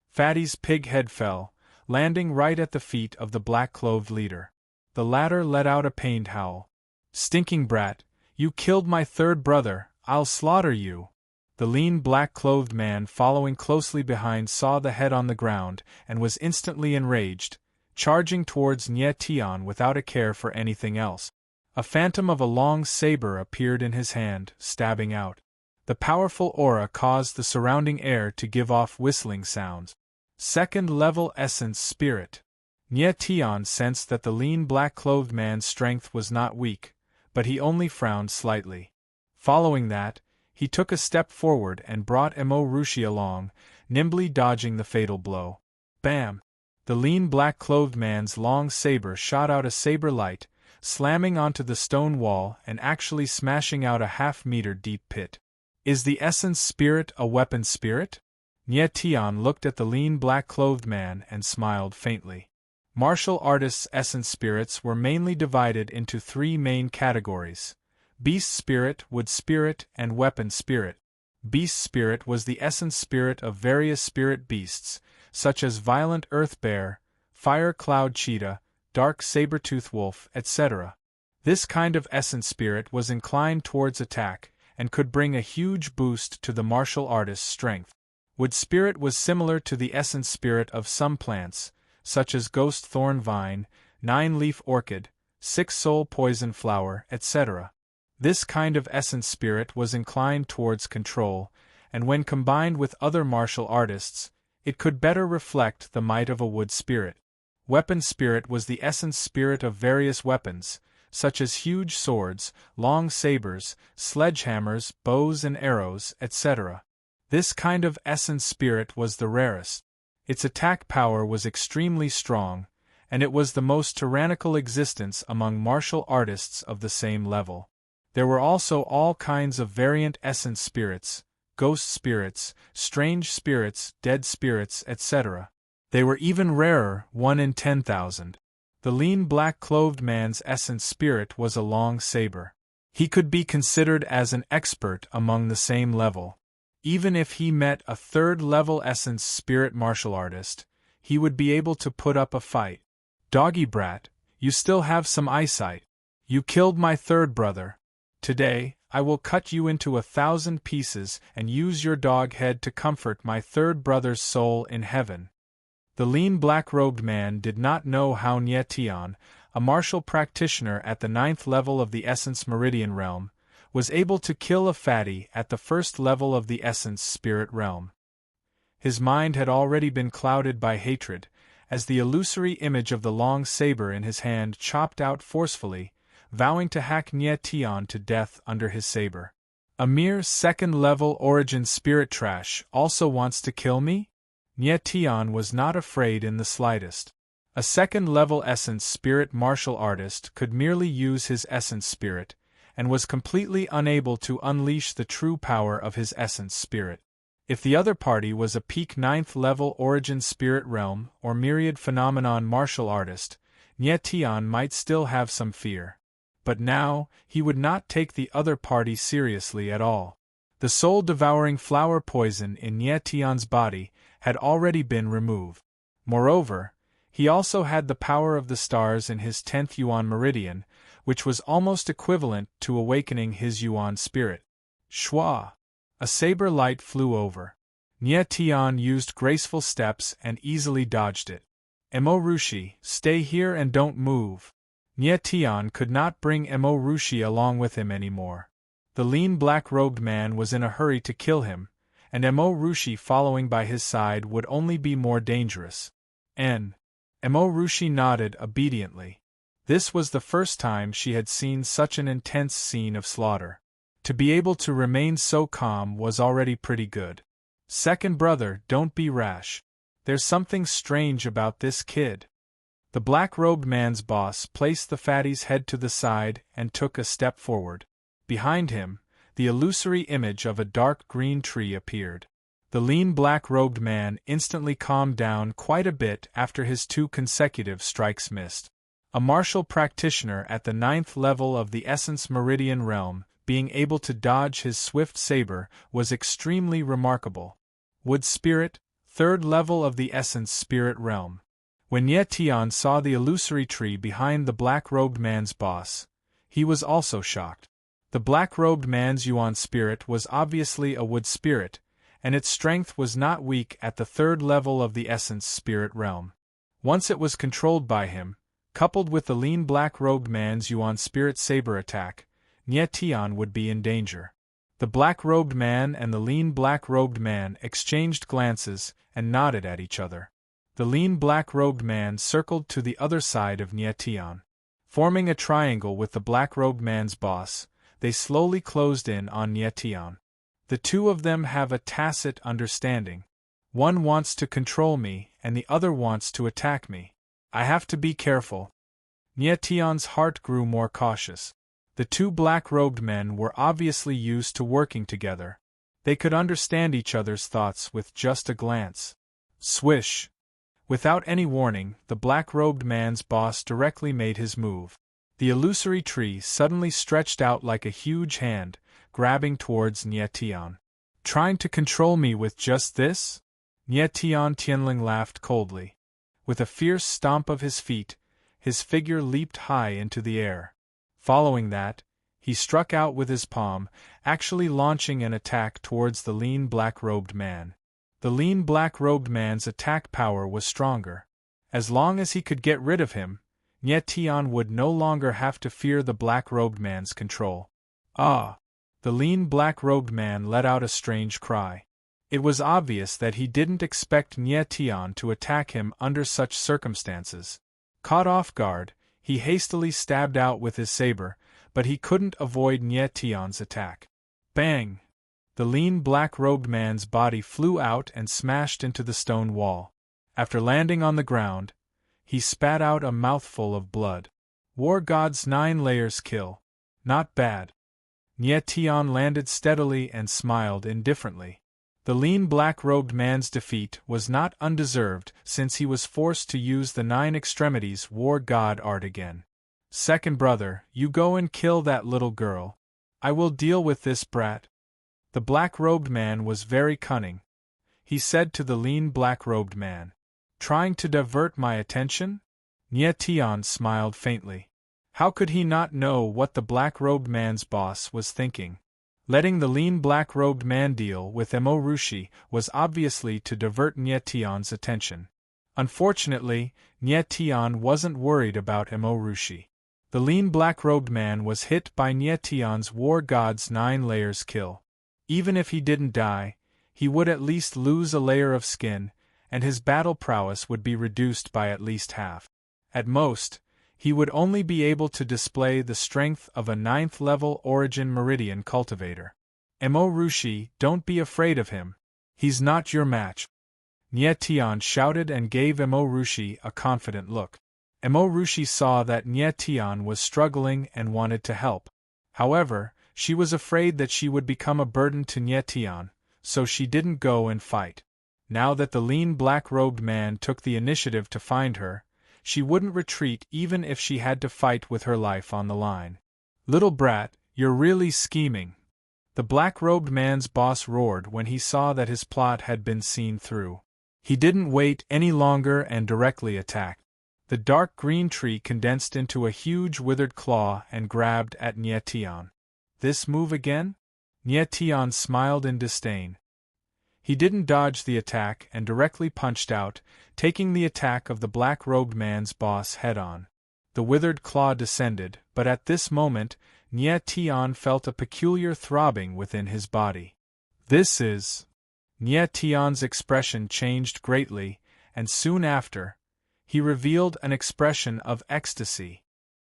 Fatty's pig head fell, landing right at the feet of the black-clothed leader. The latter let out a pained howl. "Stinking brat, you killed my third brother, I'll slaughter you." The lean black-clothed man following closely behind saw the head on the ground and was instantly enraged, charging towards Nyetian without a care for anything else. A phantom of a long saber appeared in his hand, stabbing out. The powerful aura caused the surrounding air to give off whistling sounds. Second-level essence spirit. Nyetian sensed that the lean black-clothed man's strength was not weak, but he only frowned slightly. Following that, he took a step forward and brought Emo Rushi along, nimbly dodging the fatal blow. Bam! The lean black-clothed man's long saber shot out a saber light, slamming onto the stone wall and actually smashing out a half-meter deep pit. Is the essence spirit a weapon spirit? Nyetian looked at the lean black-clothed man and smiled faintly. Martial artists' essence spirits were mainly divided into three main categories: beast spirit, wood spirit, and weapon spirit. Beast spirit was the essence spirit of various spirit beasts, such as violent earth bear, fire cloud cheetah, dark saber-tooth wolf, etc. This kind of essence spirit was inclined towards attack, and could bring a huge boost to the martial artist's strength. Wood spirit was similar to the essence spirit of some plants, such as ghost thorn vine, nine-leaf orchid, six-soul poison flower, etc. This kind of essence spirit was inclined towards control, and when combined with other martial artists, it could better reflect the might of a wood spirit. Weapon spirit was the essence spirit of various weapons, such as huge swords, long sabers, sledgehammers, bows and arrows, etc. This kind of essence spirit was the rarest. Its attack power was extremely strong, and it was the most tyrannical existence among martial artists of the same level. There were also all kinds of variant essence spirits, ghost spirits, strange spirits, dead spirits, etc. They were even rarer, 1 in 10,000. The lean black-clothed man's essence spirit was a long saber. He could be considered as an expert among the same level. Even if he met a third-level essence spirit martial artist, he would be able to put up a fight. "Doggy brat, you still have some eyesight. You killed my third brother. Today, I will cut you into 1,000 pieces and use your dog head to comfort my third brother's soul in heaven." The lean black-robed man did not know how Nyetian, a martial practitioner at the 9th level of the Essence Meridian realm, was able to kill a fatty at the 1st level of the Essence Spirit realm. His mind had already been clouded by hatred, as the illusory image of the long saber in his hand chopped out forcefully, vowing to hack Nyetian to death under his saber. "A mere 2nd-level origin spirit trash also wants to kill me?" Nyetian was not afraid in the slightest. A 2nd-level essence spirit martial artist could merely use his essence spirit, and was completely unable to unleash the true power of his essence spirit. If the other party was a peak 9th-level origin spirit realm or myriad phenomenon martial artist, Nyetian might still have some fear. But now, he would not take the other party seriously at all. The soul-devouring flower poison in Nyetian's body had already been removed. Moreover, he also had the power of the stars in his 10th Yuan meridian, which was almost equivalent to awakening his Yuan spirit. Shwa! A saber light flew over. Nyetian used graceful steps and easily dodged it. "Emo Rushi, stay here and don't move." Nyetian could not bring Emo Rushi along with him anymore. The lean black-robed man was in a hurry to kill him, and Emo Rushi following by his side would only be more dangerous. Emo Rushi nodded obediently. This was the first time she had seen such an intense scene of slaughter. To be able to remain so calm was already pretty good. "Second brother, don't be rash. There's something strange about this kid." The black-robed man's boss placed the fatty's head to the side and took a step forward. Behind him, the illusory image of a dark green tree appeared. The lean black-robed man instantly calmed down quite a bit after his 2 consecutive strikes missed. A martial practitioner at the 9th level of the Essence Meridian realm, being able to dodge his swift saber, was extremely remarkable. Wood Spirit, 3rd level of the Essence Spirit realm. When Ye Tian saw the illusory tree behind the black-robed man's boss, he was also shocked. The black-robed man's Yuan spirit was obviously a wood spirit, and its strength was not weak at the 3rd level of the Essence Spirit realm. Once it was controlled by him, coupled with the lean black-robed man's Yuan spirit saber attack, Ye Tian would be in danger. The black-robed man and the lean black-robed man exchanged glances and nodded at each other. The lean black-robed man circled to the other side of Ye Tian. Forming a triangle with the black-robed man's boss, they slowly closed in on Ye Tian. The 2 of them have a tacit understanding. One wants to control me and the other wants to attack me. I have to be careful. Ye Tian's heart grew more cautious. The 2 black-robed men were obviously used to working together. They could understand each other's thoughts with just a glance. Swish! Without any warning, the black-robed man's boss directly made his move. The illusory tree suddenly stretched out like a huge hand, grabbing towards Ye Tian. Trying to control me with just this? Ye Tianling laughed coldly. With a fierce stomp of his feet, his figure leaped high into the air. Following that, he struck out with his palm, actually launching an attack towards the lean black-robed man. The lean black-robed man's attack power was stronger. As long as he could get rid of him, Ye Tian would no longer have to fear the black-robed man's control. Ah! The lean black-robed man let out a strange cry. It was obvious that he didn't expect Ye Tian to attack him under such circumstances. Caught off guard, he hastily stabbed out with his saber, but he couldn't avoid Ye Tian's attack. Bang! The lean black-robed man's body flew out and smashed into the stone wall. After landing on the ground, he spat out a mouthful of blood. War God's 9 layers kill. Not bad. Ye Tian landed steadily and smiled indifferently. The lean black-robed man's defeat was not undeserved since he was forced to use the 9 extremities War God art again. Second brother, you go and kill that little girl. I will deal with this brat. The black-robed man was very cunning. He said to the lean black-robed man, "Trying to divert my attention?" Ye Tian smiled faintly. How could he not know what the black-robed man's boss was thinking? Letting the lean black-robed man deal with Emo Rushi was obviously to divert Ye Tian's attention. Unfortunately, Ye Tian wasn't worried about Emo Rushi. The lean black-robed man was hit by Ye Tian's War God's 9 layers kill. Even if he didn't die, he would at least lose a layer of skin, and his battle prowess would be reduced by at least half. At most, he would only be able to display the strength of a 9th-level Origin Meridian cultivator. Emo Rushi, don't be afraid of him. He's not your match. Ye Tian shouted and gave Emo Rushi a confident look. Emo Rushi saw that Ye Tian was struggling and wanted to help. However, she was afraid that she would become a burden to Ye Tian, so she didn't go and fight. Now that the lean black-robed man took the initiative to find her, she wouldn't retreat even if she had to fight with her life on the line. Little brat, you're really scheming. The black-robed man's boss roared when he saw that his plot had been seen through. He didn't wait any longer and directly attacked. The dark green tree condensed into a huge withered claw and grabbed at Ye Tian. This move again? Ye Tian smiled in disdain. He didn't dodge the attack and directly punched out, taking the attack of the black-robed man's boss head-on. The withered claw descended, but at this moment, Ye Tian felt a peculiar throbbing within his body. This is... Ye Tian's expression changed greatly, and soon after, he revealed an expression of ecstasy.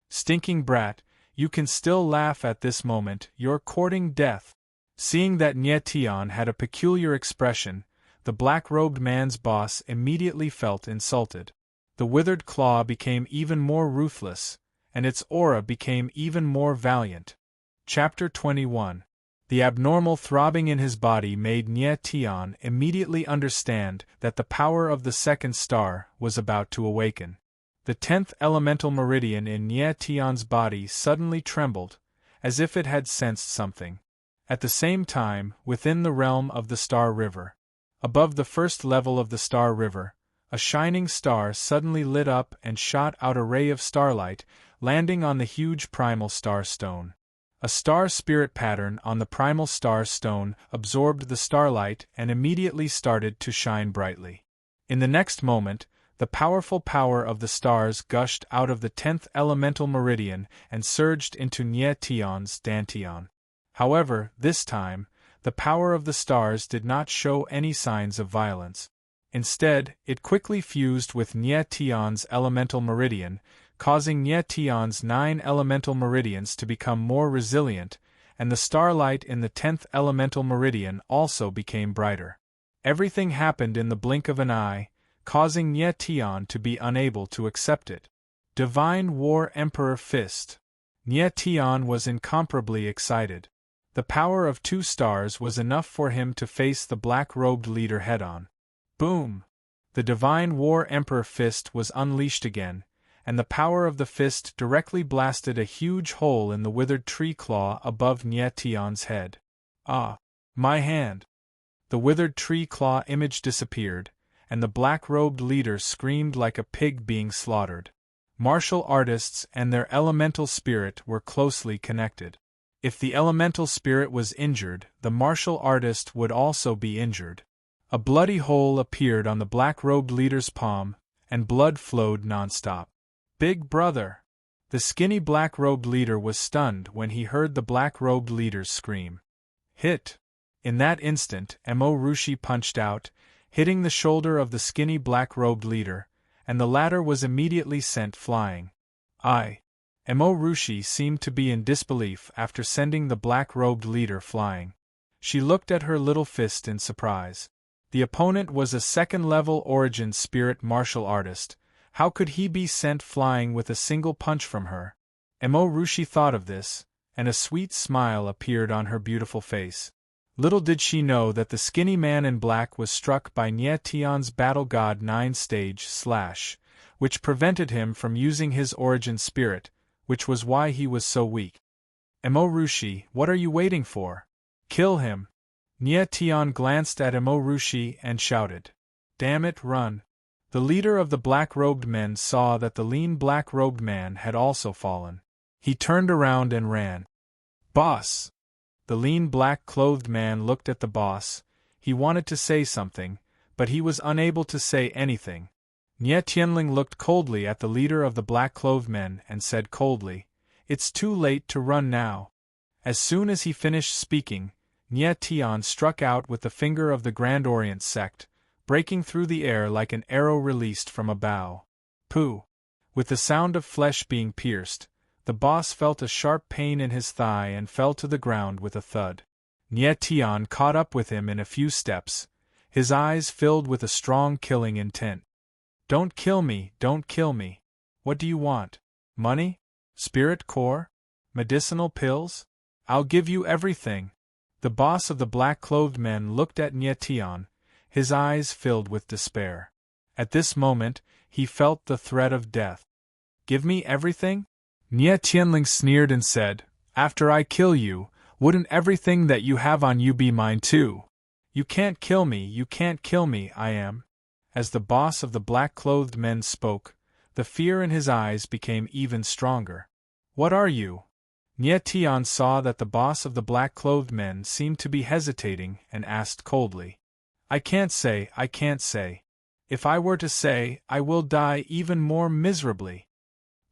Stinking brat, you can still laugh at this moment, you're courting death. Seeing that Ye Tian had a peculiar expression, the black-robed man's boss immediately felt insulted. The withered claw became even more ruthless, and its aura became even more valiant. Chapter 21. The abnormal throbbing in his body made Nye Tian immediately understand that the power of the second star was about to awaken. The 10th elemental meridian in Nye Tian's body suddenly trembled, as if it had sensed something. At the same time, within the realm of the Star River, above the first level of the Star River, a shining star suddenly lit up and shot out a ray of starlight, landing on the huge primal star stone. A star spirit pattern on the primal star stone absorbed the starlight and immediately started to shine brightly. In the next moment, the powerful power of the stars gushed out of the 10th elemental meridian and surged into Nye Tian's dantian. However, this time, the power of the stars did not show any signs of violence. Instead, it quickly fused with Nye Tian's elemental meridian, causing Nye Tian's 9 elemental meridians to become more resilient, and the starlight in the 10th elemental meridian also became brighter. Everything happened in the blink of an eye, causing Nye Tian to be unable to accept it. Divine War Emperor Fist. Nye Tian was incomparably excited. The power of 2 stars was enough for him to face the black-robed leader head-on. Boom! The Divine War Emperor Fist was unleashed again, and the power of the fist directly blasted a huge hole in the withered tree claw above Nye Tian's head. Ah! My hand! The withered tree claw image disappeared, and the black-robed leader screamed like a pig being slaughtered. Martial artists and their elemental spirit were closely connected. If the elemental spirit was injured, the martial artist would also be injured. A bloody hole appeared on the black-robed leader's palm, and blood flowed non-stop. Big brother! The skinny black-robed leader was stunned when he heard the black-robed leader's scream. Hit! In that instant, Mo Rushi punched out, hitting the shoulder of the skinny black-robed leader, and the latter was immediately sent flying. Mo Rushi seemed to be in disbelief after sending the black-robed leader flying. She looked at her little fist in surprise. The opponent was a second-level origin spirit martial artist. How could he be sent flying with a single punch from her? Mo Rushi thought of this, and a sweet smile appeared on her beautiful face. Little did she know that the skinny man in black was struck by Nye Tian's Battle God 9 stage slash, which prevented him from using his origin spirit, which was why he was so weak. Mo Rushi, what are you waiting for? Kill him! Nye Tian glanced at Mo Rushi and shouted. Damn it, run! The leader of the black-robed men saw that the lean black-robed man had also fallen. He turned around and ran. Boss! The lean black-clothed man looked at the boss. He wanted to say something, but he was unable to say anything. Nye Tianling looked coldly at the leader of the black-clothed men and said coldly, It's too late to run now. As soon as he finished speaking, Nye Tian struck out with the finger of the Grand Orient sect, breaking through the air like an arrow released from a bow. Pooh! With the sound of flesh being pierced, the boss felt a sharp pain in his thigh and fell to the ground with a thud. Nye Tian caught up with him in a few steps, his eyes filled with a strong killing intent. Don't kill me, don't kill me. What do you want? Money? Spirit core? Medicinal pills? I'll give you everything. The boss of the black-clothed men looked at Nye Tian, his eyes filled with despair. At this moment, he felt the threat of death. Give me everything? Nye Tianling sneered and said, After I kill you, wouldn't everything that you have on you be mine too? You can't kill me, you can't kill me, I am. As the boss of the black-clothed men spoke, the fear in his eyes became even stronger. What are you? Nye Tian saw that the boss of the black-clothed men seemed to be hesitating and asked coldly. I can't say, I can't say. If I were to say, I will die even more miserably.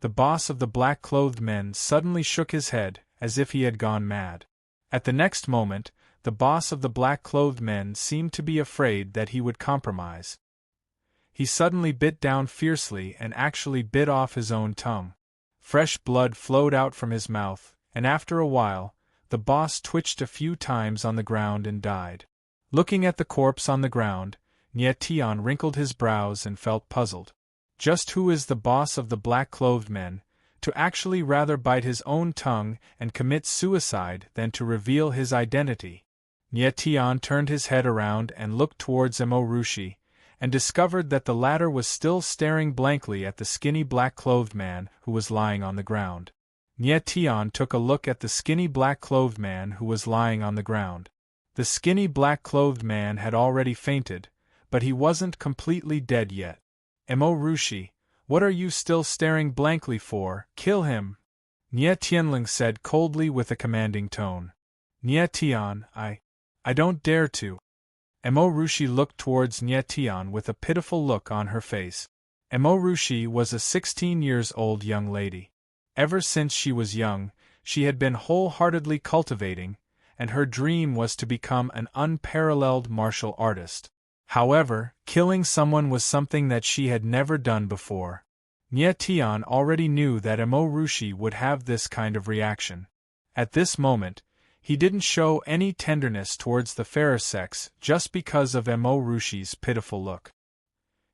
The boss of the black-clothed men suddenly shook his head, as if he had gone mad. At the next moment, the boss of the black-clothed men seemed to be afraid that he would compromise. He suddenly bit down fiercely and actually bit off his own tongue. Fresh blood flowed out from his mouth, and after a while, the boss twitched a few times on the ground and died. Looking at the corpse on the ground, Nye Tian wrinkled his brows and felt puzzled. Just who is the boss of the black-clothed men, to actually rather bite his own tongue and commit suicide than to reveal his identity? Nye Tian turned his head around and looked towards Emorushi, and discovered that the latter was still staring blankly at the skinny black-clothed man who was lying on the ground. Nye Tian took a look at the skinny black-clothed man who was lying on the ground. The skinny black-clothed man had already fainted, but he wasn't completely dead yet. Emorushi, what are you still staring blankly for? Kill him! Nye Tianling said coldly with a commanding tone. Nye Tian, I don't dare to. Emorushi looked towards Nye Tian with a pitiful look on her face. Emorushi was a 16-years-old young lady. Ever since she was young, she had been wholeheartedly cultivating, and her dream was to become an unparalleled martial artist. However, killing someone was something that she had never done before. Nye Tian already knew that Emorushi would have this kind of reaction. At this moment, he didn't show any tenderness towards the fairer sex just because of Emorushi's pitiful look.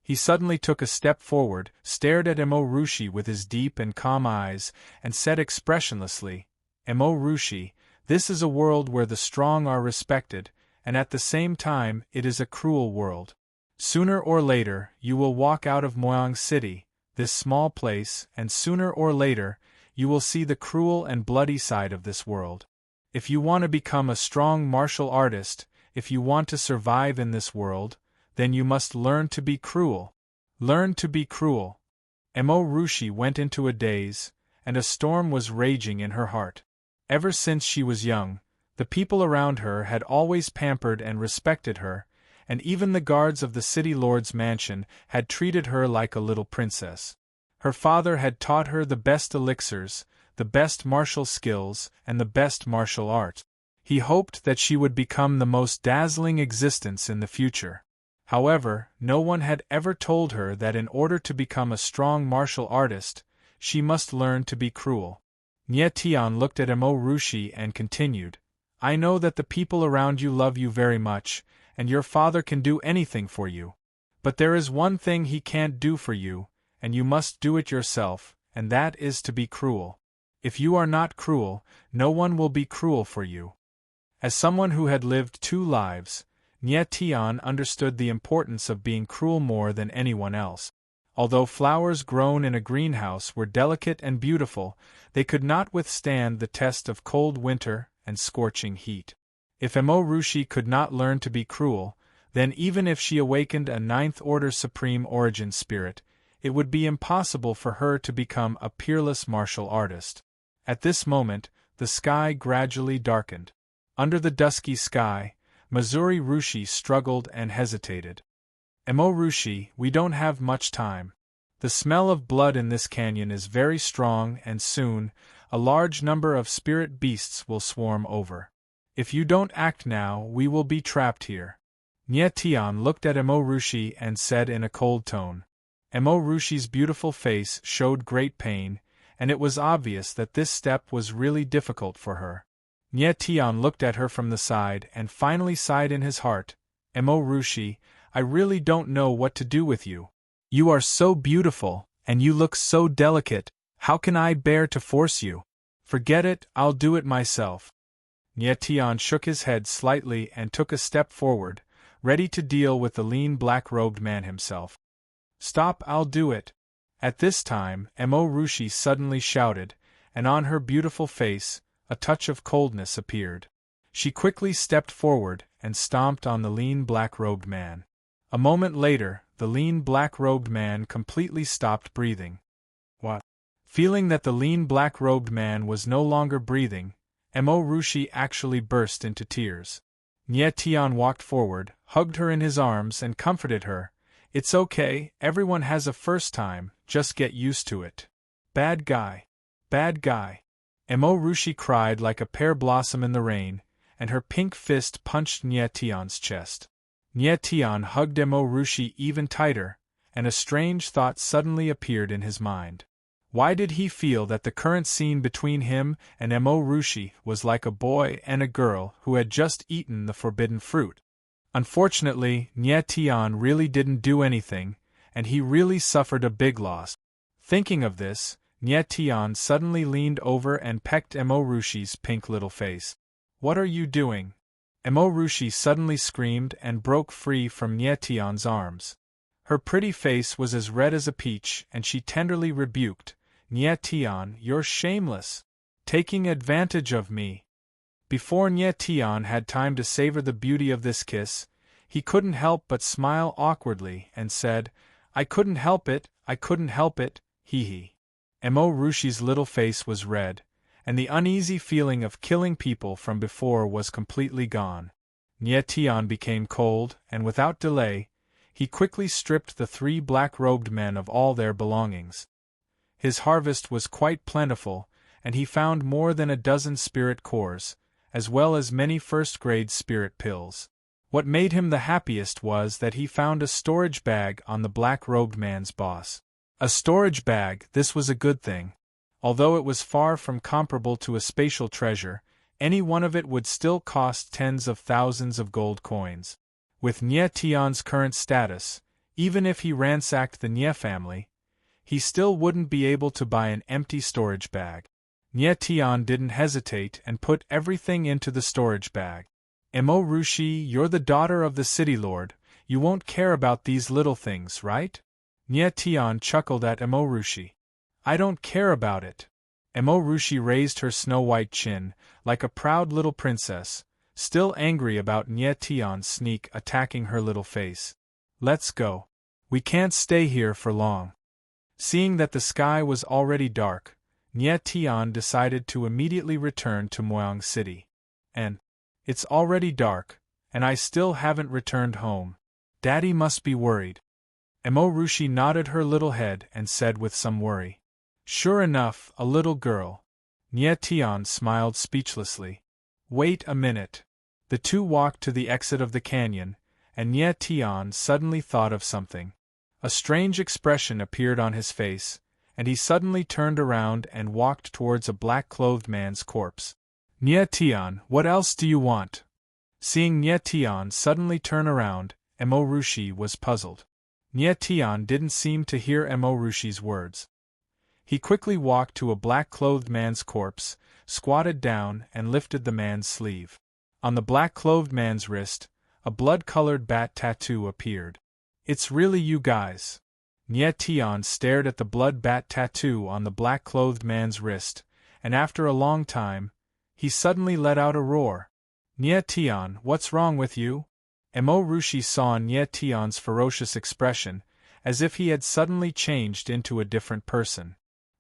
He suddenly took a step forward, stared at Emorushi with his deep and calm eyes, and said expressionlessly, Emorushi, this is a world where the strong are respected, and at the same time it is a cruel world. Sooner or later, you will walk out of Moyang City, this small place, and sooner or later, you will see the cruel and bloody side of this world. If you want to become a strong martial artist, if you want to survive in this world, then you must learn to be cruel. Learn to be cruel. Emorushi went into a daze, and a storm was raging in her heart. Ever since she was young, the people around her had always pampered and respected her, and even the guards of the city lord's mansion had treated her like a little princess. Her father had taught her the best elixirs, the best martial skills, and the best martial art. He hoped that she would become the most dazzling existence in the future. However, no one had ever told her that in order to become a strong martial artist, she must learn to be cruel. Nye Tian looked at Emorushi and continued, I know that the people around you love you very much, and your father can do anything for you. But there is one thing he can't do for you, and you must do it yourself, and that is to be cruel. If you are not cruel, no one will be cruel for you. As someone who had lived 2 lives, Nye Tian understood the importance of being cruel more than anyone else. Although flowers grown in a greenhouse were delicate and beautiful, they could not withstand the test of cold winter and scorching heat. If Emorushi could not learn to be cruel, then even if she awakened a 9th-order Supreme Origin spirit, it would be impossible for her to become a peerless martial artist. At this moment, the sky gradually darkened. Under the dusky sky, Mazuri Rushi struggled and hesitated. Emorushi, we don't have much time. The smell of blood in this canyon is very strong and soon, a large number of spirit beasts will swarm over. If you don't act now, we will be trapped here. Nye Tian looked at Emorushi and said in a cold tone. Emorushi's beautiful face showed great pain, and it was obvious that this step was really difficult for her. Nye Tian looked at her from the side and finally sighed in his heart, Emorushi, I really don't know what to do with you. You are so beautiful, and you look so delicate, how can I bear to force you? Forget it, I'll do it myself. Nye Tian shook his head slightly and took a step forward, ready to deal with the lean black-robed man himself. Stop, I'll do it. At this time, Emorushi suddenly shouted, and on her beautiful face, a touch of coldness appeared. She quickly stepped forward and stomped on the lean black-robed man. A moment later, the lean black-robed man completely stopped breathing. What? Feeling that the lean black-robed man was no longer breathing, Emorushi actually burst into tears. Nye Tian walked forward, hugged her in his arms and comforted her. It's okay, everyone has a first time, just get used to it. Bad guy. Bad guy. Emorushi cried like a pear blossom in the rain, and her pink fist punched Nye Tian's chest. Nye Tian hugged Emorushi even tighter, and a strange thought suddenly appeared in his mind. Why did he feel that the current scene between him and Emorushi was like a boy and a girl who had just eaten the forbidden fruit? Unfortunately, Nye Tian really didn't do anything, and he really suffered a big loss. Thinking of this, Nye Tian suddenly leaned over and pecked Rushi's pink little face. "What are you doing?" Rushi suddenly screamed and broke free from Nye Tian's arms. Her pretty face was as red as a peach, and she tenderly rebuked, "Nye Tian, you're shameless! Taking advantage of me!" Before Nye Tian had time to savor the beauty of this kiss, he couldn't help but smile awkwardly and said, I couldn't help it, hee hee." Rushi's little face was red, and the uneasy feeling of killing people from before was completely gone. Nye Tian became cold, and without delay, he quickly stripped the 3 black-robed men of all their belongings. His harvest was quite plentiful, and he found more than a dozen spirit cores, as well as many first-grade spirit pills. What made him the happiest was that he found a storage bag on the black-robed man's boss. A storage bag, this was a good thing. Although it was far from comparable to a spatial treasure, any one of it would still cost tens of thousands of gold coins. With Nye Tian's current status, even if he ransacked the Nye family, he still wouldn't be able to buy an empty storage bag. Nye Tian didn't hesitate and put everything into the storage bag. Rushi, you're the daughter of the city lord, you won't care about these little things, right? Nye Tian chuckled at Rushi. I don't care about it. Rushi raised her snow-white chin, like a proud little princess, still angry about Nye Tian's sneak attacking her little face. Let's go. We can't stay here for long. Seeing that the sky was already dark, Nye Tian decided to immediately return to Moyang City. And it's already dark, and I still haven't returned home. Daddy must be worried. Rushi nodded her little head and said with some worry, Sure enough, a little girl. Nye Tian smiled speechlessly. Wait a minute. The two walked to the exit of the canyon, and Nye Tian suddenly thought of something. A strange expression appeared on his face, and he suddenly turned around and walked towards a black-clothed man's corpse. Nye Tian, what else do you want? Seeing Nye Tian suddenly turn around, Rushi was puzzled. Nye Tian didn't seem to hear Rushi's words. He quickly walked to a black-clothed man's corpse, squatted down and lifted the man's sleeve. On the black-clothed man's wrist, a blood-colored bat tattoo appeared. It's really you guys. Nye Tian stared at the blood bat tattoo on the black-clothed man's wrist, and after a long time, he suddenly let out a roar. Nye Tian, what's wrong with you? Rushi saw Nye Tian's ferocious expression, as if he had suddenly changed into a different person.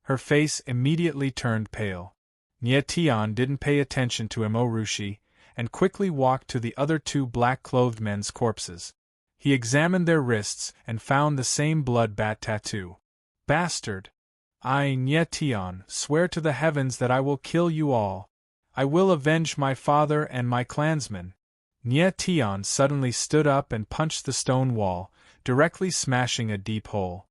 Her face immediately turned pale. Nye Tian didn't pay attention to Rushi, and quickly walked to the other 2 black-clothed men's corpses. He examined their wrists and found the same blood bat tattoo. Bastard! I, Nye Tian, swear to the heavens that I will kill you all. I will avenge my father and my clansmen. Nye Tian suddenly stood up and punched the stone wall, directly smashing a deep hole.